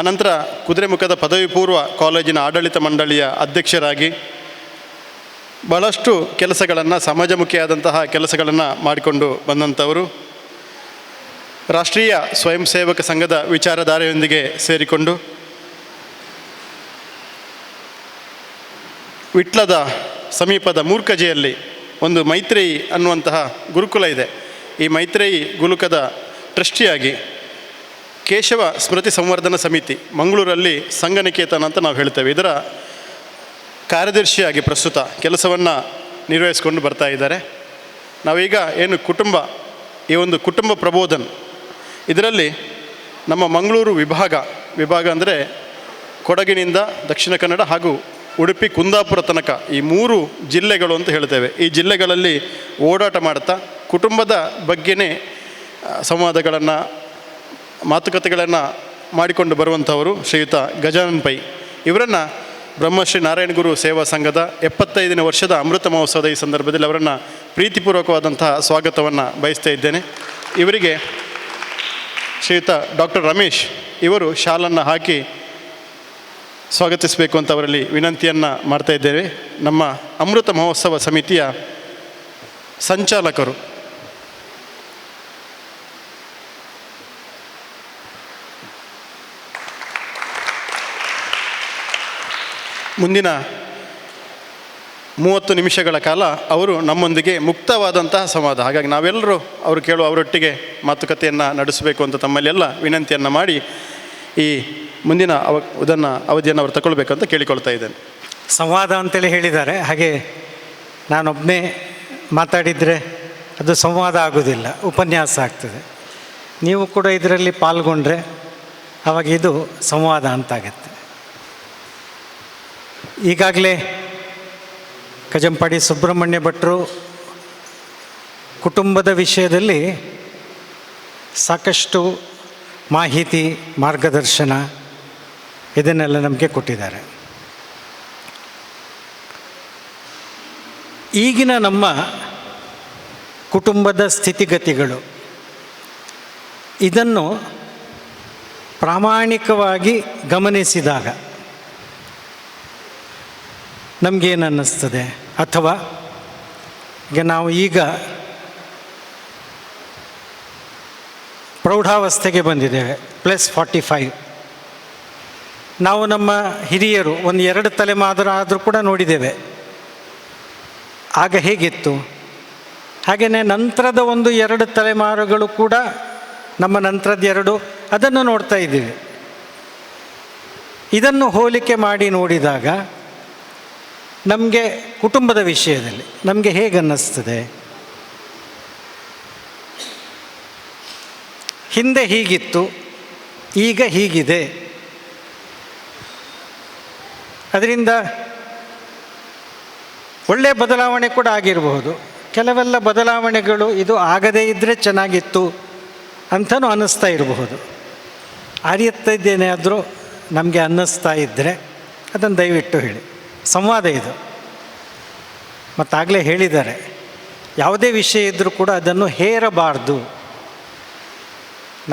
ಅನಂತರ ಕುದುರೆಮುಖದ ಪದವಿ ಪೂರ್ವ ಕಾಲೇಜಿನ ಆಡಳಿತ ಮಂಡಳಿಯ ಅಧ್ಯಕ್ಷರಾಗಿ ಬಹಳಷ್ಟು ಕೆಲಸಗಳನ್ನು, ಸಮಾಜಮುಖಿಯಾದಂತಹ ಕೆಲಸಗಳನ್ನು ಮಾಡಿಕೊಂಡು ಬಂದಂಥವರು. ರಾಷ್ಟ್ರೀಯ ಸ್ವಯಂ ಸೇವಕ ಸಂಘದ ವಿಚಾರಧಾರೆಯೊಂದಿಗೆ ಸೇರಿಕೊಂಡು ವಿಟ್ಲದ ಸಮೀಪದ ಮೂರ್ಕಜೆಯಲ್ಲಿ ಒಂದು ಮೈತ್ರೇಯಿ ಅನ್ನುವಂತಹ ಗುರುಕುಲ ಇದೆ. ಈ ಮೈತ್ರೇಯಿ ಗುರುಕುಲದ ಟ್ರಸ್ಟಿಯಾಗಿ ಕೇಶವ ಸ್ಮೃತಿ ಸಂವರ್ಧನ ಸಮಿತಿ ಮಂಗಳೂರಲ್ಲಿ ಸಂಘನಿಕೇತನ ಅಂತ ನಾವು ಹೇಳ್ತೇವೆ, ಇದರ ಕಾರ್ಯದರ್ಶಿಯಾಗಿ ಪ್ರಸ್ತುತ ಕೆಲಸವನ್ನು ನಿರ್ವಹಿಸಿಕೊಂಡು ಬರ್ತಾ ಇದ್ದಾರೆ. ನಾವೀಗ ಏನು ಈ ಒಂದು ಕುಟುಂಬ ಪ್ರಬೋಧನ್, ಇದರಲ್ಲಿ ನಮ್ಮ ಮಂಗಳೂರು ವಿಭಾಗ ಅಂದರೆ ಕೊಡಗಿನಿಂದ ದಕ್ಷಿಣ ಕನ್ನಡ ಹಾಗೂ ಉಡುಪಿ ಕುಂದಾಪುರ ತನಕ ಈ 3 ಜಿಲ್ಲೆಗಳು ಅಂತ ಹೇಳ್ತೇವೆ. ಈ ಜಿಲ್ಲೆಗಳಲ್ಲಿ ಓಡಾಟ ಮಾಡ್ತಾ ಕುಟುಂಬದ ಬಗ್ಗೆನೇ ಸಂವಾದಗಳನ್ನು, ಮಾತುಕತೆಗಳನ್ನು ಮಾಡಿಕೊಂಡು ಬರುವಂಥವರು ಶ್ರೀಯುತ ಗಜಾನನ್ ಪೈ. ಇವರನ್ನು ಬ್ರಹ್ಮಶ್ರೀ ನಾರಾಯಣ ಗುರು ಸೇವಾ ಸಂಘದ 75ನೇ ವರ್ಷದ ಅಮೃತ ಮಹೋತ್ಸವದ ಈ ಸಂದರ್ಭದಲ್ಲಿ ಅವರನ್ನು ಪ್ರೀತಿಪೂರ್ವಕವಾದಂತಹ ಸ್ವಾಗತವನ್ನು ಬಯಸ್ತಾ ಇದ್ದೇನೆ. ಇವರಿಗೆ ಶ್ರೀಯುತ ಡಾಕ್ಟರ್ ರಮೇಶ್ ಇವರು ಶಾಲನ್ನು ಹಾಕಿ ಸ್ವಾಗತಿಸಬೇಕು ಅಂತ ಅವರಲ್ಲಿ ವಿನಂತಿಯನ್ನು ಮಾಡ್ತಾ ಇದ್ದೇವೆ. ನಮ್ಮ ಅಮೃತ ಮಹೋತ್ಸವ ಸಮಿತಿಯ ಸಂಚಾಲಕರು. ಮುಂದಿನ 30 ನಿಮಿಷಗಳ ಕಾಲ ಅವರು ನಮ್ಮೊಂದಿಗೆ ಮುಕ್ತವಾದಂತಹ ಸಂವಾದ, ಹಾಗಾಗಿ ನಾವೆಲ್ಲರೂ ಅವರು ಅವರೊಟ್ಟಿಗೆ ಮಾತುಕತೆಯನ್ನು ನಡೆಸಬೇಕು ಅಂತ ತಮ್ಮಲ್ಲೆಲ್ಲ ವಿನಂತಿಯನ್ನು ಮಾಡಿ ಈ ಮುಂದಿನ ಅವಧಿಯನ್ನು ಅವರು ತಗೊಳ್ಬೇಕಂತ ಕೇಳಿಕೊಳ್ತಾ ಇದ್ದೇನೆ. ಸಂವಾದ ಅಂತೇಳಿ ಹೇಳಿದ್ದಾರೆ, ಹಾಗೆ ನಾನೊಬ್ಬನೇ ಮಾತಾಡಿದರೆ ಅದು ಸಂವಾದ ಆಗೋದಿಲ್ಲ, ಉಪನ್ಯಾಸ ಆಗ್ತದೆ. ನೀವು ಕೂಡ ಇದರಲ್ಲಿ ಪಾಲ್ಗೊಂಡ್ರೆ ಆವಾಗ ಇದು ಸಂವಾದ ಅಂತಾಗತ್ತೆ. ಈಗಾಗಲೇ ಕಜಂಪಾಡಿ ಸುಬ್ರಹ್ಮಣ್ಯ ಭಟ್ರು ಕುಟುಂಬದ ವಿಷಯದಲ್ಲಿ ಸಾಕಷ್ಟು ಮಾಹಿತಿ, ಮಾರ್ಗದರ್ಶನ ಇದನ್ನೆಲ್ಲ ನಮಗೆ ಕೊಟ್ಟಿದ್ದಾರೆ. ಈಗಿನ ನಮ್ಮ ಕುಟುಂಬದ ಸ್ಥಿತಿಗತಿಗಳು ಇದನ್ನು ಪ್ರಾಮಾಣಿಕವಾಗಿ ಗಮನಿಸಿದಾಗ ನಮಗೇನು ಅನ್ನಿಸ್ತದೆ, ಅಥವಾ ನಾವು ಈಗ ಪ್ರೌಢಾವಸ್ಥೆಗೆ ಬಂದಿದ್ದೇವೆ, +45. ನಾವು ನಮ್ಮ ಹಿರಿಯರು 1-2 ತಲೆಮಾರು ಕೂಡ ನೋಡಿದ್ದೇವೆ. ಆಗ ಹೇಗಿತ್ತು, ಹಾಗೆಯೇ ನಂತರದ 1-2 ತಲೆಮಾರುಗಳು ಕೂಡ ನಮ್ಮ ನಂತರದ 2 ಅದನ್ನು ನೋಡ್ತಾ ಇದ್ದೀವಿ. ಇದನ್ನು ಹೋಲಿಕೆ ಮಾಡಿ ನೋಡಿದಾಗ ನಮಗೆ ಕುಟುಂಬದ ವಿಷಯದಲ್ಲಿ ನಮಗೆ ಹೇಗನ್ನಿಸ್ತದೆ, ಹಿಂದೆ ಹೀಗಿತ್ತು, ಈಗ ಹೀಗಿದೆ. ಅದರಿಂದ ಒಳ್ಳೆಯ ಬದಲಾವಣೆ ಕೂಡ ಆಗಿರಬಹುದು. ಕೆಲವೆಲ್ಲ ಬದಲಾವಣೆಗಳು ಇದು ಆಗದೇ ಇದ್ದರೆ ಚೆನ್ನಾಗಿತ್ತು ಅಂತಲೂ ಅನ್ನಿಸ್ತಾ ಇರಬಹುದು. ಅರಿಯುತ್ತಿದ್ದೇನೆ ಆದರೂ ನಮಗೆ ಅನ್ನಿಸ್ತಾ ಇದ್ದರೆ ಅದನ್ನು ದಯವಿಟ್ಟು ಹೇಳಿ. ಸಂವಾದ ಇದು. ಮತ್ತಾಗಲೇ ಹೇಳಿದ್ದಾರೆ, ಯಾವುದೇ ವಿಷಯ ಇದ್ದರೂ ಕೂಡ ಅದನ್ನು ಹೇರಬಾರ್ದು.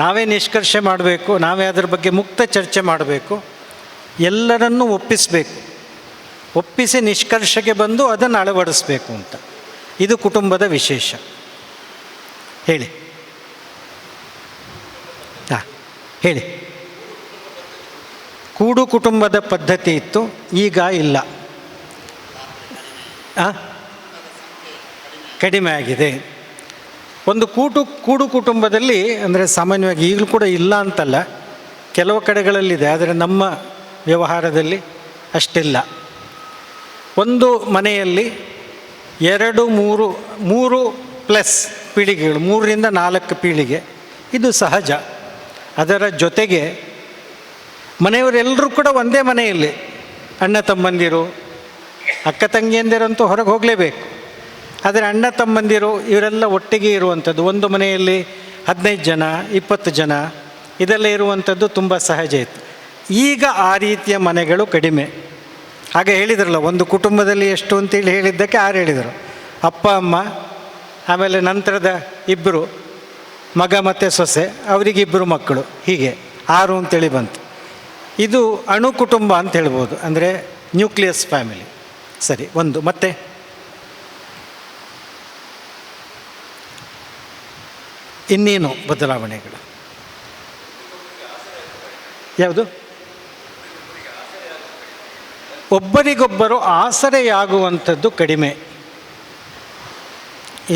ನಾವೇ ನಿಷ್ಕರ್ಷೆ ಮಾಡಬೇಕು, ನಾವೇ ಅದರ ಬಗ್ಗೆ ಮುಕ್ತ ಚರ್ಚೆ ಮಾಡಬೇಕು, ಎಲ್ಲರನ್ನೂ ಒಪ್ಪಿಸಬೇಕು, ಒಪ್ಪಿಸಿ ನಿಷ್ಕರ್ಷೆಗೆ ಬಂದು ಅದನ್ನು ಅಳವಡಿಸ್ಬೇಕು ಅಂತ. ಇದು ಕುಟುಂಬದ ವಿಶೇಷ. ಹೇಳಿ. ಹಾಂ ಹೇಳಿ. ಕೂಡು ಕುಟುಂಬದ ಪದ್ಧತಿ ಇತ್ತು, ಈಗ ಇಲ್ಲ. ಕಡಿಮೆ ಆಗಿದೆ. ಒಂದು ಕೂಡು ಕುಟುಂಬದಲ್ಲಿ ಅಂದರೆ ಸಾಮಾನ್ಯವಾಗಿ ಈಗಲೂ ಕೂಡ ಇಲ್ಲ ಅಂತಲ್ಲ, ಕೆಲವು ಕಡೆಗಳಲ್ಲಿದೆ, ಆದರೆ ನಮ್ಮ ವ್ಯವಹಾರದಲ್ಲಿ ಅಷ್ಟಿಲ್ಲ. ಒಂದು ಮನೆಯಲ್ಲಿ 2-3 ಪ್ಲಸ್ ಪೀಳಿಗೆಗಳು, 3ರಿಂದ 4 ಪೀಳಿಗೆ, ಇದು ಸಹಜ. ಅದರ ಜೊತೆಗೆ ಮನೆಯವರೆಲ್ಲರೂ ಕೂಡ ಒಂದೇ ಮನೆಯಲ್ಲಿ, ಅಣ್ಣ ತಮ್ಮಂದಿರು, ಅಕ್ಕ ತಂಗಿಯಂದಿರಂತೂ ಹೊರಗೆ ಹೋಗಲೇಬೇಕು, ಆದರೆ ಅಣ್ಣ ತಮ್ಮಂದಿರು ಇವರೆಲ್ಲ ಒಟ್ಟಿಗೆ ಇರುವಂಥದ್ದು. ಒಂದು ಮನೆಯಲ್ಲಿ 15 ಜನ 20 ಜನ ಇದೆಲ್ಲ ಇರುವಂಥದ್ದು ತುಂಬ ಸಹಜ ಇತ್ತು. ಈಗ ಆ ರೀತಿಯ ಮನೆಗಳು ಕಡಿಮೆ. ಹಾಗೆ ಹೇಳಿದ್ರಲ್ಲ, ಒಂದು ಕುಟುಂಬದಲ್ಲಿ ಎಷ್ಟು ಅಂತೇಳಿ ಹೇಳಿದ್ದಕ್ಕೆ 6 ಹೇಳಿದರು. ಅಪ್ಪ ಅಮ್ಮ, ಆಮೇಲೆ ನಂತರದ 2 ಮಗ ಮತ್ತು ಸೊಸೆ, ಅವರಿಗೆ 2 ಮಕ್ಕಳು, ಹೀಗೆ 6 ಅಂತೇಳಿ ಬಂತು. ಇದು ಅಣು ಕುಟುಂಬ ಅಂತ ಹೇಳ್ಬೋದು, ಅಂದರೆ ನ್ಯೂಕ್ಲಿಯಸ್ ಫ್ಯಾಮಿಲಿ. ಸರಿ, ಒಂದು. ಮತ್ತೆ ಇನ್ನೇನು ಬದಲಾವಣೆಗಳು? ಯಾವುದು? ಒಬ್ಬರಿಗೊಬ್ಬರು ಆಸರೆಯಾಗುವಂಥದ್ದು ಕಡಿಮೆ.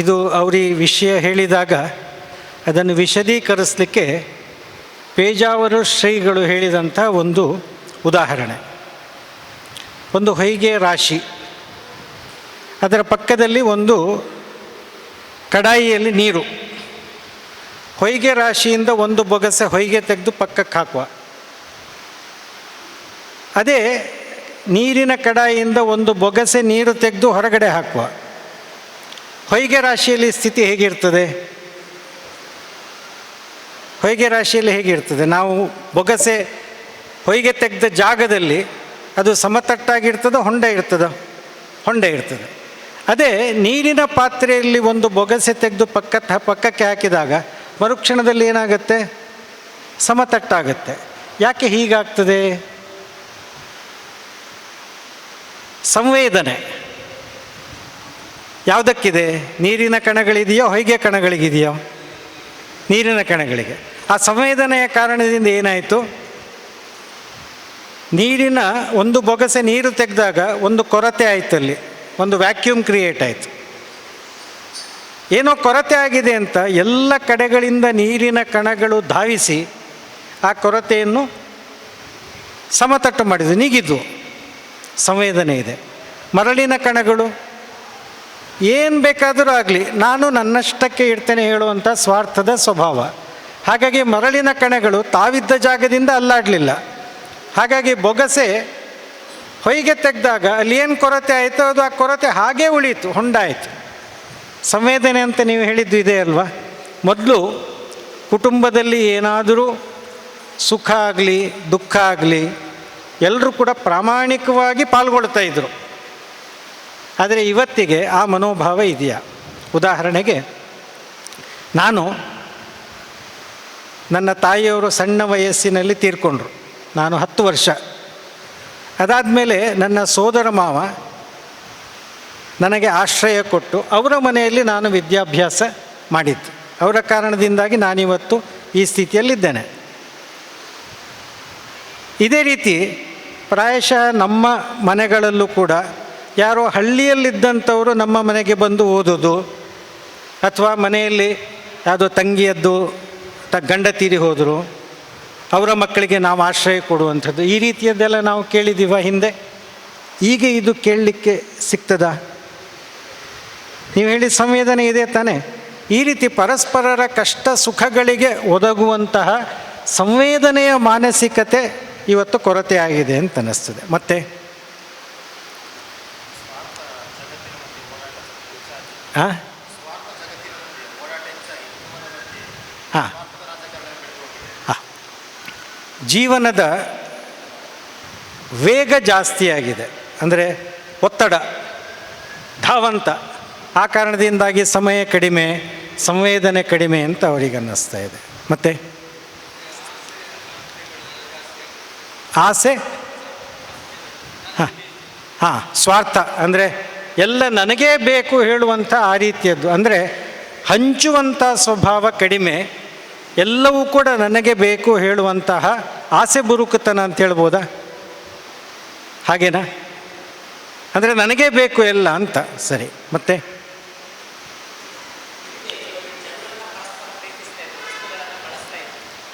ಇದು ಅವರಿ ವಿಷಯ ಹೇಳಿದಾಗ ಅದನ್ನು ವಿಶದೀಕರಿಸಲಿಕ್ಕೆ ಪೇಜಾವರು ಶ್ರೀಗಳು ಹೇಳಿದಂಥ ಒಂದು ಉದಾಹರಣೆ. ಒಂದು ಹೊಯ್ಗೆ ರಾಶಿ, ಅದರ ಪಕ್ಕದಲ್ಲಿ ಒಂದು ಕಡಾಯಿಯಲ್ಲಿ ನೀರು. ಹೊಯ್ಗೆ ರಾಶಿಯಿಂದ ಒಂದು ಬೊಗಸೆ ಹೊಯ್ಗೆ ತೆಗೆದು ಪಕ್ಕಕ್ಕೆ ಹಾಕುವ, ಅದೇ ನೀರಿನ ಕಡಾಯಿಯಿಂದ ಒಂದು ಬೊಗಸೆ ನೀರು ತೆಗೆದು ಹೊರಗಡೆ ಹಾಕುವ. ಹೊಯ್ಗೆ ರಾಶಿಯಲ್ಲಿ ಸ್ಥಿತಿ ಹೇಗಿರ್ತದೆ? ಹೊಯ್ಗೆ ರಾಶಿಯಲ್ಲಿ ಹೇಗಿರ್ತದೆ? ನಾವು ಬೊಗಸೆ ಹೊಯ್ಗೆ ತೆಗೆದ ಜಾಗದಲ್ಲಿ ಅದು ಸಮತಟ್ಟಾಗಿರ್ತದೆ, ಹೊಂಡ ಇರ್ತದೆ. ಅದೇ ನೀರಿನ ಪಾತ್ರೆಯಲ್ಲಿ ಒಂದು ಬೊಗಸೆ ತೆಗೆದು ಪಕ್ಕಕ್ಕೆ ಹಾಕಿದಾಗ ಮರುಕ್ಷಣದಲ್ಲಿ ಏನಾಗುತ್ತೆ? ಸಮತಟ್ಟಾಗುತ್ತೆ. ಯಾಕೆ ಹೀಗಾಗ್ತದೆ? ಸಂವೇದನೆ ಯಾವುದಕ್ಕಿದೆ? ನೀರಿನ ಕಣಗಳಿದೆಯೋ ಹೊಯ್ಗೆ ಕಣಗಳಿಗಿದೆಯೋ? ನೀರಿನ ಕಣಗಳಿಗೆ. ಆ ಸಂವೇದನೆಯ ಕಾರಣದಿಂದ ಏನಾಯಿತು? ನೀರಿನ ಒಂದು ಬೊಗಸೆ ನೀರು ತೆಗೆದಾಗ ಒಂದು ಕೊರತೆ ಆಯಿತು, ಅಲ್ಲಿ ಒಂದು ವ್ಯಾಕ್ಯೂಮ್ ಕ್ರಿಯೇಟ್ ಆಯಿತು. ಏನೋ ಕೊರತೆ ಆಗಿದೆ ಅಂತ ಎಲ್ಲ ಕಡೆಗಳಿಂದ ನೀರಿನ ಕಣಗಳು ಧಾವಿಸಿ ಆ ಕೊರತೆಯನ್ನು ಸಮತಟ್ಟು ಮಾಡಿದ್ದು, ನೀಗಿದ್ದು. ಸಂವೇದನೆ ಇದೆ. ಮರಳಿನ ಕಣಗಳು ಏನು ಬೇಕಾದರೂ ಆಗಲಿ, ನಾನು ನನ್ನಷ್ಟಕ್ಕೆ ಇಡ್ತೇನೆ ಹೇಳುವಂಥ ಸ್ವಾರ್ಥದ ಸ್ವಭಾವ. ಹಾಗಾಗಿ ಮರಳಿನ ಕಣಗಳು ತಾವಿದ್ದ ಜಾಗದಿಂದ ಅಲ್ಲಾಡಲಿಲ್ಲ. ಹಾಗಾಗಿ ಬೊಗಸೆ ಹೊಯ್ಗೆ ತೆಗೆದಾಗ ಅಲ್ಲಿ ಏನು ಕೊರತೆ ಆಯಿತು, ಅದು ಆ ಕೊರತೆ ಹಾಗೇ ಉಳೀತು, ಹೊಂಡಾಯಿತು. ಸಂವೇದನೆ ಅಂತ ನೀವು ಹೇಳಿದ್ದು ಇದೆ ಅಲ್ವಾ? ಮೊದಲು ಕುಟುಂಬದಲ್ಲಿ ಏನಾದರೂ ಸುಖ ಆಗಲಿ ದುಃಖ ಆಗಲಿ ಎಲ್ಲರೂ ಕೂಡ ಪ್ರಾಮಾಣಿಕವಾಗಿ ಪಾಲ್ಗೊಳ್ತಾ ಇದ್ದರು. ಆದರೆ ಇವತ್ತಿಗೆ ಆ ಮನೋಭಾವ ಇದೆಯಾ? ಉದಾಹರಣೆಗೆ, ನನ್ನ ತಾಯಿಯವರು ಸಣ್ಣ ವಯಸ್ಸಿನಲ್ಲಿ ತೀರ್ಕೊಂಡ್ರು. ನಾನು 10 ವರ್ಷ. ಅದಾದಮೇಲೆ ನನ್ನ ಸೋದರ ಮಾವ ನನಗೆ ಆಶ್ರಯ ಕೊಟ್ಟು ಅವರ ಮನೆಯಲ್ಲಿ ನಾನು ವಿದ್ಯಾಭ್ಯಾಸ ಮಾಡಿದ್ದು. ಅವರ ಕಾರಣದಿಂದಾಗಿ ನಾನಿವತ್ತು ಈ ಸ್ಥಿತಿಯಲ್ಲಿದ್ದೇನೆ. ಇದೇ ರೀತಿ ಪ್ರಾಯಶಃ ನಮ್ಮ ಮನೆಗಳಲ್ಲೂ ಕೂಡ ಯಾರೋ ಹಳ್ಳಿಯಲ್ಲಿದ್ದಂಥವರು ನಮ್ಮ ಮನೆಗೆ ಬಂದು ಓದೋದು, ಅಥವಾ ಮನೆಯಲ್ಲಿ ಯಾವುದೋ ತಂಗಿಯದ್ದು ಗಂಡ ತೀರಿ ಹೋದರು, ಅವರ ಮಕ್ಕಳಿಗೆ ನಾವು ಆಶ್ರಯ ಕೊಡುವಂಥದ್ದು, ಈ ರೀತಿಯದ್ದೆಲ್ಲ ನಾವು ಕೇಳಿದ್ದೀವ ಹಿಂದೆ. ಈಗ ಇದು ಕೇಳಲಿಕ್ಕೆ ಸಿಗ್ತದಾ? ನೀವು ಹೇಳಿ ಸಂವೇದನೆ ಇದೆ ತಾನೇ? ಈ ರೀತಿ ಪರಸ್ಪರರ ಕಷ್ಟ ಸುಖಗಳಿಗೆ ಒದಗುವಂತಹ ಸಂವೇದನೆಯ ಮಾನಸಿಕತೆ ಇವತ್ತು ಕೊರತೆ ಆಗಿದೆ ಅಂತ ಅನ್ನಿಸ್ತದೆ. ಮತ್ತು ಹಾಂ ಹಾಂ ಹಾಂ ಜೀವನದ ವೇಗ ಜಾಸ್ತಿಯಾಗಿದೆ, ಅಂದರೆ ಒತ್ತಡ, ಧಾವಂತ. ಆ ಕಾರಣದಿಂದಾಗಿ ಸಮಯ ಕಡಿಮೆ, ಸಂವೇದನೆ ಕಡಿಮೆ ಅಂತ ಅವರಿಗೆ ಅನ್ನಿಸ್ತಾ ಇದೆ. ಮತ್ತು ಆಸೆ, ಹಾಂ ಹಾಂ ಸ್ವಾರ್ಥ, ಅಂದರೆ ಎಲ್ಲ ನನಗೇ ಬೇಕು ಹೇಳುವಂಥ ಆ ರೀತಿಯದ್ದು, ಅಂದರೆ ಹಂಚುವಂಥ ಸ್ವಭಾವ ಕಡಿಮೆ, ಎಲ್ಲವೂ ಕೂಡ ನನಗೆ ಬೇಕು ಹೇಳುವಂತಹ ಆಸೆ ಬುರುಕುತನ ಅಂತ ಹೇಳ್ಬೋದಾ? ಹಾಗೇನಾ? ಅಂದರೆ ನನಗೇ ಬೇಕು ಎಲ್ಲ ಅಂತ. ಸರಿ, ಮತ್ತೆ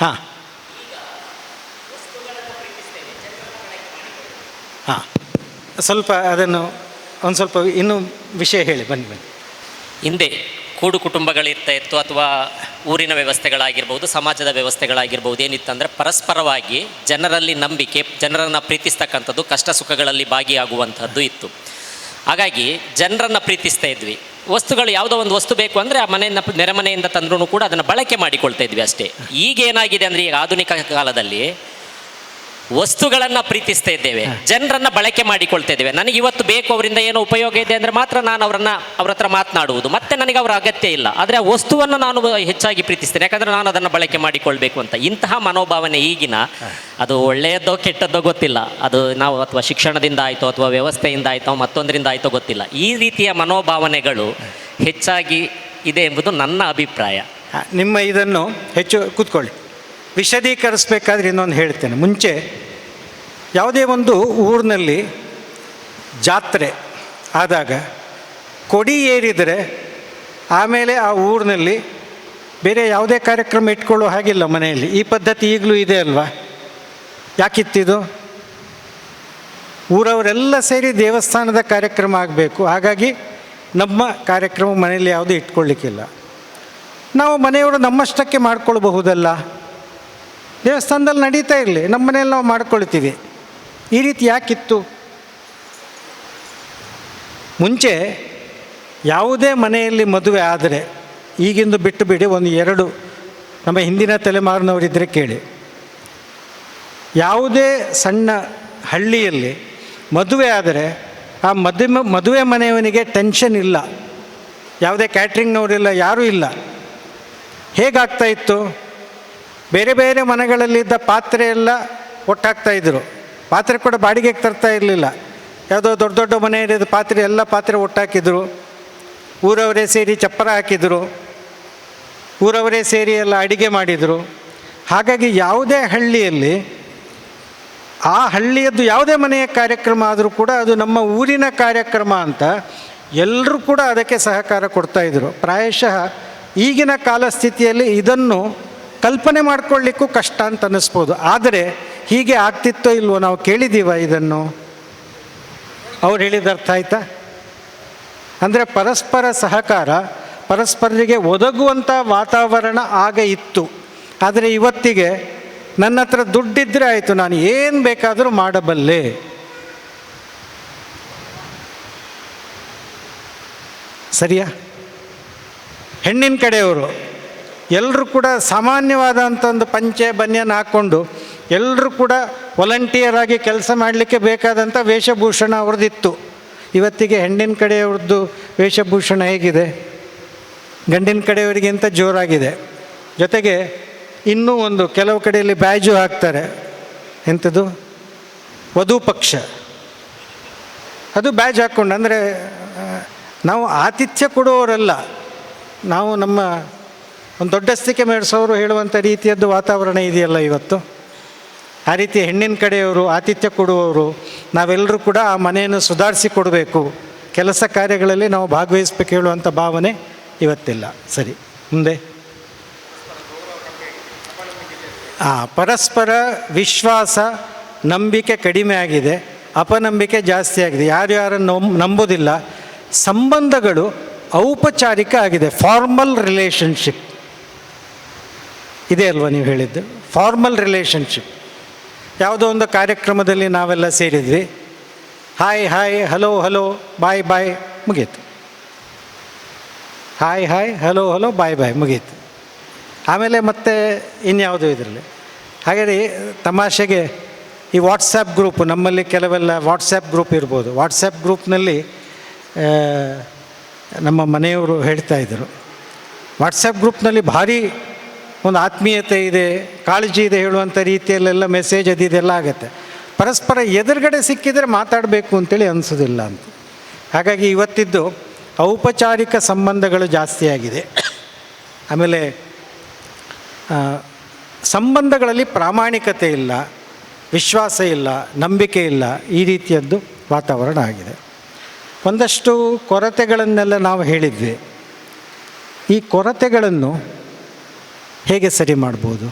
ಹಾಂ ಹಾಂ ಸ್ವಲ್ಪ ಅದನ್ನು ಒಂದು ಸ್ವಲ್ಪ ಇನ್ನೂ ವಿಷಯ ಹೇಳಿ. ಬನ್ನಿ. ಹಿಂದೆ ಕೂಡು ಕುಟುಂಬಗಳಿರ್ತಾ ಇತ್ತು, ಅಥವಾ ಊರಿನ ವ್ಯವಸ್ಥೆಗಳಾಗಿರ್ಬೋದು, ಸಮಾಜದ ವ್ಯವಸ್ಥೆಗಳಾಗಿರ್ಬೋದು. ಏನಿತ್ತಂದರೆ ಪರಸ್ಪರವಾಗಿ ಜನರಲ್ಲಿ ನಂಬಿಕೆ, ಜನರನ್ನು ಪ್ರೀತಿಸ್ತಕ್ಕಂಥದ್ದು, ಕಷ್ಟ ಸುಖಗಳಲ್ಲಿ ಭಾಗಿಯಾಗುವಂಥದ್ದು ಇತ್ತು. ಹಾಗಾಗಿ ಜನರನ್ನು ಪ್ರೀತಿಸ್ತಾ ಇದ್ವಿ. ವಸ್ತುಗಳು ಯಾವುದೋ ಒಂದು ವಸ್ತು ಬೇಕು ಅಂದರೆ ಆ ಮನೆಯಿಂದ, ನೆರೆಮನೆಯಿಂದ ತಂದ್ರೂ ಕೂಡ ಅದನ್ನು ಬಳಕೆ ಮಾಡಿಕೊಳ್ತಾ ಇದ್ವಿ ಅಷ್ಟೇ. ಈಗ ಏನಾಗಿದೆ ಅಂದರೆ, ಈಗ ಆಧುನಿಕ ಕಾಲದಲ್ಲಿ ವಸ್ತುಗಳನ್ನು ಪ್ರೀತಿಸ್ತಾ ಇದ್ದೇವೆ, ಜನರನ್ನು ಬಳಕೆ ಮಾಡಿಕೊಳ್ತಾ ಇದ್ದೇವೆ. ನನಗೆ ಇವತ್ತು ಬೇಕು, ಅವರಿಂದ ಏನೋ ಉಪಯೋಗ ಇದೆ ಅಂದರೆ ಮಾತ್ರ ನಾನು ಅವ್ರ ಹತ್ರ ಮಾತನಾಡುವುದು, ಮತ್ತೆ ನನಗೆ ಅವರ ಅಗತ್ಯ ಇಲ್ಲ. ಆದರೆ ಆ ವಸ್ತುವನ್ನು ನಾನು ಹೆಚ್ಚಾಗಿ ಪ್ರೀತಿಸ್ತೇನೆ, ಯಾಕಂದರೆ ನಾನು ಅದನ್ನು ಬಳಕೆ ಮಾಡಿಕೊಳ್ಬೇಕು ಅಂತ. ಇಂತಹ ಮನೋಭಾವನೆ ಈಗಿನ, ಅದು ಒಳ್ಳೆಯದೋ ಕೆಟ್ಟದ್ದೋ ಗೊತ್ತಿಲ್ಲ, ಅದು ನಾವು ಅಥವಾ ಶಿಕ್ಷಣದಿಂದ ಆಯಿತೋ ಅಥವಾ ವ್ಯವಸ್ಥೆಯಿಂದ ಆಯಿತೋ ಮತ್ತೊಂದರಿಂದ ಆಯಿತೋ ಗೊತ್ತಿಲ್ಲ, ಈ ರೀತಿಯ ಮನೋಭಾವನೆಗಳು ಹೆಚ್ಚಾಗಿ ಇದೆ ಎಂಬುದು ನನ್ನ ಅಭಿಪ್ರಾಯ. ನಿಮ್ಮ ಇದನ್ನು ಹೆಚ್ಚು ಕೂತ್ಕೊಳ್ಳಿ, ವಿಶದೀಕರಿಸಬೇಕಾದ್ರೆ ಇನ್ನೊಂದು ಹೇಳ್ತೇನೆ. ಮುಂಚೆ ಯಾವುದೇ ಒಂದು ಊರಿನಲ್ಲಿ ಜಾತ್ರೆ ಆದಾಗ ಕೊಡಿ ಏರಿದರೆ ಆಮೇಲೆ ಆ ಊರಿನಲ್ಲಿ ಬೇರೆ ಯಾವುದೇ ಕಾರ್ಯಕ್ರಮ ಇಟ್ಕೊಳ್ಳೋ ಹಾಗಿಲ್ಲ ಮನೆಯಲ್ಲಿ. ಈ ಪದ್ಧತಿ ಈಗಲೂ ಇದೆ ಅಲ್ವಾ? ಯಾಕಿತ್ತಿದು? ಊರವರೆಲ್ಲ ಸೇರಿ ದೇವಸ್ಥಾನದ ಕಾರ್ಯಕ್ರಮ ಆಗಬೇಕು, ಹಾಗಾಗಿ ನಮ್ಮ ಕಾರ್ಯಕ್ರಮ ಮನೆಯಲ್ಲಿ ಯಾವುದೂ ಇಟ್ಕೊಳ್ಳಿಕ್ಕಿಲ್ಲ. ನಾವು ಮನೆಯವರು ನಮ್ಮಷ್ಟಕ್ಕೆ ಮಾಡ್ಕೊಳ್ಬಹುದಲ್ಲ, ದೇವಸ್ಥಾನದಲ್ಲಿ ನಡೀತಾ ಇರಲಿ, ನಮ್ಮ ಮನೆಯಲ್ಲಿ ನಾವು ಮಾಡ್ಕೊಳ್ತೀವಿ. ಈ ರೀತಿ ಯಾಕಿತ್ತು? ಮುಂಚೆ ಯಾವುದೇ ಮನೆಯಲ್ಲಿ ಮದುವೆ ಆದರೆ, ಈಗಿಂದು ಬಿಟ್ಟು ಬಿಡಿ, ಒಂದು ಎರಡು ನಮ್ಮ ಹಿಂದಿನ ತಲೆಮಾರಿನವರಿದ್ದರೆ ಕೇಳಿ, ಯಾವುದೇ ಸಣ್ಣ ಹಳ್ಳಿಯಲ್ಲಿ ಮದುವೆ ಆದರೆ ಆ ಮದುವೆ ಮನೆಯವನಿಗೆ ಟೆನ್ಷನ್ ಇಲ್ಲ, ಯಾವುದೇ ಕ್ಯಾಟ್ರಿಂಗ್ನವರಿಲ್ಲ, ಯಾರೂ ಇಲ್ಲ. ಹೇಗಾಗ್ತಾ ಇತ್ತು? ಬೇರೆ ಬೇರೆ ಮನೆಗಳಲ್ಲಿದ್ದ ಪಾತ್ರೆ ಎಲ್ಲ ಒಟ್ಟಾಗ್ತಾಯಿದ್ರು. ಪಾತ್ರೆ ಕೂಡ ಬಾಡಿಗೆಗೆ ತರ್ತಾ ಇರಲಿಲ್ಲ. ಯಾವುದೋ ದೊಡ್ಡ ದೊಡ್ಡ ಮನೆಯಲ್ಲಿದ್ದ ಪಾತ್ರೆ, ಎಲ್ಲ ಪಾತ್ರೆ ಒಟ್ಟಾಕಿದ್ರು. ಊರವರೇ ಸೇರಿ ಚಪ್ಪರ ಹಾಕಿದರು, ಊರವರೇ ಸೇರಿ ಎಲ್ಲ ಅಡಿಗೆ ಮಾಡಿದರು. ಹಾಗಾಗಿ ಯಾವುದೇ ಹಳ್ಳಿಯಲ್ಲಿ, ಆ ಹಳ್ಳಿಯದ್ದು ಯಾವುದೇ ಮನೆಯ ಕಾರ್ಯಕ್ರಮ ಆದರೂ ಕೂಡ ಅದು ನಮ್ಮ ಊರಿನ ಕಾರ್ಯಕ್ರಮ ಅಂತ ಎಲ್ಲರೂ ಕೂಡ ಅದಕ್ಕೆ ಸಹಕಾರ ಕೊಡ್ತಾಯಿದ್ರು. ಪ್ರಾಯಶಃ ಈಗಿನ ಕಾಲಸ್ಥಿತಿಯಲ್ಲಿ ಇದನ್ನು ಕಲ್ಪನೆ ಮಾಡಿಕೊಳ್ಳಿಕ್ಕೂ ಕಷ್ಟ ಅಂತ ಅನ್ನಿಸ್ಬೋದು. ಆದರೆ ಹೀಗೆ ಆಗ್ತಿತ್ತೋ ಇಲ್ವೋ, ನಾವು ಕೇಳಿದ್ದೀವ ಇದನ್ನು? ಅವ್ರು ಹೇಳಿದ ಅರ್ಥ ಆಯ್ತಾ? ಅಂದರೆ ಪರಸ್ಪರ ಸಹಕಾರ, ಪರಸ್ಪರರಿಗೆ ಒದಗುವಂಥ ವಾತಾವರಣ ಆಗ ಇತ್ತು. ಆದರೆ ಇವತ್ತಿಗೆ ನನ್ನ ಹತ್ರ ದುಡ್ಡಿದ್ದರೆ ಆಯಿತು, ನಾನು ಏನು ಬೇಕಾದರೂ ಮಾಡಬಲ್ಲೆ. ಸರಿಯಾ? ಹೆಣ್ಣಿನ ಕಡೆಯವರು ಎಲ್ಲರೂ ಕೂಡ ಸಾಮಾನ್ಯವಾದಂಥ ಒಂದು ಪಂಚೆ ಬನ್ಯನ್ ಹಾಕ್ಕೊಂಡು ಎಲ್ಲರೂ ಕೂಡ ವಾಲಂಟಿಯರ್ ಆಗಿ ಕೆಲಸ ಮಾಡಲಿಕ್ಕೆ ಬೇಕಾದಂಥ ವೇಷಭೂಷಣ ಅವ್ರದ್ದಿತ್ತು. ಇವತ್ತಿಗೆ ಹೆಣ್ಣಿನ ಕಡೆಯವ್ರದ್ದು ವೇಷಭೂಷಣ ಹೇಗಿದೆ? ಗಂಡಿನ ಕಡೆಯವರಿಗಿಂತ ಜೋರಾಗಿದೆ. ಜೊತೆಗೆ ಇನ್ನೂ ಒಂದು ಕೆಲವು ಕಡೆಯಲ್ಲಿ ಬ್ಯಾಜು ಹಾಕ್ತಾರೆ. ಎಂಥದ್ದು? ವಧು ಪಕ್ಷ. ಅದು ಬ್ಯಾಜ್ ಹಾಕ್ಕೊಂಡು, ಅಂದರೆ ನಾವು ಆತಿಥ್ಯ ಕೊಡುವವರಲ್ಲ, ನಾವು ನಮ್ಮ ಒಂದು ದೊಡ್ಡಸ್ತಿಕೆ ಮೇಡಿಸೋರು ಹೇಳುವಂಥ ರೀತಿಯದ್ದು ವಾತಾವರಣ ಇದೆಯಲ್ಲ ಇವತ್ತು. ಆ ರೀತಿ ಹೆಣ್ಣಿನ ಕಡೆಯವರು ಆತಿಥ್ಯ ಕೊಡುವವರು, ನಾವೆಲ್ಲರೂ ಕೂಡ ಆ ಮನೆಯನ್ನು ಸುಧಾರಿಸಿ ಕೊಡಬೇಕು, ಕೆಲಸ ಕಾರ್ಯಗಳಲ್ಲಿ ನಾವು ಭಾಗವಹಿಸಬೇಕು ಹೇಳುವಂಥ ಭಾವನೆ ಇವತ್ತಿಲ್ಲ. ಸರಿ, ಮುಂದೆ. ಪರಸ್ಪರ ವಿಶ್ವಾಸ, ನಂಬಿಕೆ ಕಡಿಮೆ ಆಗಿದೆ, ಅಪನಂಬಿಕೆ ಜಾಸ್ತಿ ಆಗಿದೆ. ಯಾರ್ಯಾರನ್ನು ನಂಬೋದಿಲ್ಲ. ಸಂಬಂಧಗಳು ಔಪಚಾರಿಕ ಆಗಿದೆ, ಫಾರ್ಮಲ್ ರಿಲೇಷನ್ಶಿಪ್ ಇದೆ ಅಲ್ವಾ ನೀವು ಹೇಳಿದ್ದು? Formal relationship. ಯಾವುದೋ ಒಂದು ಕಾರ್ಯಕ್ರಮದಲ್ಲಿ ನಾವೆಲ್ಲ ಸೇರಿದ್ವಿ, ಹಾಯ್ ಹಾಯ್, ಹಲೋ ಹಲೋ, ಬಾಯ್ ಬಾಯ್, ಮುಗೀತು. ಹಾಯ್ ಹಾಯ್, ಹಲೋ ಹಲೋ, ಬಾಯ್ ಬಾಯ್, ಮುಗೀತು. ಆಮೇಲೆ ಮತ್ತೆ ಇನ್ಯಾವುದು ಇದರಲ್ಲಿ. ಹಾಗೆ ತಮಾಷೆಗೆ ಈ ವಾಟ್ಸಪ್ ಗ್ರೂಪ್, ನಮ್ಮಲ್ಲಿ ಕೆಲವೆಲ್ಲ ವಾಟ್ಸಪ್ ಗ್ರೂಪ್ ಇರ್ಬೋದು. ವಾಟ್ಸಪ್ ಗ್ರೂಪ್ನಲ್ಲಿ ನಮ್ಮ ಮನೆಯವರು ಹೇಳ್ತಾಯಿದ್ರು, ವಾಟ್ಸಪ್ ಗ್ರೂಪ್ನಲ್ಲಿ ಭಾರಿ ಒಂದು ಆತ್ಮೀಯತೆ ಇದೆ, ಕಾಳಜಿ ಇದೆ ಹೇಳುವಂಥ ರೀತಿಯಲ್ಲೆಲ್ಲ ಮೆಸೇಜ್ ಇದೆಲ್ಲ ಆಗುತ್ತೆ. ಪರಸ್ಪರ ಎದುರುಗಡೆ ಸಿಕ್ಕಿದರೆ ಮಾತಾಡಬೇಕು ಅಂತೇಳಿ ಅನಿಸೋದಿಲ್ಲ ಅಂತ. ಹಾಗಾಗಿ ಇವತ್ತಿದ್ದು ಔಪಚಾರಿಕ ಸಂಬಂಧಗಳು ಜಾಸ್ತಿಯಾಗಿದೆ. ಆಮೇಲೆ ಸಂಬಂಧಗಳಲ್ಲಿ ಪ್ರಾಮಾಣಿಕತೆ ಇಲ್ಲ, ವಿಶ್ವಾಸ ಇಲ್ಲ, ನಂಬಿಕೆ ಇಲ್ಲ, ಈ ರೀತಿಯದ್ದು ವಾತಾವರಣ ಆಗಿದೆ. ಒಂದಷ್ಟು ಕೊರತೆಗಳನ್ನೆಲ್ಲ ನಾವು ಹೇಳಿದ್ವಿ. ಈ ಕೊರತೆಗಳನ್ನು ಹೇಗೆ ಸರಿ ಮಾಡ್ಬೋದು?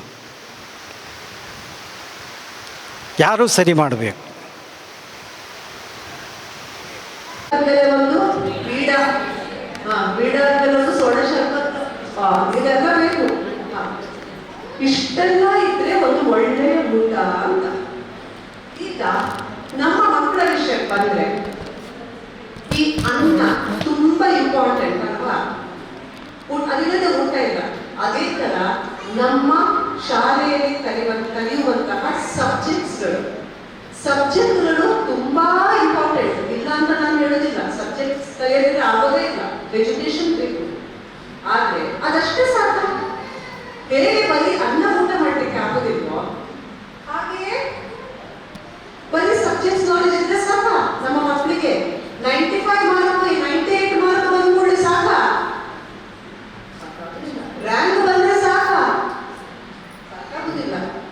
ಯಾರು ಸರಿ ಮಾಡಬೇಕು? ಒಂದು ಬೀಡ, ಬೀಡ ಒಂದು ಸೋಡಾ ಶರ್ಬತ್ ಇದೆಲ್ಲ ಬೇಕು. ಇಷ್ಟೆಲ್ಲ ಇದ್ರೆ ಒಂದು ಒಳ್ಳೆಯ ಊಟ ಅಂತ. ಈಗ ನಮ್ಮ ಮಕ್ಕಳ ವಿಷಯಕ್ಕೆ ಬಂದ್ರೆ ಈ ಅನ್ನ ತುಂಬಾ ಇಂಪಾರ್ಟೆಂಟ್ ಅಲ್ವಾ? ಅದಿಲ್ಲದೆ ಊಟ ಇಲ್ಲ. ಅದೇ ತರ ನಮ್ಮ ಶಾಲೆಯಲ್ಲಿ ಕಲಿಯುವಂತಹ ಸಬ್ಜೆಕ್ಟ್ಗಳು ತುಂಬಾ ಇಂಪಾರ್ಟೆಂಟ್. ಇಲ್ಲ ಅಂತ ನಾನು ಹೇಳೋದಿಲ್ಲ, ಸಬ್ಜೆಕ್ಟ್ಸ್ ಕಲಿಯಲಿದ್ರೆ ಆಗೋದೇ ಇಲ್ಲ, ಎಜುಕೇಶನ್ ಬೇಕು. ಆದ್ರೆ ಅದಷ್ಟೇ ಸಾಕ. ಹೇಗೆ ಬರೀ ಅನ್ನ ಊಟ ಮಾಡಲಿಕ್ಕೆ ಆಗೋದಿಲ್ವೋ ಹಾಗೆಯೇ ಬರೀ ಸಬ್ಜೆಕ್ಟ್ಸ್ ನಾಲೆಜ್ ಇದ್ರೆ ಸಾಕ ನಮ್ಮ ಮಕ್ಕಳಿಗೆ. 95 ಮಾರ್ಕ್ 98 ಮಾರ್ಕ್ ಬಂದ್ಕೊಳ್ಳಿ ಸಾಕ, ರ್ಯಾಂಕ್ ಬಂದ್ರೆ ಸಾಕಾಗುದಿಲ್ಲ.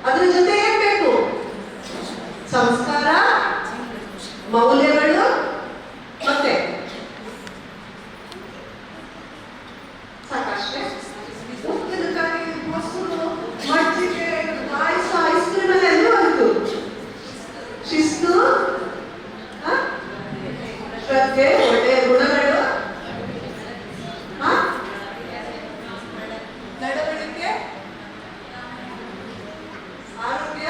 ಅದ್ರ ಜೊತೆ ಏನ್ ಬೇಕು? ಸಂಸ್ಕಾರ, ಮೌಲ್ಯಗಳು, ಮತ್ತೆ ಸಾಕಷ್ಟೇ. ಉಪ್ಪಿನಕಾಯಿ, ಮೊಸರು, ಮಜ್ಜಿಗೆ, ಪಾಯಸ, ಐಸ್ ಕ್ರೀಮ್ ಎಲ್ಲ ಎಲ್ಲೂ ಆಯ್ತು. ಶಿಸ್ತು, ಶ್ರದ್ಧೆ, ಒಳ್ಳೆಯ ಗುಣಗಳು, ನಡವಳಿಕೆ, ಆರೋಗ್ಯ,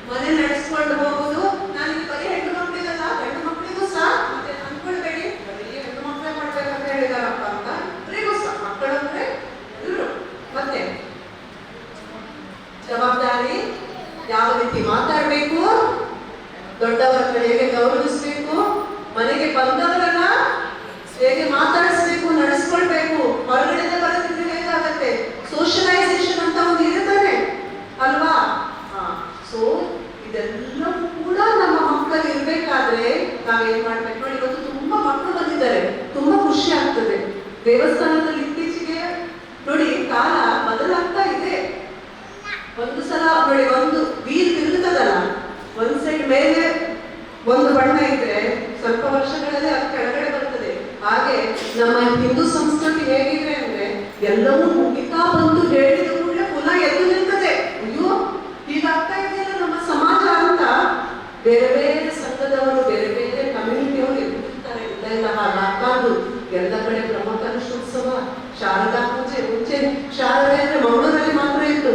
ಮನೆ ನಡೆಸ್ಕೊಂಡು ಹೋಗುದು. ನಾನಿಗೆ ಬರೀ ಹೆಣ್ಣು ಮಕ್ಕಳಿಗಲ್ಲ, ಗಂಡು ಮಕ್ಕಳಿಗೂ ಸಹ ಮತ್ತೆ ಅನ್ಕೊಳ್ಬೇಡಿ ಬರೀ ಹೆಣ್ಣು ಮಕ್ಕಳೇ ಮಾಡ್ಬೇಕಂತ ಹೇಳಿದಾರಪ್ಪ ಅಂತ. ಇಬ್ಬರಿಗೂ ಸಹ ಮಕ್ಕಳಂದ್ರೆ ಇದ್ರು. ಮತ್ತೆ ಜವಾಬ್ದಾರಿ, ಯಾವ ರೀತಿ ಮಾತಾಡ್ಬೇಕು, ದೊಡ್ಡವರ ಹೇಗೆ ಗೌರವಿಸ್ಬೇಕು, ಮನೆಗೆ ಬಂದವರನ್ನ ಹೇಗೆ ಮಾತಾಡಿಸ್ಬೇಕು, ನಡೆಸ್ಕೊಳ್ಬೇಕು, ಹೊರಗಡೆ ಬರೋದಿದ್ರೆ ಹೇಗಾಗತ್ತೆ, ಸೋಷಲೈಸೇಷನ್ ಅಂತ ಒಂದು ಇರುತ್ತಾನೆ ಅಲ್ವಾ? ಸೊ ಇದೆಲ್ಲವೂ ಕೂಡ ನಮ್ಮ ಮಕ್ಕಳು ಇರ್ಬೇಕಾದ್ರೆ ನಾವೇನ್ ಮಾಡ್ಬೇಕು ನೋಡಿ. ಇವತ್ತು ತುಂಬಾ ಮಕ್ಕಳು ಬಂದಿದ್ದಾರೆ, ತುಂಬಾ ಖುಷಿ ಆಗ್ತದೆ. ದೇವಸ್ಥಾನದಲ್ಲಿ ಇತ್ತೀಚೆಗೆ ನೋಡಿ ಕಾಲ ಬದಲಾಗ್ತಾ ಇದೆ. ಒಂದು ಸಲ ನೋಡಿ, ಒಂದು ವೀಲ್ ತಿರುಗುತ್ತದಲ್ಲ, ಒಂದ್ ಸೈಡ್ ಮೇಲೆ ಒಂದು ಬಣ್ಣ ಇದ್ರೆ ಸ್ವಲ್ಪ ವರ್ಷಗಳಲ್ಲಿ ಅದು ಕೆಳಗಡೆ ಬರ್ತದೆ. ಹಾಗೆ ನಮ್ಮ ಹಿಂದೂ ಸಂಸ್ಕೃತಿ ಹೇಗಿದೆ ಅಂದ್ರೆ ಎಲ್ಲವೂ ಮುಗಿತಾ ಬಂದು ಹೇಳಿದ ಕೂಡಲೇ ಪುನಃ ಎದ್ದು ನಿಲ್ತದೆ. ಅಯ್ಯೋ ಹೀಗಾಗ್ತಾ ಇದೆಯಲ್ಲ ನಮ್ಮ ಸಮಾಜ ಅಂತ ಬೇರೆ ಬೇರೆ ಸಂಘದವರು, ಬೇರೆ ಬೇರೆ ಕಮ್ಯುನಿಟಿಯವರು ಎದ್ದಿರ್ತಾರೆ. ಇಲ್ಲ ಹಾಗಾಗ್ಬಾರ್ದು. ಎಲ್ಲ ಕಡೆ ಬ್ರಹ್ಮಕಲಶೋತ್ಸವ, ಶಾರದಾ ಪೂಜೆ, ಮುಂಚೆ ಶಾರದೆ ಅಂದ್ರೆ ಮಂಗಳೂರಲ್ಲಿ ಮಾತ್ರ ಇತ್ತು.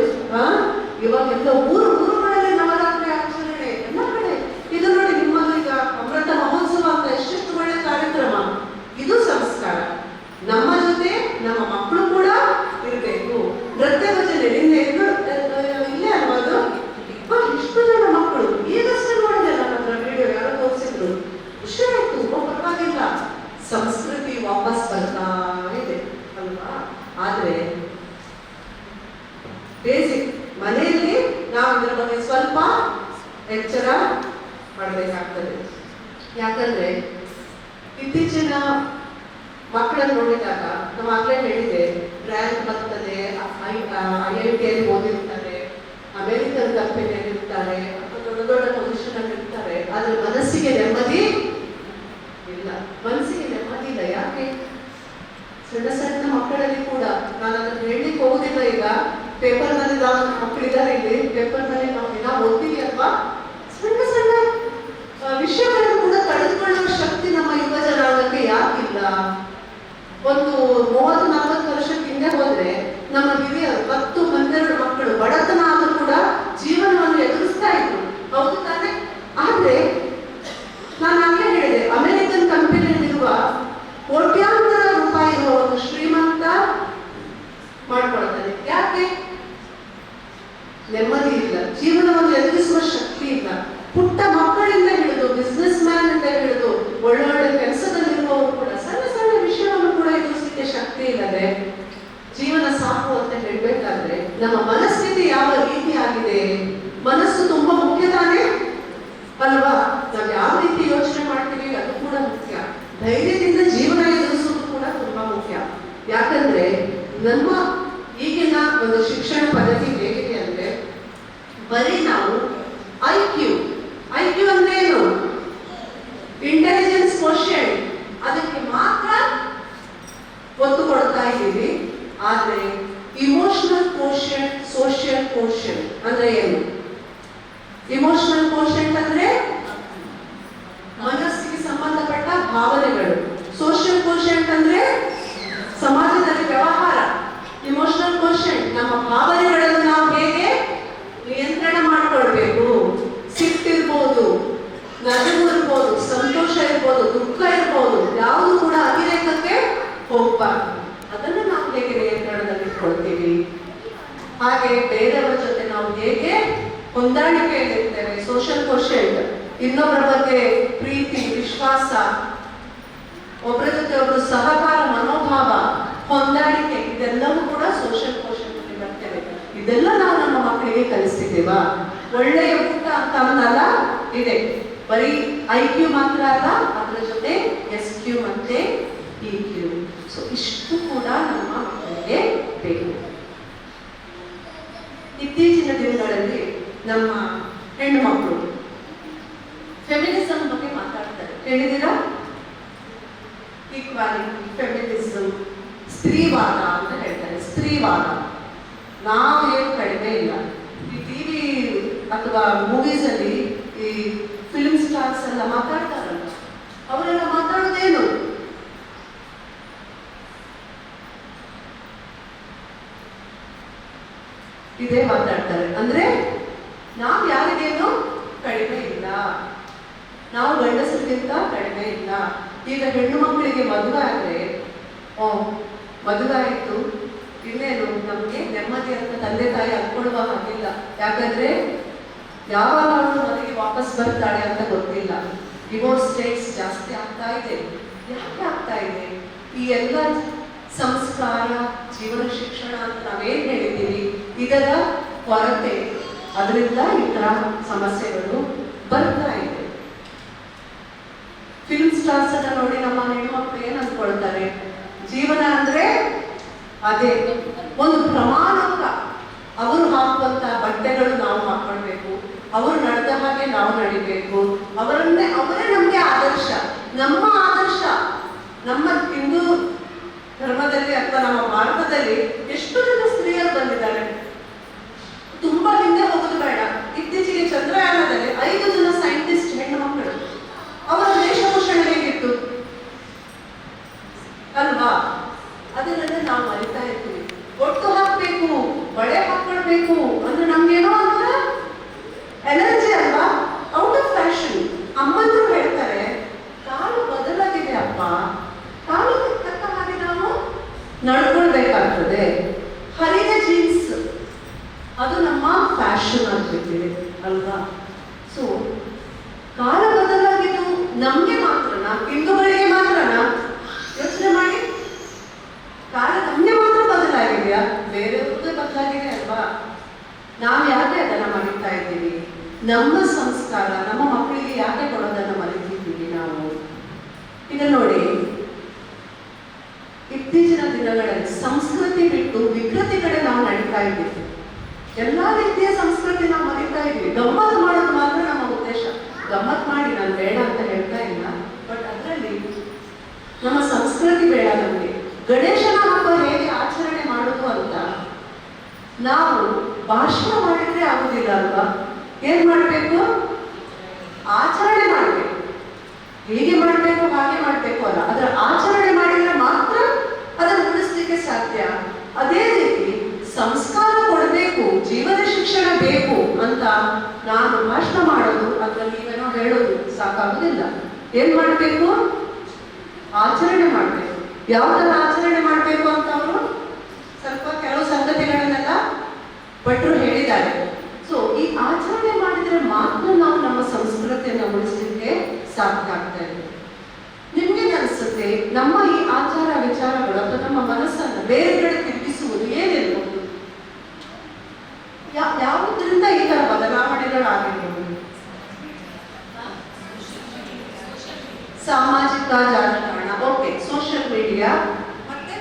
ಇವಾಗೆಲ್ಲ ಊರುಗಳಲ್ಲಿ ನವರಾತ್ರಿ ಆಚರಣೆ ಎಲ್ಲ ಕಡೆ. ಇದು ನೋಡಿ ನಿಮ್ಮಲ್ಲಿ ಈಗ ಅಮೃತ ಮಹೋತ್ಸವ ಅಂತ ಎಷ್ಟೆಷ್ಟು ಒಳ್ಳೆ ಕಾರ್ಯಕ್ರಮ. ಇದು ಸಂಸ್ಕಾರ. ನಮ್ಮ ಜೊತೆ ನಮ್ಮ ಮಕ್ಕಳು ಕೂಡ ಇರಬೇಕು. ನೃತ್ಯ ಭಜನೆ ನಿನ್ನೆ ಇಲ್ಲೇ ಅಲ್ವಾ ಅದು? ಇಷ್ಟು ಜನ ಮಕ್ಕಳು ಈಗಷ್ಟೇ ನೋಡಿದೆ, ನನ್ನ ಹತ್ರ ವಿಡಿಯೋ ಯಾರೋ ತೋರಿಸಿದ್ರು, ಖುಷಿ ಆಯ್ತು. ಪರವಾಗಿಲ್ಲ, ಸಂಸ್ಕೃತಿ ವಾಪಸ್ ಬರ್ತಾ ಇದೆ ಅಲ್ವಾ? ಆದ್ರೆ ಬೇಸಿಕ್ ಮನೆಯಲ್ಲಿ ನಾವು ಇದರ ಬಗ್ಗೆ ಸ್ವಲ್ಪ ಎಚ್ಚರ ಮಾಡಬೇಕಾಗ್ತದೆ. ಯಾಕಂದ್ರೆ ಇತ್ತೀಚಿನ ಮಕ್ಕಳನ್ನು ನೋಡಿದಾಗ ನಾವು ಆಗ್ಲೇ ಹೇಳಿದೆ, ರ್ಯಾಂಕ್ ಬರ್ತದೆ, IIT ಓದಿರ್ತಾರೆ, ಅಮೆರಿಕನ್ ಕಂಪನಿಯಲ್ಲಿ ಇರ್ತಾರೆ, ದೊಡ್ಡ ದೊಡ್ಡ ಪೊಸಿಷನ್ ಅಲ್ಲಿ ಇರ್ತಾರೆ. ಆದ್ರೆ ಮನಸ್ಸಿಗೆ ನೆಮ್ಮದಿ ಇಲ್ಲ. ಮನಸ್ಸಿಗೆ ನೆಮ್ಮದಿ ಇಲ್ಲ. ಯಾಕೆ? ಸಣ್ಣ ಸಣ್ಣ ಮಕ್ಕಳಲ್ಲಿ ಕೂಡ, ನಾನು ಅದನ್ನು ಹೇಳಲಿಕ್ಕೆ ಹೋಗುದಿಲ್ಲ. ಈಗ ಪೇಪರ್ನಲ್ಲಿ ಮಕ್ಕಳಿದ್ದಾರೆ, ಇಲ್ಲಿ ಪೇಪರ್ನಲ್ಲಿ ನಾವು ಓದ್ತೀವಿ ಅಲ್ವಾ, ಸಣ್ಣ ಸಣ್ಣ ವಿಷಯಗಳನ್ನು ಕೂಡ ತಡೆದುಕೊಳ್ಳುವ ಶಕ್ತಿ ನಮ್ಮ ಯುವ ಜನಾಂಗಕ್ಕೆ ಯಾಕಿಲ್ಲ? ಒಂದು 30-40 ವರ್ಷಕ್ಕೆ ಹಿಂದೆ ಹೋದ್ರೆ ನಮ್ಮ ಹಿರಿಯರು 10-12 ಮಕ್ಕಳು ಬಡತನ ಆದರೂ ಕೂಡ ಜೀವನವನ್ನು ಎದುರಿಸ್ತಾ ಇದ್ರು. ಹೌದು ತಾನೆ? ಆದ್ರೆ ನಾನು ಆಗಲೇ ಹೇಳಿದೆ, ಅಮೆರಿಕನ್ ಕಂಪನಿಯಲ್ಲಿರುವ ಕೋಟ್ಯ ಮಾಡ್ಕೊಳ್ತಾನೆ. ಯಾಕೆ? ನೆಮ್ಮದಿ ಇಲ್ಲ, ಜೀವನವನ್ನು ಎದುರಿಸುವ ಶಕ್ತಿ ಇಲ್ಲ. ಪುಟ್ಟ ಮಕ್ಕಳಿಂದ ಹಿಡಿದು ಬಿಸ್ನೆಸ್ ಮ್ಯಾನ್ ಇಂದ ಹಿಡಿದು ಒಳ್ಳೊಳ್ಳೆ ಕೆಲಸದಲ್ಲಿರುವವರು ಕೂಡ ಸಣ್ಣ ಸಣ್ಣ ವಿಷಯವನ್ನು ಕೂಡ ಎದುರಿಸಲಿಕ್ಕೆ ಶಕ್ತಿ ಇಲ್ಲದೆ ಜೀವನ ಸಾಕು ಅಂತ ಹೇಳ್ಬೇಕಾದ್ರೆ ನಮ್ಮ ಮನಸ್ಥಿತಿ ಯಾವ ರೀತಿ ಆಗಿದೆ? ಮನಸ್ಸು ತುಂಬಾ ಮುಖ್ಯ ತಾನೇ ಅಲ್ವಾ? ನಾವು ಯಾವ ರೀತಿ ಯೋಚನೆ ಮಾಡ್ತೀವಿ ಅದು ಕೂಡ ಮುಖ್ಯ. ಧೈರ್ಯದಿಂದ ಜೀವನ ಎದುರಿಸೋದು ಕೂಡ ತುಂಬಾ ಮುಖ್ಯ. ಯಾಕಂದ್ರೆ ನಮ್ಮ ಈಗಿನ ಒಂದು ಶಿಕ್ಷಣ ಪದ್ಧತಿ ಹೇಗಿದೆ ಅಂದ್ರೆ ಬರೀ ನಾವು ಐಕ್ಯೂ ಅಂದ್ರೇನು? ಇಂಟೆಲಿಜೆನ್ಸ್ ಕ್ವೋಷಿಯಂಟ್, ಅದಕ್ಕೆ ಮಾತ್ರ ಒತ್ತು ಕೊಡ್ತಾ ಇದ್ದೀವಿ. ಆದ್ರೆ ಇಮೋಷನಲ್ ಕ್ವೋಷಿಯಂಟ್, ಸೋಷಿಯಲ್ ಕ್ವೋಷಿಯಂಟ್ ಅಂದ್ರೆ ಏನು? ಇಮೋಷನಲ್ ಕ್ವೋಷಿಯಂಟ್ ಅಂದ್ರೆ ಮನಸ್ಸಿಗೆ ಸಂಬಂಧಪಟ್ಟ ಭಾವನೆಗಳು. ಸೋಷಿಯಲ್ ಕ್ವೋಷಿಯಂಟ್ ಅಂದ್ರೆ ಸಮಾಜದಲ್ಲಿ ವ್ಯವಹಾರ. ಇಮೋಷನಲ್ ಕ್ವೋಷಿಯಂಟ್ ನಮ್ಮ ಭಾವನೆಗಳನ್ನು ನಾವು ಹೇಗೆ ನಿಯಂತ್ರಣ ಮಾಡಿಕೊಳ್ಬೇಕು. ಸಿಟ್ಟಿರ್ಬೋದು, ನಗು ಇರ್ಬೋದು, ಸಂತೋಷ ಇರ್ಬೋದು, ದುಃಖ ಇರ್ಬೋದು, ಯಾವುದು ಕೂಡ ಅತಿರೇಕಕ್ಕೆ ಹೋಗ್ಬಾರ್ದು. ಅದನ್ನು ನಾವು ಹೇಗೆ ನಿಯಂತ್ರಣದಲ್ಲಿ ಇಟ್ಕೊಳ್ತೀವಿ, ಹಾಗೆ ಬೇರೆಯವರ ಜೊತೆ ನಾವು ಹೇಗೆ ಹೊಂದಾಣಿಕೆಯಲ್ಲಿರ್ತೇವೆ. ಸೋಷಿಯಲ್ ಕ್ವೋಷಿಯಂಟ್ ಇನ್ನೊಬ್ಬರ ಬಗ್ಗೆ ಪ್ರೀತಿ, ವಿಶ್ವಾಸ, ಒಬ್ಬರ ಜೊತೆ ಒಬ್ಬರು ಸಹಕಾರ ಮನೋಭಾವ, ಹೊಂದಾಣಿಕೆ, ಇದೆಲ್ಲವೂ ಕೂಡ ಸೋಷಿಯಲ್ ಕ್ವೋಷಿಯಂಟ್ ಅಲ್ಲಿ ಬರ್ತೇವೆ. ಇದೆಲ್ಲ ನಾವು ನಮ್ಮ ಮಕ್ಕಳಿಗೆ ಕಲಿಸ್ತಿದ್ದೇವಾ? ಒಳ್ಳೆಯ ಊಟ ಅಂತ ಅನ್ನಲ್ಲ ಇದೆ, ಬರೀ ಐಕ್ಯೂ ಮಾತ್ರ ಅಲ್ಲ, ಅದರ ಜೊತೆ SQ ಮತ್ತೆ EQ. ಸೊ ಇಷ್ಟು ಕೂಡ ನಮ್ಮ ಮಕ್ಕಳಿಗೆ ಬೇಕು. ಇತ್ತೀಚಿನ ದಿನಗಳಲ್ಲಿ ನಮ್ಮ ಹೆಣ್ಣು ಮಕ್ಕಳು ಫೆಮಿನಿಸಂ ಬಗ್ಗೆ ಮಾತಾಡ್ತಾರೆ, ಕೇಳಿದ್ದೀರಾ? ಈಕ್ವಾಲಿಟಿ, ಫೆಮಿನಿಸಂ, ಸ್ತ್ರೀವಾದ ಅಂತ ಹೇಳ್ತಾರೆ. ಸ್ತ್ರೀವಾದ ನಾವು ಏನು ಕಡಿಮೆ ಇಲ್ಲ. ಈ ಟಿವಿ ಅಥವಾ ಮೂವೀಸ್ ಅಲ್ಲಿ ಈ ಫಿಲ್ಮ್ ಸ್ಟಾರ್ಸ್ ಎಲ್ಲ ಮಾತಾಡ್ತಾರಲ್ಲ, ಅವರೆಲ್ಲ ಮಾತಾಡೋದೇನು? ಇದೇ ಮಾತಾಡ್ತಾರೆ. ಅಂದ್ರೆ ನಾವು ಯಾರಿಗೇನು ಕಡಿಮೆ ಇಲ್ಲ, ನಾವು ಗಂಡಸರಿಗಿಂತ ಕಡಿಮೆ ಇಲ್ಲ. ಈಗ ಹೆಣ್ಣು ಮಕ್ಕಳಿಗೆ ಮದುವೆ ಆದ್ರೆ ಮದುವೆ ಆಯ್ತು ಇನ್ನೇನು ನಮ್ಗೆ ನೆಮ್ಮದಿ ಅಂತ ತಂದೆ ತಾಯಿ ಅನ್ಕೊಳ್ಳುವ ಹಾಗಿಲ್ಲ. ಯಾಕಂದ್ರೆ ಯಾವಾಗ ಅವಳು ಮನೆಗೆ ವಾಪಸ್ ಬರ್ತಾಳೆ ಅಂತ ಗೊತ್ತಿಲ್ಲ. ಡಿವೋರ್ಸ್ ರೇಟ್ಸ್ ಜಾಸ್ತಿ ಆಗ್ತಾ ಇದೆ. ಯಾಕೆ ಆಗ್ತಾ ಇದೆ? ಈ ಎಲ್ಲ ಸಂಸ್ಕಾರ, ಜೀವನ ಶಿಕ್ಷಣ ಅಂತ ನಾವೇನ್ ಹೇಳಿದ್ದೀವಿ, ಇದರ ಕೊರತೆ, ಅದರಿಂದ ಈ ತರ ಸಮಸ್ಯೆಗಳು ಬರ್ತಾ ಇದೆ. ಫಿಲ್ಮ್ ಸ್ಟಾರ್ಸ್ ಅನ್ನ ನೋಡಿ ನಮ್ಮ ಹೆಣ್ಮಕ್ಳು ಏನ್ ಅಂದ್ಕೊಳ್ತಾರೆ? ಜೀವನ ಅಂದ್ರೆ ಅದೇ ಒಂದು ಪ್ರಮಾಣಕ. ಅವರು ಹಾಕುವಂತ ಬಟ್ಟೆಗಳು ನಾವು ಹಾಕೊಳ್ಬೇಕು, ಅವರು ನಡೆದ ಹಾಗೆ ನಾವು ನಡಿಬೇಕು, ಅವರೇ ನಮ್ಗೆ ಆದರ್ಶ. ನಮ್ಮ ಆದರ್ಶ ನಮ್ಮ ಹಿಂದೂ ಧರ್ಮದಲ್ಲಿ ಅಥವಾ ನಮ್ಮ ಭಾರತದಲ್ಲಿ ಎಷ್ಟು ಜನ ಸ್ತ್ರೀಯರು ಬಂದಿದ್ದಾರೆ? ತುಂಬಾ ಹಿಂದೆ ಹೋಗೋದು ಬೇಡ, ಇತ್ತೀಚೆಗೆ ಚಂದ್ರಯಾನದಲ್ಲಿ 5 ಜನ ಸೈಂಟಿಸ್ಟ್ ಹೆಣ್ಣು ಮಕ್ಕಳು. ಅವರ ವೇಷಭೂಷಣ ಹೇಗಿತ್ತು ಅಲ್ವಾ? ಅದನ್ನೆಲ್ಲ ನಾವು ಮರಿತಾ ಇರ್ತೀವಿ. ಒಟ್ಟು ಹಾಕ್ಬೇಕು, ಬಳೆ ಹಾಕೊಳ್ಬೇಕು ಅಂದ್ರೆ ನಮ್ಗೇನೋ ಅಂತ ಎನರ್ಜಿ ಅಲ್ವಾ? Out of fashion. ಅಮ್ಮಂದ್ರು ಹೇಳ್ತಾರೆ, ಕಾಲು ಬದಲಾಗಿದೆ ಅಪ್ಪ, ಕಾಲು ತಕ್ಕ ಹಾಗೆ ನಾವು ನಡ್ಕೊಳ್ಬೇಕಾಗ್ತದೆ. ಹರಿದ ಜೀನ್ಸ್ ಅದು ನಮ್ಮ ಫ್ಯಾಷನ್ ಆಗ್ಬಿಟ್ಟಿದೆ ಅಲ್ವಾ? ಸೊ ಕಾಲ ಬದಲಾಗಿದ್ದು ನಮ್ಗೆ ಮಾತ್ರನಾ, ಹಿಂದೂಗಳಿಗೆ ಮಾತ್ರನಾ? ಯೋಚನೆ ಮಾಡಿ, ಕಾಲ ನಮ್ಗೆ ಮಾತ್ರ ಬದಲಾಗಿದೆಯಾ? ಬೇರೆಯವ್ರದ್ದೇ ಬದಲಾಗಿದೆ ಅಲ್ವಾ? ನಾವು ಯಾಕೆ ಅದನ್ನ ಮರಿತಾ ಇದ್ದೀವಿ? ನಮ್ಮ ಸಂಸ್ಕಾರ ನಮ್ಮ ಮಕ್ಕಳಿಗೆ ಯಾಕೆ ಕೊಡೋದನ್ನ ಮರಿತಿದ್ದೀವಿ ನಾವು? ಈಗ ನೋಡಿ, ಇತ್ತೀಚಿನ ದಿನಗಳಲ್ಲಿ ಸಂಸ್ಕೃತಿ ಬಿಟ್ಟು ವಿಕೃತಿ ಕಡೆ ನಾವು ನಡೀತಾ ಇದ್ದೀವಿ. ಎಲ್ಲಾ ರೀತಿಯ ಸಂಸ್ಕೃತಿ ನಾವು ಮರಿತಾ ಇದ್ವಿ. ಗಮ್ಮತ್ ಮಾಡೋದು ಮಾತ್ರ ನಮ್ಮ ಉದ್ದೇಶ. ಗಮ್ಮತ್ ಮಾಡಿ, ನಾನು ಬೇಡ ಅಂತ ಹೇಳ್ತಾ ಇಲ್ಲ, ಬಟ್ ಅದರಲ್ಲಿ ನಮ್ಮ ಸಂಸ್ಕೃತಿ ಬೇಡ ನಮಗೆ. ಗಣೇಶನ ಹಬ್ಬ ಹೇಗೆ ಆಚರಣೆ ಮಾಡೋದು ಅಂತ ನಾವು ಭಾಷಣ ಮಾಡಿದ್ರೆ ಆಗುದಿಲ್ಲ ಅಲ್ವಾ? ಏನ್ ಮಾಡ್ಬೇಕು? ಆಚರಣೆ ಮಾಡ್ಬೇಕು. ಹೇಗೆ ಮಾಡ್ಬೇಕು ಹಾಗೆ ಮಾಡ್ಬೇಕು ಅಲ್ಲ, ಅದರ ಆಚರಣೆ ಮಾಡಿದ್ರೆ ಮಾತ್ರ ಅದನ್ನು ಉಳಿಸ್ಲಿಕ್ಕೆ ಸಾಧ್ಯ. ಅದೇ ರೀತಿ ಸಂಸ್ಕಾರ ಕೊಡಬೇಕು, ಜೀವನ ಶಿಕ್ಷಣ ಬೇಕು ಅಂತ ನಾನು ಭಾಷಣ ಮಾಡೋದು ಅಥವಾ ನೀವೇನೋ ಹೇಳೋದು ಸಾಕಾಗುದಿಲ್ಲ. ಏನ್ ಮಾಡ್ಬೇಕು? ಆಚರಣೆ ಮಾಡ್ಬೇಕು. ಯಾವ ತರ ಆಚರಣೆ ಮಾಡ್ಬೇಕು ಅಂತ ಅವರು ಸ್ವಲ್ಪ ಕೆಲವು ಸಲ ಸಂಗತಿಗಳನ್ನೆಲ್ಲ ಭಟ್ರು ಹೇಳಿದ್ದಾರೆ. ಸೊ ಈ ಆಚರಣೆ ಮಾಡಿದರೆ ಮಾತ್ರ ನಾವು ನಮ್ಮ ಸಂಸ್ಕೃತಿಯನ್ನು ಉಳಿಸಲಿಕ್ಕೆ ಸಾಧ್ಯ ಆಗ್ತಾ ಇದೆ. ನಿಮ್ಗೆ ಅನಿಸುತ್ತೆ ನಮ್ಮ ಈ ಆಚಾರ ವಿಚಾರಗಳು ಅಥವಾ ನಮ್ಮ ಮನಸ್ಸನ್ನು ಬೇರೆ ಕಡೆ ತಿರುಗಿಸುವುದು ಏನಿರ್ಬೋದು? ಯಾವುದರಿಂದ ಈ ತರ ಬದಲಾವಣೆಗಳಾಗಿರ್ಬೋದು? ಸಾಮಾಜಿಕ ಜಾಲತಾಣ, ಓಕೆ, ಸೋಷಿಯಲ್ ಮೀಡಿಯಾ, ಮತ್ತೆ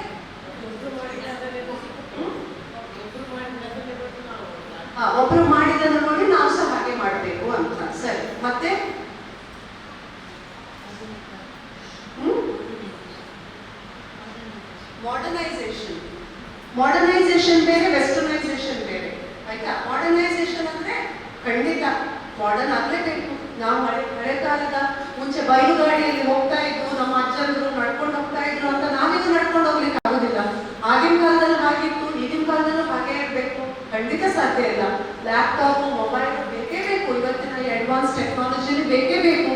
ಒಬ್ರು ಮಾಡಿದ್ದನ್ನು ನೋಡಿ ನಾವು ಸಹ ಹಾಗೆ ಮಾಡಬೇಕು ಅಂತ. ಸರಿ, ಮತ್ತೆ ಮಾಡರ್ನೈಸೇಷನ್ ಬೇರೆ, ವೆಸ್ಟರ್ನೈಸೇಷನ್ ಬೇರೆ, ಆಯ್ತಾ? ಮಾಡರ್ನೈಸೇಷನ್ ಅಂದ್ರೆ ಖಂಡಿತ ಮಾಡರ್ನ್ ಆಗ್ಲೇಬೇಕು. ನಾವು ಹಳೆ ಕಾಲದ ಮುಂಚೆ ಬೈಲುಗಾಡಿಯಲ್ಲಿ ಹೋಗ್ತಾ ಇದ್ವು, ನಮ್ಮ ಅಜ್ಜಂದ್ರು ನಡ್ಕೊಂಡು ಹೋಗ್ತಾ ಇದ್ರು ಅಂತ ನಾವೀಗ ನಡ್ಕೊಂಡು ಹೋಗ್ಲಿಕ್ಕೆ ಆಗೋದಿಲ್ಲ. ಆಗಿನ ಕಾಲದಲ್ಲಿ ಹಾಗಿತ್ತು, ಈಗಿನ ಕಾಲದಲ್ಲೂ ಹಾಗೆ ಇರಬೇಕು, ಖಂಡಿತ ಸಾಧ್ಯ ಇಲ್ಲ. ಲ್ಯಾಪ್ಟಾಪ್, ಮೊಬೈಲ್ ಬೇಕೇ ಬೇಕು, ಇವತ್ತಿನ ಅಡ್ವಾನ್ಸ್ ಟೆಕ್ನಾಲಜಿಲಿ ಬೇಕೇ ಬೇಕು.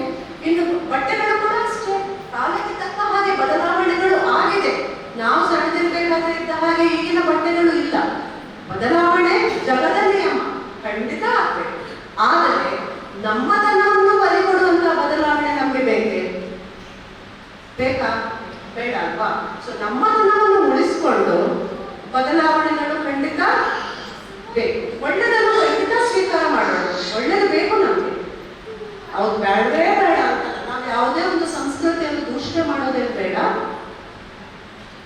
ಇನ್ನು ಬಟ್ಟೆಗಳು ಕೂಡ ಅಷ್ಟೇ, ಕಾಲಕ್ಕೆ ತಕ್ಕ ಹಾಗೆ ಬದಲಾವಣೆಗಳು ಆಗಿದೆ. ನಾವು ಸಣ್ಣದಿರ್ಬೇಕಾದ್ರೆ ಇದ್ದ ಹಾಗೆ ಈಗಿನ ಬಟ್ಟೆಗಳು ಇಲ್ಲ. ಬದಲಾವಣೆ ಜಗದ ನಿಯಮ, ಖಂಡಿತ ಆಗ್ಬೇಕು. ಆದರೆ ನಮ್ಮದನ್ನು ಬಲಿಕೊಡುವಂತಹ ಬದಲಾವಣೆ ನಮಗೆ ಬೇಕಾ? ಬೇಡ ಅಲ್ವಾ? ಸೊ ನಮ್ಮದನ್ನು ಉಳಿಸ್ಕೊಂಡು ಬದಲಾವಣೆಗಳು ಖಂಡಿತ ಬೇಕು. ಒಳ್ಳೆದನ್ನು ಖಂಡಿತ ಸ್ವೀಕಾರ ಮಾಡೋಣ, ಒಳ್ಳೆದು ಬೇಕು ನಮಗೆ. ಅವ್ರು ಬೇಡವೇ ಬೇಡ ಅಂತ ನಾವು ಯಾವುದೇ ಒಂದು ಸಂಸ್ಕೃತಿಯನ್ನು ದೂಷಣೆ ಮಾಡೋದೇನು ಬೇಡ.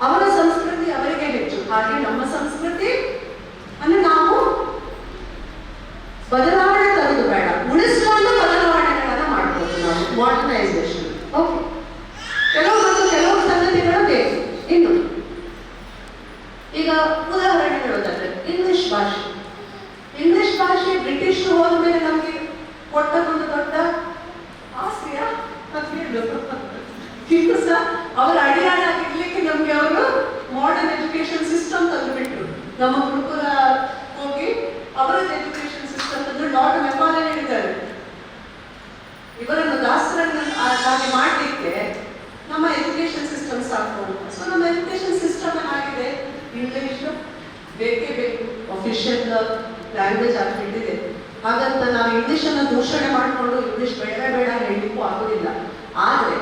ಅವರ ಸಂಸ್ಕೃತಿ ಅವರಿಗೆ ಹೆಚ್ಚು, ಹಾಗೆ ನಮ್ಮ ಸಂಸ್ಕೃತಿ ಅಂದ್ರೆ ನಾವು ಬದಲಾವಣೆ ತರೋದು ಬೇಡ, ಉಳಿಸುವಂತ ಬದಲಾವಣೆಗಳನ್ನ ಮಾಡ್ಬೋದು ನಾವು. ಮಾಡರ್ನೈಸೇಷನ್, ಓಕೆ, ಕೆಲವು ಸಂಗತಿಗಳು ಬೇಕು. ಇನ್ನು ಈಗ ಉದಾಹರಣೆ ಹೇಳೋದಾದ್ರೆ ಇಂಗ್ಲಿಷ್ ಭಾಷೆ ಬ್ರಿಟಿಷ್ ಹೋದ ಮೇಲೆ ನಮಗೆ ಕೊಟ್ಟದೊಂದು ದೊಡ್ಡ ಆಸ್ತಿಯ ಇನ್ನು ಸಹ ಅವರ ಅಡಿಯಾಳಾಗಿರ್ಲಿಕ್ಕೆ ನಮ್ಗೆ ಅವರು ಮಾಡರ್ನ್ ಎಜುಕೇಶನ್ ಸಿಸ್ಟಮ್ ತಂದುಬಿಟ್ರು. ನಮ್ಮ ಗುರುಕುಲ ಹೋಗಿ ಅವರದ್ದು ಎಜುಕೇಶನ್ ಸಿಸ್ಟಮ್ ತಂದು ಲಾರ್ಡ್ ಮೆಕಾಲೆ ಹೇಳಿದ್ದಾರೆ, ಇವರನ್ನು ದಾಸರನ್ನು ಹಾಗೆ ಮಾಡಲಿಕ್ಕೆ ನಮ್ಮ ಎಜುಕೇಶನ್ ಸಿಸ್ಟಮ್ ಸಾಕು. ಸೊ ನಮ್ಮ ಎಜುಕೇಶನ್ ಸಿಸ್ಟಮ್ ಆಗಿದೆ, ಇಂಗ್ಲಿಷ್ ಬೇಕೇ ಬೇಕು, ಅಫಿಷಿಯಲ್ ಲ್ಯಾಂಗ್ವೇಜ್ ಆಗಿಬಿಟ್ಟಿದೆ. ಹಾಗಂತ ನಾವು ಇಂಗ್ಲಿಷನ್ನು ದೂಷಣೆ ಮಾಡಿಕೊಂಡು ಇಂಗ್ಲಿಷ್ ಬೇಡವೇ ಬೇಡ ಹೇಳಲಿಕ್ಕೂ ಆಗೋದಿಲ್ಲ. ಆದರೆ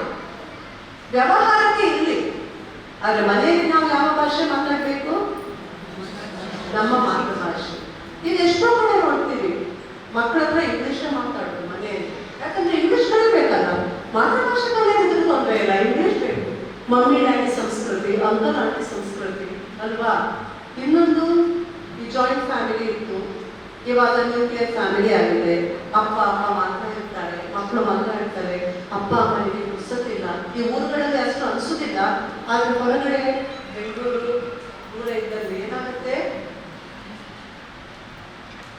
ವ್ಯವಹಾರಕ್ಕೆ ಇರಲಿ, ಆದರೆ ಮನೆಯಲ್ಲಿ ನಾವು ಯಾವ ಭಾಷೆ ಮಾತಾಡಬೇಕು? ನಮ್ಮ ಮಾತೃಭಾಷೆ. ಈಗ ಎಷ್ಟೋ ಕಡೆ ನೋಡ್ತೀವಿ ಮಕ್ಕಳ ಹತ್ರ ಇಂಗ್ಲಿಷ್ ಮಾತಾಡೋದು ಮನೆಯಲ್ಲಿ, ಯಾಕಂದ್ರೆ ಇಂಗ್ಲಿಷ್ ಕಲಿಬೇಕಲ್ಲ. ಮಾತೃಭಾಷೆ ಕಲಿಯೋದ್ರ ತೊಂದರೆ ಇಲ್ಲ, ಇಂಗ್ಲಿಷ್ ಬೇಕು. ಮಮ್ಮಿ ಡ್ಯಾಡಿ ಸಂಸ್ಕೃತಿ, ಅಂಕಲ್ ಆಂಟಿ ಸಂಸ್ಕೃತಿ ಅಲ್ವಾ? ಇನ್ನೊಂದು ಈ ಜಾಯಿಂಟ್ ಫ್ಯಾಮಿಲಿ ಇತ್ತು, ಇವಾಗ ನ್ಯೂಕ್ಲಿಯರ್ ಫ್ಯಾಮಿಲಿ ಆಗಿದೆ. ಅಪ್ಪ ಮಾತ್ರ ಇರ್ತಾರೆ, ಮಕ್ಕಳು ಮಾತ್ರ ಇರ್ತಾರೆ, ಅಪ್ಪ ಅಮ್ಮನಿಗೆ ಪುರ್ಸತ್ತಿಲ್ಲ. ಈ ಊರುಗಳಲ್ಲಿ ಅಷ್ಟು ಅನಿಸೋದಿಲ್ಲ, ಆದ್ರೆ ಹೊರಗಡೆ ಬೆಂಗಳೂರು ದೂರ ಇದ್ದಲ್ಲಿ ಏನಾಗುತ್ತೆ,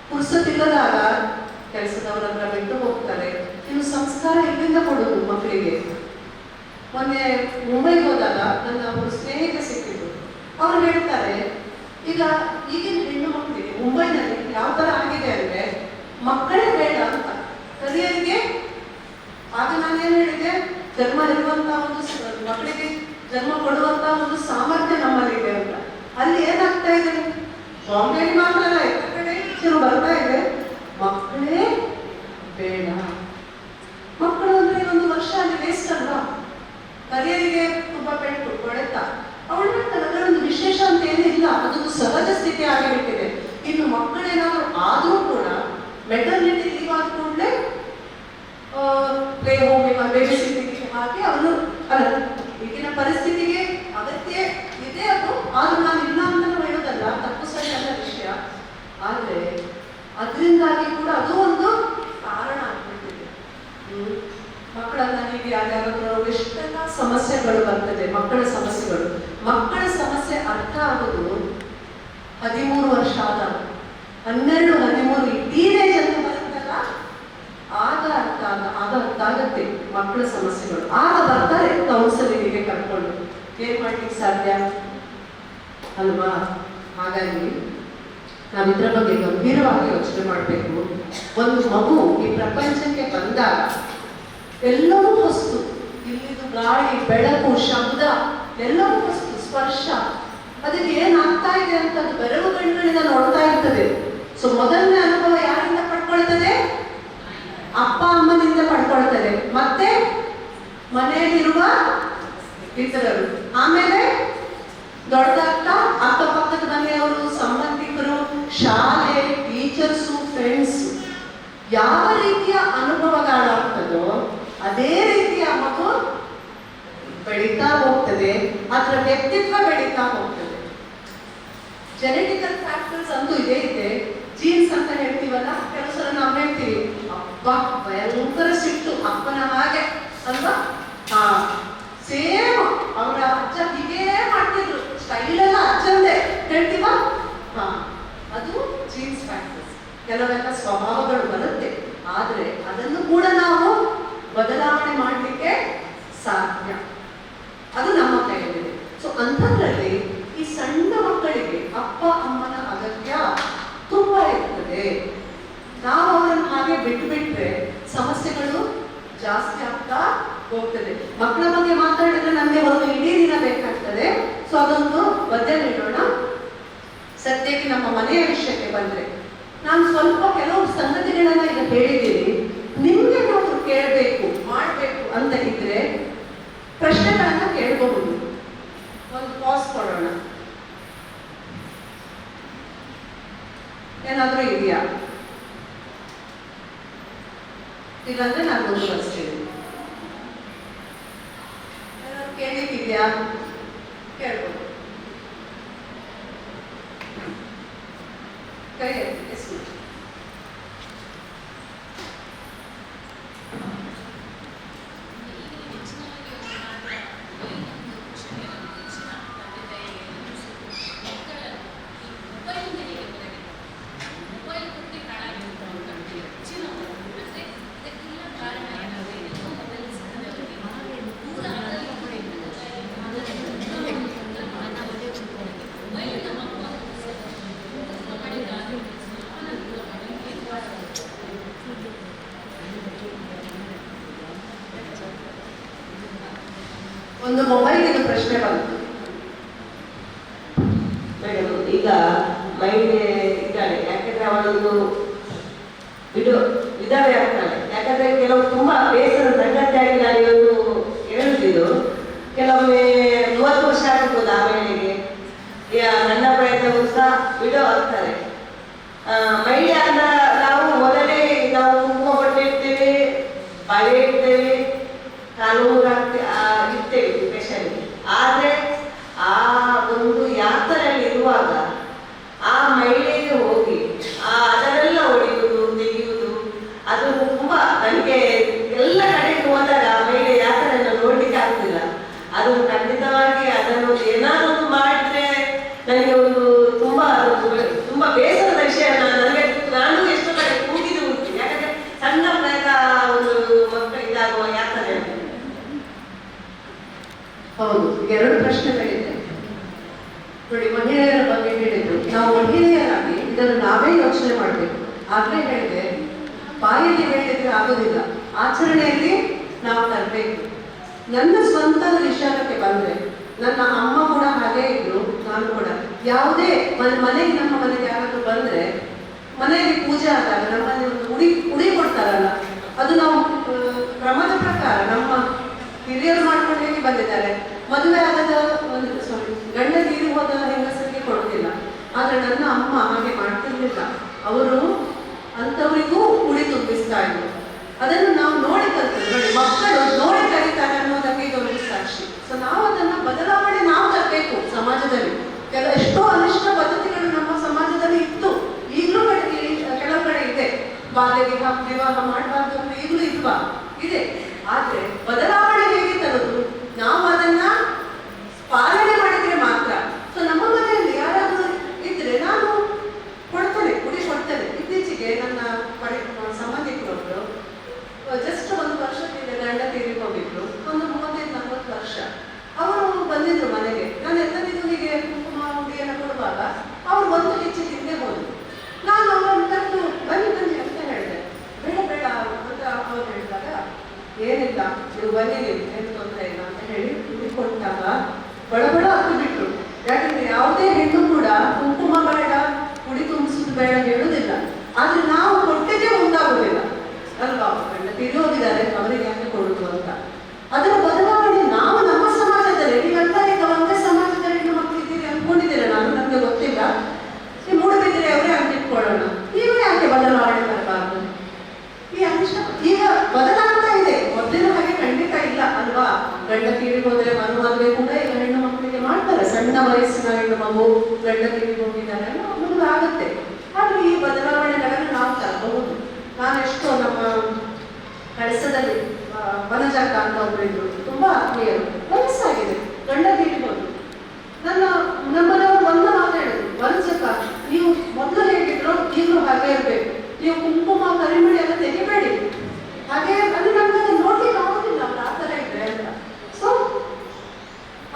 ಪುರ್ಸತ್ತಿಲ್ಲದಾಗ ಕೆಲಸದವರ ಹತ್ರ ಬಿಟ್ಟು ಹೋಗ್ತಾರೆ. ಇನ್ನು ಸಂಸ್ಕಾರ ಎಲ್ಲಿಂದ ಕೊಡೋದು ಮಕ್ಕಳಿಗೆ? ಮೊನ್ನೆ ಮುಂಬೈಗೆ ಹೋದಾಗ ನನ್ನ ಒಬ್ಬರು ಸ್ನೇಹಿತ ಸಿಕ್ಕಿದ್ರು. ಅವ್ರು ಹೇಳ್ತಾರೆ, ಈಗ ಈಗಿನ ಹೆಣ್ಣು ಮಕ್ಕಳಿಗೆ ಮುಂಬೈನಲ್ಲಿ ಯಾವ ಥರ ಆಗಿದೆ ಅಂದರೆ ಮಕ್ಕಳೇ ಬೇಡ ಅಂತ ಕಲಿಯೋರಿಗೆ. ಆಗ ನಾನೇನು ಹೇಳಿದೆ, ಜನ್ಮ ಇರುವಂಥ ಒಂದು ಮಕ್ಕಳಿಗೆ ಜನ್ಮ ಕೊಡುವಂಥ ಒಂದು ಸಾಮರ್ಥ್ಯ ನಮ್ಮಲ್ಲಿದೆ ಅಂತ. ಅಲ್ಲಿ ಏನಾಗ್ತಾ ಇದೆ, ಬಾಂಬೆಯಲ್ಲಿ ಮಾತ್ರ ಅಲ್ಲ, ಎಲ್ಲ ಕಡೆ ಹೆಚ್ಚು ಬರ್ತಾ ಇದೆ, ಮಕ್ಕಳೇ ಬೇಡ. ಮಕ್ಕಳು ಅಂದರೆ ಒಂದು ವರ್ಷ ಅಲ್ಲಿ ವೇಸ್ಟ್ ಅಲ್ವಾ? ಕರಿಯರಿಗೆ ತುಂಬ ಪೆಟ್ಟು ಹೊಡೆತ. ಅವಳ ಅದರೊಂದು ವಿಶೇಷ ಅಂತ ಏನಿಲ್ಲ, ಅದೊಂದು ಸಹಜ ಸ್ಥಿತಿ ಆಗಿಬಿಟ್ಟಿದೆ. ಇನ್ನು ಮಕ್ಕಳೇನಾದರೂ ಆದರೂ ಕೂಡ ಮೆಟರ್ನಿಟಿ ಲೀವ್ ಆದ ಕೂಡಲೇ ಪ್ಲೇ ಹೋಮಿಗೆ ಬೇಬಿ ಸಿಟ್ಟಿಗೆ ಹಾಕಿ ಅವರು ಅಲ್ಲ, ಈಗಿನ ಪರಿಸ್ಥಿತಿಗೆ ಅಗತ್ಯ ಇದೆ ಅದು. ಆದ್ರೂ ನಾನು ಇಲ್ಲ ಅಂತ ಹೇಳೋದಲ್ಲ, ತಪ್ಪು ಸರಿ ಅಲ್ಲ ವಿಷಯ. ಆದರೆ ಅದರಿಂದಾಗಿ ಕೂಡ ಅದು ಒಂದು ಕಾರಣ ಆಗ್ಬಿಟ್ಟಿದೆ. ಮಕ್ಕಳನ್ನ ಹೀಗೆ ಯಾರ್ಯಾರು ಎಷ್ಟೆಲ್ಲ ಸಮಸ್ಯೆಗಳು ಬರ್ತದೆ, ಮಕ್ಕಳ ಸಮಸ್ಯೆ ಅರ್ಥ ಆಗೋದು 13 ವರ್ಷ ಆದಾಗ, 12-13 ಟೀನೇಜ್ ಅಂತ ಬರುತ್ತಲ್ಲ, ಆಗ ಅರ್ಥ ಆಗತ್ತೆ ಮಕ್ಕಳ ಸಮಸ್ಯೆಗಳು. ಆಗ ಬರ್ತಾರೆ ಕೌನ್ಸಲಿಂಗಿಗೆ ಕರ್ಕೊಂಡು. ಏನ್ ಮಾಡ್ಲಿಕ್ಕೆ ಸಾಧ್ಯ ಅಲ್ವಾ? ಹಾಗಾಗಿ ನಾವಿದ್ರ ಬಗ್ಗೆ ಗಂಭೀರವಾಗಿ ಯೋಚನೆ ಮಾಡಬೇಕು. ಒಂದು ಮಗು ಈ ಪ್ರಪಂಚಕ್ಕೆ ಬಂದಾಗ ಎಲ್ಲವೂ ಹೊಸ್ತು. ಇಲ್ಲಿದು ಗಾಳಿ, ಬೆಳಕು, ಶಬ್ದ ಎಲ್ಲವೂ ಹೊಸ್ತು. ಸ್ಪರ್ಶ, ಅದಕ್ಕೆ ಏನಾಗ್ತಾ ಇದೆ ಅಂತ ಅದು ಬೆರಳುಗಳನ್ನ ದೂರದಿಂದ ನೋಡ್ತಾ ಇರ್ತದೆ. ಸೊ ಮೊದಲನೇ ಅನುಭವ ಯಾರಿಂದ ಪಡ್ಕೊಳ್ತದೆ? ಅಪ್ಪ ಅಮ್ಮನಿಂದ ಪಡ್ಕೊಳ್ತದೆ, ಮತ್ತೆ ಮನೆಯಲ್ಲಿರುವ ಇತರರು, ಆಮೇಲೆ ದೊಡ್ಡದಾಗ್ತಾ ಅಕ್ಕಪಕ್ಕದ ಮನೆಯವರು, ಸಂಬಂಧಿಕರು, ಶಾಲೆ, ಟೀಚರ್ಸು, ಫ್ರೆಂಡ್ಸ್. ಯಾವ ರೀತಿಯ ಅನುಭವಗಳಾಗ್ತದೋ ಅದೇ ರೀತಿಯ ಮಗು ಬೆಳೀತಾ ಹೋಗ್ತದೆ, ಅದರ ವ್ಯಕ್ತಿತ್ವ ಬೆಳೀತಾ ಹೋಗ್ತದೆ. ಜೆನೆಟಿಕಲ್ ಫ್ಯಾಕ್ಟರ್ಸ್ ಅಂತೂ ಇದೇ ಇದೆ. ಜೀನ್ಸ್ ಅಂತ ಹೇಳ್ತೀವಲ್ಲ, ಕೆಲವು ಸಲ ನಾವು ಹೇಳ್ತೀವಿ ಅಪ್ಪ ಭಯಂಕರ ಸಿಟ್ಟು ಅಪ್ಪನ ಹಾಗೆ ಅಲ್ವಾ, ಹಾ ಸೇಮ್ ಅವರ ಅಜ್ಜ ಹೀಗೇ ಮಾಡ್ತಿದ್ರು, ಸ್ಟೈಲ್ ಎಲ್ಲ ಅಜ್ಜಂದೇ ಹೇಳ್ತೀವ, ಹಾ ಅದು ಜೀನ್ಸ್ ಫ್ಯಾಕ್ಟರ್ಸ್. ಕೆಲವೆಲ್ಲ ಸ್ವಭಾವಗಳು ಬರುತ್ತೆ, ಆದ್ರೆ ಅದನ್ನು ಕೂಡ ನಾವು ಬದಲಾವಣೆ ಮಾಡಲಿಕ್ಕೆ ಸಾಧ್ಯ, ಅದು ನಮ್ಮ ಕೈಯಲ್ಲಿದೆ. ಸೊ ಅಂಥದ್ರಲ್ಲಿ ಈ ಸಣ್ಣ ಮಕ್ಕಳಿಗೆ ಅಪ್ಪ ಅಮ್ಮನ ಅಗತ್ಯ ತುಂಬಾ ಇರ್ತದೆ. ನಾವು ಅವರನ್ನು ಹಾಗೆ ಬಿಟ್ಟರೆ ಸಮಸ್ಯೆಗಳು ಜಾಸ್ತಿ ಆಗ್ತಾ ಹೋಗ್ತದೆ. ಮಕ್ಕಳ ಬಗ್ಗೆ ಮಾತಾಡಿದ್ರೆ ನಮಗೆ ಒಂದು ಇಡೀ ದಿನ ಬೇಕಾಗ್ತದೆ. ಸೊ ಅದೊಂದು ಮಧ್ಯ ನೀಡೋಣ. ಸದ್ಯಕ್ಕೆ ನಮ್ಮ ಮನೆಯ ವಿಷಯಕ್ಕೆ ಬಂದ್ರೆ, ನಾನು ಸ್ವಲ್ಪ ಕೆಲವು ಸಂಗತಿಗಳನ್ನ ಈಗ ಹೇಳಿದ್ದೀನಿ. ನಿಮ್ಗೆ ನಾವು ಕೇಳಬೇಕು ಮಾಡಬೇಕು ಅಂತ ಇದ್ರೆ ಪ್ರಶ್ನೆಗಳನ್ನ ಕೇಳಬಹುದು. ಒಂದು ಪಾಸ್ ಕೊಡೋಣ. ಏನಾದ್ರೂ ಇದೆಯಾ? ಇಲ್ಲಾಂದ್ರೆ ನಾನು ಮುಂದುವರಿಸ್ತೀನಿ. ಏನಾದ್ರು ಕೇಳಲಿಕ್ಕಿದ್ಯಾ? ಕೇಳ್ಬೋದು. ಕೈ ಎತ್ತಿ, ಎಷ್ಟು? ಒಂದು ಮೊಬೈಲಿನ ಪ್ರಶ್ನೆ ಬಂತು. ಮೇಡಮ್, ಈಗ ಮಹಿಳೆ ಇದ್ದಾಳೆ, ಯಾಕಂದ್ರೆ ಅವಳೊಂದು ವಿಧವೆ ಆಗ್ತಾಳೆ. ಯಾಕಂದ್ರೆ ಕೆಲವು ತುಂಬಾ ಬೇಸರ ಸಂಗತಿಯಾಗಿ ನಾನು ಇವತ್ತು ಹೇಳುತ್ತಿದ್ದು, ಕೆಲವೊಮ್ಮೆ 30 ವರ್ಷ ಆಗ್ಬೋದು ಆ ಮಹಿಳೆಗೆ, ನನ್ನ ಪ್ರಯತ್ನವೂ ಸಹ ವಿಡೋ ಆಗ್ತಾರೆ. ಮಹಿಳೆ ಆದ ನಾವು ಮೊದಲೇ ನಾವು ಕುಂಕುಮ ಬಟ್ಟೆ ಇರ್ತೇವೆ, ಬಳೆ ಇರ್ತೇವೆ, ಕಾನೂನು ಇರ್ತೇವೆ ಸ್ಪೆಷಲಿ. ಆದರೆ ಆ ಒಂದು ಯಾತ್ರೆಯಲ್ಲಿ ಇರುವಾಗ ಆ ಮಹಿಳೆಗೆ ಹೋಗಿ ಅದರೆಲ್ಲ ಹೊಡೆಯುವುದು ತೆಗೆಯುವುದು, ಅದು ತುಂಬಾ ನನಗೆ ಎಲ್ಲ ಕಡೆಗೆ ಹೋದಾಗ ಆ ಮಹಿಳೆ ಯಾತ್ರೆಯನ್ನು ನೋಡ್ಲಿಕ್ಕೆ ಆಗ್ತಿಲ್ಲ. ಅದು ಖಂಡಿತವಾಗಿ ಅದನ್ನು ಏನಾದರೂ ಮಾಡಿದ್ರೆ ನನಗೆ ಒಂದು ತುಂಬಾ ಬೇಸರದ ವಿಷಯ. ನನಗೆ ನಾನು ಎಷ್ಟು ಕಡೆ ಕೂಗಿದು ಉಂಟು, ಯಾಕಂದ್ರೆ ಸಣ್ಣ ಪ್ರಾಯದ ಒಂದು ಮಕ್ಕಳು ಇದಾಗುವ ಯಾತ್ರೆ. ಹೌದು, 2 ಪ್ರಶ್ನೆಗಳಿದೆ ನೋಡಿ. ಮಹಿಳೆಯರ ಬಗ್ಗೆ ಹೇಳಿದ್ರು, ನಾವು ಮಹಿಳೆಯರಾಗಿ ಇದನ್ನು ನಾವೇ ಯೋಚನೆ ಮಾಡಬೇಕು. ಆಗ್ಲೇ ಹೇಳಿದೆ, ಬಾಯಲ್ಲಿ ಹೇಳಿದ್ರೆ ಆಗೋದಿಲ್ಲ, ಆಚರಣೆಯಲ್ಲಿ ನಾವು ತರಬೇಕು. ನನ್ನ ಸ್ವಂತದ ವಿಚಾರಕ್ಕೆ ಬಂದ್ರೆ, ನನ್ನ ಅಮ್ಮ ಕೂಡ ಹಾಗೆ ಇದ್ರು, ನಾನು ಕೂಡ ಯಾವುದೇ ಮನೆಗೆ ನಮ್ಮ ಮನೆಗೆ ಯಾರಾದ್ರೂ ಬಂದ್ರೆ, ಮನೆಯಲ್ಲಿ ಪೂಜೆ ಆದಾಗ ನಮ್ಮಲ್ಲಿ ಒಂದು ಉಡಿ ಕೊಡ್ತಾರಲ್ಲ, ಅದು ನಾವು ಕ್ರಮದ ಪ್ರಕಾರ ನಮ್ಮ ಹಿರಿಯರು ಮಾಡ್ಕೊಂಡೇ ಬಂದಿದ್ದಾರೆ. ಮದುವೆ ಆಗದ ಗಂಡ ತೀರಿ ಹೋದ ಹೆಂಗಸರಿಗೆ ಕೊಡೋದಿಲ್ಲ. ಆದ್ರೆ ನನ್ನ ಅಮ್ಮ ಹಾಗೆ ಮಾಡ್ತಿರ್ಲಿಲ್ಲ. ಅವರು ಅಂಥವರಿಗೂ ಉಡಿ ತುಂಬಿಸ್ತಾ ಇದ್ರು. ಅದನ್ನು ನಾವು ನೋಡಿ ಕಲ್ತದ್ದು. ನೋಡಿ, ಮಕ್ಕಳು ನೋಡಿ ಕಲಿತಾರೆ ಅನ್ನೋದಕ್ಕೆ ಇದೊಂದು ಸಾಕ್ಷಿ. ಸೊ ನಾವು ಅದನ್ನ ಬದಲಾವಣೆ ನಾವು ತರಬೇಕು ಸಮಾಜದಲ್ಲಿ. ಎಷ್ಟೋ ಅನಿಷ್ಟ ಪದ್ಧತಿಗಳು ನಮ್ಮ ಸಮಾಜದಲ್ಲಿ ಇತ್ತು, ಈಗಲೂ ಕೆಲವು ಕಡೆ ಇದೆ. ಬಾಲ್ಯ ವಿವಾಹ ಮಾಡಬಾರ್ದು ಅಂತ ಈಗಲೂ ಇದೆ. ಆದ್ರೆ ಬದಲಾವಣೆ ಹೇಗೆ ತರೋದು? ನಾವು ಅದನ್ನ ಪಾಲನೆ ಮಾಡಿದ್ರೆ ಮಾತ್ರ. ಸೊ ನಮ್ಮ ಮನೆಯಲ್ಲಿ ಯಾರಾದ್ರೂ ಇದ್ರೆ ನಾನು ಕೊಡ್ತೇನೆ, ಉಡಿ ಕೊಡ್ತೇನೆ. ಇತ್ತೀಚೆಗೆ ನನ್ನ ಸಂಬಂಧಿಕರೊಬ್ರು ಜಸ್ಟ್ 1 ವರ್ಷದಿಂದ ಗಂಡ ತೀರಿಕೊಂಡಿದ್ರು, ಒಂದು 35-40 ವರ್ಷ. ಅವರು ಬಂದಿದ್ರು ಮನೆಗೆ. ನಾನು ಎಲ್ಲರಿಗೂ ಹೀಗೆ ಕುಂಕುಮ ಉಡಿಯನ್ನು ಕೊಡುವಾಗ ಅವ್ರು ಒಂದು ಹೆಚ್ಚು ತಿಂದೇ ಹೋದ್ರು. ನಾನು ಅವರನ್ನು ಕರೆದು ಬನ್ನಿ ಅಂತ ಹೇಳಿದೆ. ಬೇಡ ಅಂತ ಅವ್ರು ಹೇಳಿದಾಗ, ಸಣ್ಣ ವಯಸ್ಸಿನ ಹೆಣ್ಣು ಮಗು ಗಂಡನಿಗೆ ಹೋಗಿದ್ದಾರೆ ನಮಗೂ ಆಗುತ್ತೆ. ಆದ್ರೆ ಈ ಬದಲಾವಣೆಗಳನ್ನು ನಾವು ತರಬಹುದು. ನಾನೆಷ್ಟೋ ನಮ್ಮ ಕಳಸದಲ್ಲಿ ವನಜಾತ ಅಂತ ಒಬ್ಬರಿದ್ರು, ತುಂಬಾ ಆತ್ಮೀಯರು, ವಯಸ್ಸಾಗಿದೆ, ಗಂಡ ತೀರಿಬಹುದು. ನಮ್ಮನವರು ಒಂದು ಮಾತಾಡಿದ್ರು, ವನಜಾತ ನೀವು ಮೊದಲು ಹೇಗಿದ್ರು ಈಗಲೂ ಹಾಗೆ ಇರಬೇಕು, ನೀವು ಕುಂಕುಮ ಕರಿಮಣಿ ಎಲ್ಲ ತೆಗಿಬೇಡಿ, ಹಾಗೆ ಅದು ನಮ್ಗೆ ನೋಡ್ಲಿಕ್ಕೆ ಆಗೋದಿಲ್ಲ ಅವ್ರು ಆ ಥರ ಇದ್ರೆ ಅಂತ. ಸೊ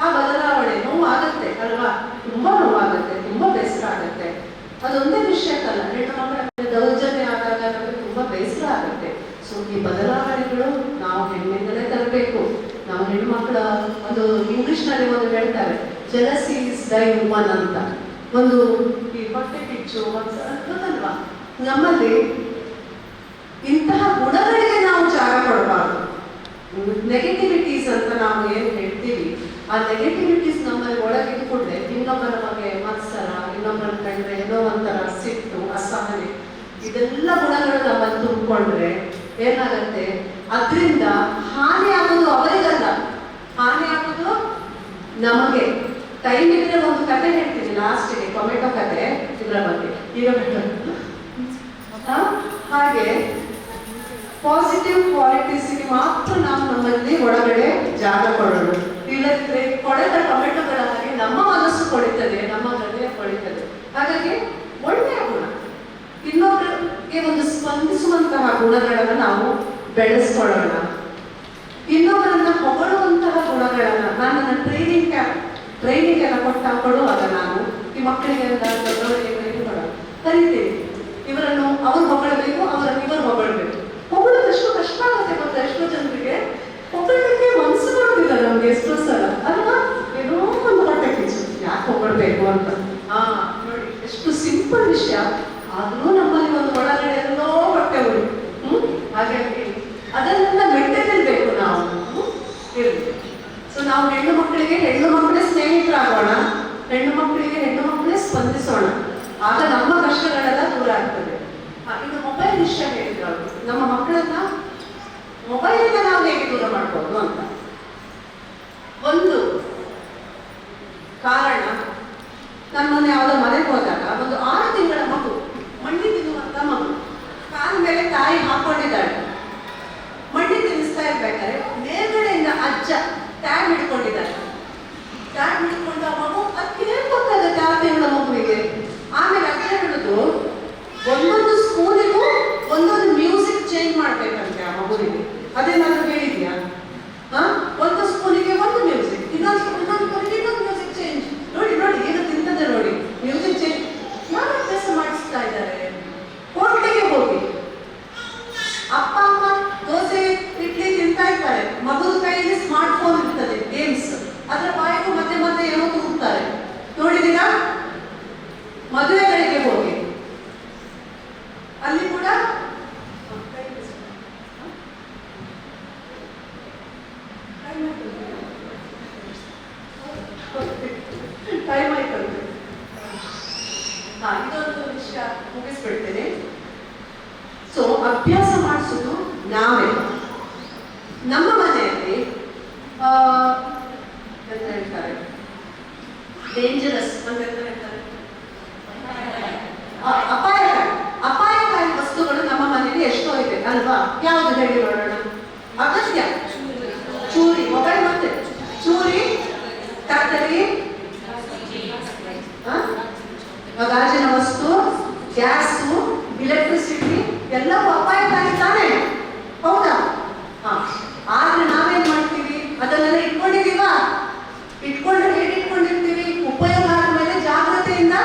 ಆ ಬದಲಾವಣೆ ನೋವು ಆಗುತ್ತೆ ಅಲ್ವಾ, ತುಂಬಾ ನೋವಾಗುತ್ತೆ, ತುಂಬಾ ಬೇಸರ ಆಗುತ್ತೆ. ಅದೊಂದೇ ವಿಷಯಕ್ಕಲ್ಲ, ಹೆಣ್ಣು ಮಕ್ಕಳ ದೌರ್ಜನ್ಯ ಆದಾಗ ನಮಗೆ ತುಂಬಾ ಬೇಸರ ಆಗುತ್ತೆ. ಸೊ ಈ ಬದಲಾವಣೆಗಳು ನಾವು ಹೆಣ್ಣಿಂದಲೇ ತರಬೇಕು. ನಾವು ಹೆಣ್ಮಕ್ಳ ಒಂದು ಇಂಗ್ಲಿಷ್ನಲ್ಲಿ ಒಂದು ಹೇಳ್ತಾರೆ, ಜೆಲಸಿ ಇಸ್ ದ ವುಮನ್ ಅಂತ. ಒಂದು ಈ ಹೊಟ್ಟೆ ಕಿಚ್ಚು ಗೊತ್ತಲ್ವಾ, ನಮ್ಮಲ್ಲಿ ಇಂತಹ ಗುಣಗಳಿಗೆ ನಾವು ಜಾಗ ಕೊಡಬಾರ್ದು. ನೆಗೆಟಿವಿಟೀಸ್ ಅಂತ ನಾವು ಏನು ಹೇಳ್ತೀವಿ, ಆ ನೆಗೆಟಿವಿಟೀಸ್ ನಮ್ಮಲ್ಲಿ ಒಳಗಿಟ್ಕೊಂಡ್ರೆ ಇನ್ನೊಬ್ಬರ ಬಗ್ಗೆ ಮತ್ಸರ, ಇನ್ನೊಬ್ಬರ ಕಂಡ್ರೆ ಏನೋ ಒಂಥರ ಸಿಟ್ಟು, ಅಸಹನೆ, ಇದೆಲ್ಲ ಗುಣಗಳು ನಮ್ಮಲ್ಲಿ ತುಂಬಿಕೊಂಡ್ರೆ ಏನಾಗತ್ತೆ, ಅದರಿಂದ ಹಾನಿ ಆಗೋದು ಅವರಿಗಲ್ಲ, ಹಾನಿ ಆಗೋದು ನಮಗೆ. ಟೈಮ್ ಇದ್ರೆ ಒಂದು ಕತೆ ಹೇಳ್ತೀನಿ ಲಾಸ್ಟಿಗೆ, ಟೊಮೆಟೊ ಕತೆ, ಇದರ ಬಗ್ಗೆ ಈಗ ಹಾಗೆ ಪಾಸಿಟಿವ್ ಕ್ವಾಲಿಟೀಸ್ಗೆ ಮಾತ್ರ ನಾವು ನಮ್ಮಲ್ಲಿ ಒಳಗಡೆ ಜಾಗ ಕೊಡೋಣ. ಇಲ್ಲದಿದ್ರೆ ಕೊಳೆತ ಟೊಮೆಟೊಗಳ ಹಾಗೆ ನಮ್ಮ ಮನಸ್ಸು ಕೊಳಿತದೆ, ನಮ್ಮ ಹೃದಯ ಕೊಳಿತದೆ. ಹಾಗಾಗಿ ಒಳ್ಳೆಯ ಗುಣ, ಇನ್ನೊಬ್ಬರಿಗೆ ಒಂದು ಸ್ಪಂದಿಸುವಂತಹ ಗುಣಗಳನ್ನು ನಾವು ಬೆಳೆಸ್ಕೊಳ್ಳೋಣ. ಇನ್ನೊಬ್ಬರನ್ನ ಹೊಗಳುವಂತಹ ಗುಣಗಳನ್ನ, ನಾನು ನನ್ನ ಟ್ರೈನಿಂಗ್ ಎಲ್ಲ ಕೊಡುವಾಗ ನಾನು ಈ ಮಕ್ಕಳಿಗೆ ಕರಿತೀನಿ, ಇವರನ್ನು ಅವರು ಹೊಗಳಬೇಕು, ಅವರನ್ನು ಇವರು ಹೊಗಳಬೇಕು. ಹೊಗಳೋದು ಎಷ್ಟು ಕಷ್ಟ ಆಗುತ್ತೆ ಗೊತ್ತಾ, ಎಷ್ಟೋ ಜನರಿಗೆ ಹೊಗಳಲಿಕ್ಕೆ ಮನಸ್ಸು ಮಾಡೋದಿಲ್ಲ ನಮ್ಗೆ ಎಷ್ಟೋ ಸಲ ಅಲ್ವಾ. ಏನೋ ಒಂದು ಹೊಟ್ಟೆ ಕಿಚ್ಚು, ಯಾಕೆ ಹೊಗಳ್ಬೇಕು ಅಂತ. ನೋಡಿ ಎಷ್ಟು ಸಿಂಪಲ್ ವಿಷಯ, ಆದ್ರೂ ನಮ್ಮಲ್ಲಿ ಒಂದು ಒಳಗಡೆ ಎಲ್ಲೋ ಹೊಟ್ಟೆ ಉಳಿ. ಹಾಗಾಗಿ ಅದನ್ನೆಲ್ಲ ಮೆಟ್ಟಬೇಕು ನಾವು ಇರಬೇಕು. ಸೊ ನಾವು ಹೆಣ್ಣು ಮಕ್ಕಳೇ ಸ್ನೇಹಿತರಾಗೋಣ, ಹೆಣ್ಣು ಮಕ್ಕಳೇ ಸ್ಪಂದಿಸೋಣ, ಆಗ ನಮ್ಮ ಕಷ್ಟಗಳೆಲ್ಲ ದೂರ ಆಗ್ತದೆ. ಇದು ಮೊಬೈಲ್ ವಿಷಯ ಹೇಳಿದ್ರು ಅವರು, ನಮ್ಮ ಮಕ್ಕಳನ್ನ ಮೊಬೈಲಿಂದ ನಾವು ಹೇಗೆ ದೂರ ಮಾಡ್ಬೋದು ಅಂತ. ಒಂದು ಕಾರಣ, ನಮ್ಮನ್ನ ಯಾವುದೋ ಮನೆಗೆ ಹೋದಾಗ ಒಂದು 6 ತಿಂಗಳ ಮಗು, ಮಣ್ಣಿ ತಿನ್ನುವಂತ ಮಗು, ಕಾಲ ಮೇಲೆ ತಾಯಿ ಹಾಕೊಂಡಿದ್ದಾಳೆ, ಮಣ್ಣಿ ತಿನ್ನಿಸ್ತಾ ಇರ್ಬೇಕಾದ್ರೆ ಮೇಲ್ಗಡೆಯಿಂದ ಅಜ್ಜ ಟ್ಯಾಗ್ ಹಿಡ್ಕೊಂಡಿದ್ದಾರೆ. ಟ್ಯಾಗ್ ಹಿಡ್ಕೊಂಡ ಮಗು ಅದಕ್ಕೇನು ಗೊತ್ತಾಗುತ್ತೆ 6 ತಿಂಗಳ ಮಗುವಿಗೆ. ಆಮೇಲೆ ಅಜ್ಜ ಹೇಳುದು, ಒಂದೊಂದು ಸ್ಪೂನಿಗೂ ಒಂದೊಂದು ಮ್ಯೂಸಿಕ್ ಚೇಂಜ್ ಮಾಡ್ಬೇಕಂತೆ ಆ ಮಗುವಿಗೆ. ಅದೇನಾದ್ರೂ ಹೇಳಿದ್ಯಾ? ಒಂದು ಸ್ಪೂನಿಗೆ ಒಂದು ಮ್ಯೂಸಿಕ್, ಇನ್ನೊಂದು ಸ್ಪೂನಿಗೆ ಇನ್ನೊಂದು ಮ್ಯೂಸಿಕ್ ಚೇಂಜ್. ನೋಡಿ ಏನು ತಿಂತದೆ ನೋಡಿ, ಮ್ಯೂಸಿಕ್ ಚೇಂಜ್. ಯಾರು ಅಭ್ಯಾಸ ಮಾಡಿಸ್ತಾ ಇದ್ದಾರೆ? ಹೋಟ್ಲಿಗೆ ಹೋಗಿ ಅಪ್ಪ ಅಮ್ಮ ದೋಸೆ ಇಡ್ಲಿ ತಿಂತಾ ಇರ್ತಾರೆ, ಮಗುದ ಕೈಯಲ್ಲಿ ಸ್ಮಾರ್ಟ್ ಫೋನ್ ಇರ್ತದೆ, ಗೇಮ್ಸ್, ಅದರ ಬಾಯಿಗೂ ಮತ್ತೆ ಏನೋ ತುಂಬುತ್ತಾರೆ. ನೋಡಿದೀರಾ? ಮದುವೆಗಳಿಗೆ ಹೋಗಿ ಅಲ್ಲಿ ಕೂಡ ಟೈಮ್ ಆಯ್ತಂತೆ. ಇದೊಂದು ವಿಷಯ ಮುಗಿಸ್ಬಿಡ್ತೇನೆ. ಸೊ ಅಭ್ಯಾಸ ಮಾಡಿಸೋದು ನಾವೇ. ನಮ್ಮ ಮನೆಯಲ್ಲಿ ಎಂತ ಹೇಳ್ತಾರೆ, ಡೇಂಜರಸ್ ಅಂತ ಹೇಳ್ತಾರೆ, ಅಪಾಯಕಾರಿ ವಸ್ತುಗಳು ನಮ್ಮ ಮನೆಯಲ್ಲಿ ಎಷ್ಟೋ ಇದೆ ಅಲ್ವಾ? ಯಾವುದು ಹೇಳಿ ನೋಡೋಣ? ಅಗತ್ಯ ಚೂರಿ, ಮೊಬೈಲ್ ಮತ್ತೆ ಚೂರಿ, ಕತ್ತರಿ, ಗಾಜಿನ ವಸ್ತು, ಗ್ಯಾಸು, ಎಲೆಕ್ಟ್ರಿಸಿಟಿ ಎಲ್ಲವೂ ಅಪಾಯಕಾರಿ ತಾನೇ, ಹೌದಾ? ಆದ್ರೆ ನಾವೇನ್ ಮಾಡ್ತೀವಿ, ಅದನ್ನೆಲ್ಲ ಇಟ್ಕೊಂಡಿದೀವಾ? ಹೇಗೆ ಇಟ್ಕೊಂಡಿರ್ತೀವಿ? ಉಪಯೋಗ ಆದ್ಮೇಲೆ ಜಾಗ್ರತೆಯಿಂದ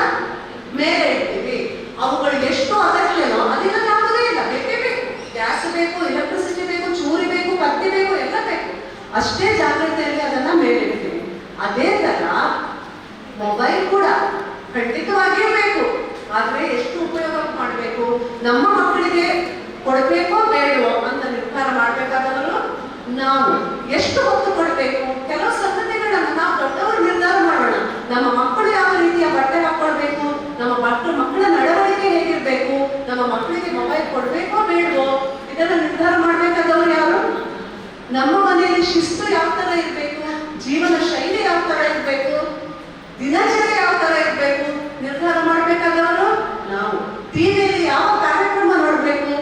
ಮೇಲೆ ಇಡ್ತೀವಿ. ಅವುಗಳು ಎಷ್ಟು ಅಗತ್ಯನೋ ಅದೆಲ್ಲ ಯಾವುದೇ ಇಲ್ಲ, ಬೇಕೇ ಬೇಕು. ಗ್ಯಾಸ್ ಬೇಕು, ಎಲೆಕ್ಟ್ರಿಸಿಟಿ ಬೇಕು, ಚೂರಿ ಬೇಕು, ಕತ್ತಿ ಬೇಕು, ಎಲ್ಲ ಬೇಕು. ಅಷ್ಟೇ ಜಾಗ್ರತೆಯಲ್ಲಿ ಅದನ್ನ ಮೇಲೆ ಇಡ್ತೀವಿ. ಅದೇ ತರ ಮೊಬೈಲ್ ಕೂಡ ಖಂಡಿತವಾಗಿಯೂ ಬೇಕು, ಆದ್ರೆ ಎಷ್ಟು ಉಪಯೋಗ ಮಾಡಬೇಕು, ನಮ್ಮ ಮಕ್ಕಳಿಗೆ ಕೊಡಬೇಕೋ ಬೇಡವೋ ಅಂತ ನಿರ್ಧಾರ ಮಾಡಬೇಕಾದವರು ನಾವು. ಎಷ್ಟು ಹೊತ್ತು ಕೊಡಬೇಕು, ಕೆಲವು ಸಂಗತಿಗಳನ್ನ ನಾವು ದೊಡ್ಡವರು ನಿರ್ಧಾರ ಮಾಡೋಣ. ನಮ್ಮ ಮಕ್ಕಳು ಯಾವ ರೀತಿಯ ಬಟ್ಟೆ ಹಾಕೊಳ್ಬೇಕು, ನಮ್ಮ ಮಕ್ಕಳ ನಡವಳಿಕೆ ಹೇಗಿರ್ಬೇಕು, ನಮ್ಮ ಮಕ್ಕಳಿಗೆ ಮೊಬೈಲ್ ಕೊಡಬೇಕೋ ಬೇಡವೋ, ಇದನ್ನ ನಿರ್ಧಾರ ಮಾಡಬೇಕಾದವರು ಯಾರು? ನಮ್ಮ ಮನೆಯಲ್ಲಿ ಶಿಸ್ತು ಯಾವ ತರ ಇರಬೇಕು, ಜೀವನ ಶೈಲಿ ಯಾವ ತರ ಇರಬೇಕು, ದಿನಚರಿ ಯಾವ ಥರ ಇರಬೇಕು ನಿರ್ಧಾರ ಮಾಡಬೇಕಾದವರು ನಾವು. ಟಿವಿಯಲ್ಲಿ ಯಾವ ಕಾರ್ಯಕ್ರಮ ನೋಡಬೇಕು,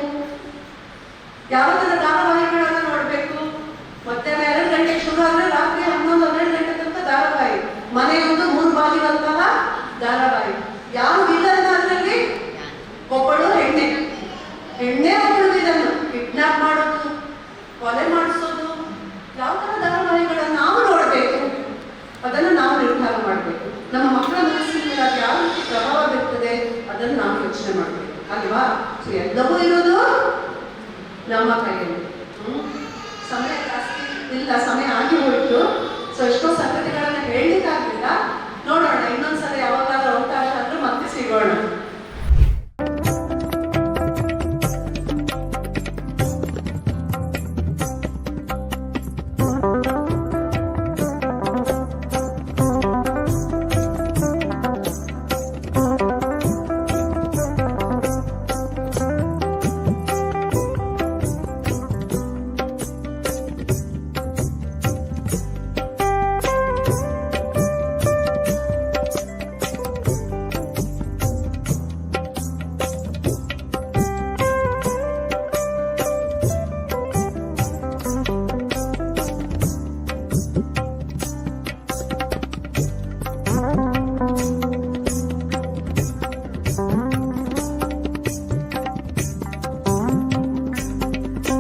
ಯಾವ ಥರ ಧಾರಾವಾಹಿಗಳನ್ನು ನೋಡಬೇಕು. ಮಧ್ಯಾಹ್ನ 2 ಗಂಟೆಗೆ ಶುರು ಆದರೆ ರಾತ್ರಿ 11-12 ಗಂಟೆ ತನಕ ಧಾರಾವಾಹಿ. ಮನೆಯೊಂದು 3 ಬಾಗಿಲಂತಹ ಧಾರಾವಾಹಿ. ಯಾವ ವಿಲನ್ ಅದರಲ್ಲಿ? ಒಬ್ಬಳು ಹೆಣ್ಣೆ ಒಬ್ಬಳು ವಿಲನ್. ಕಿಡ್ನಾಪ್ ಮಾಡೋದು, ಕೊಲೆ ಮಾಡಿಸೋದು, ಯಾವ ಥರ ಧಾರಾವಾಹಿಗಳನ್ನು ನಾವು ನೋಡಬೇಕು ಅದನ್ನು ನಾವು ನಿರ್ಧಾರ ಮಾಡಬೇಕು. ನಮ್ಮ ಮಕ್ಕಳ ಮನಸ್ಸಿನ ಮೇಲೆ ಅದು ಯಾವ ರೀತಿ ಪ್ರಭಾವ ಬೀರ್ತದೆ ಅದನ್ನು ನಾವು ಯೋಚನೆ ಮಾಡಬೇಕು ಅಲ್ವಾ? ಸೊ ಎಲ್ಲವೂ ಇರೋದು ನಮ್ಮ ಕೈಯಲ್ಲಿ. ಸಮಯ ಜಾಸ್ತಿ ಇಲ್ಲ, ಸಮಯ ಆಗಿ ಹೋಯಿತು. ಸೊ ಎಷ್ಟೋ ಸಂಗತಿಗಳನ್ನು ಹೇಳಲಿಕ್ಕಾಗ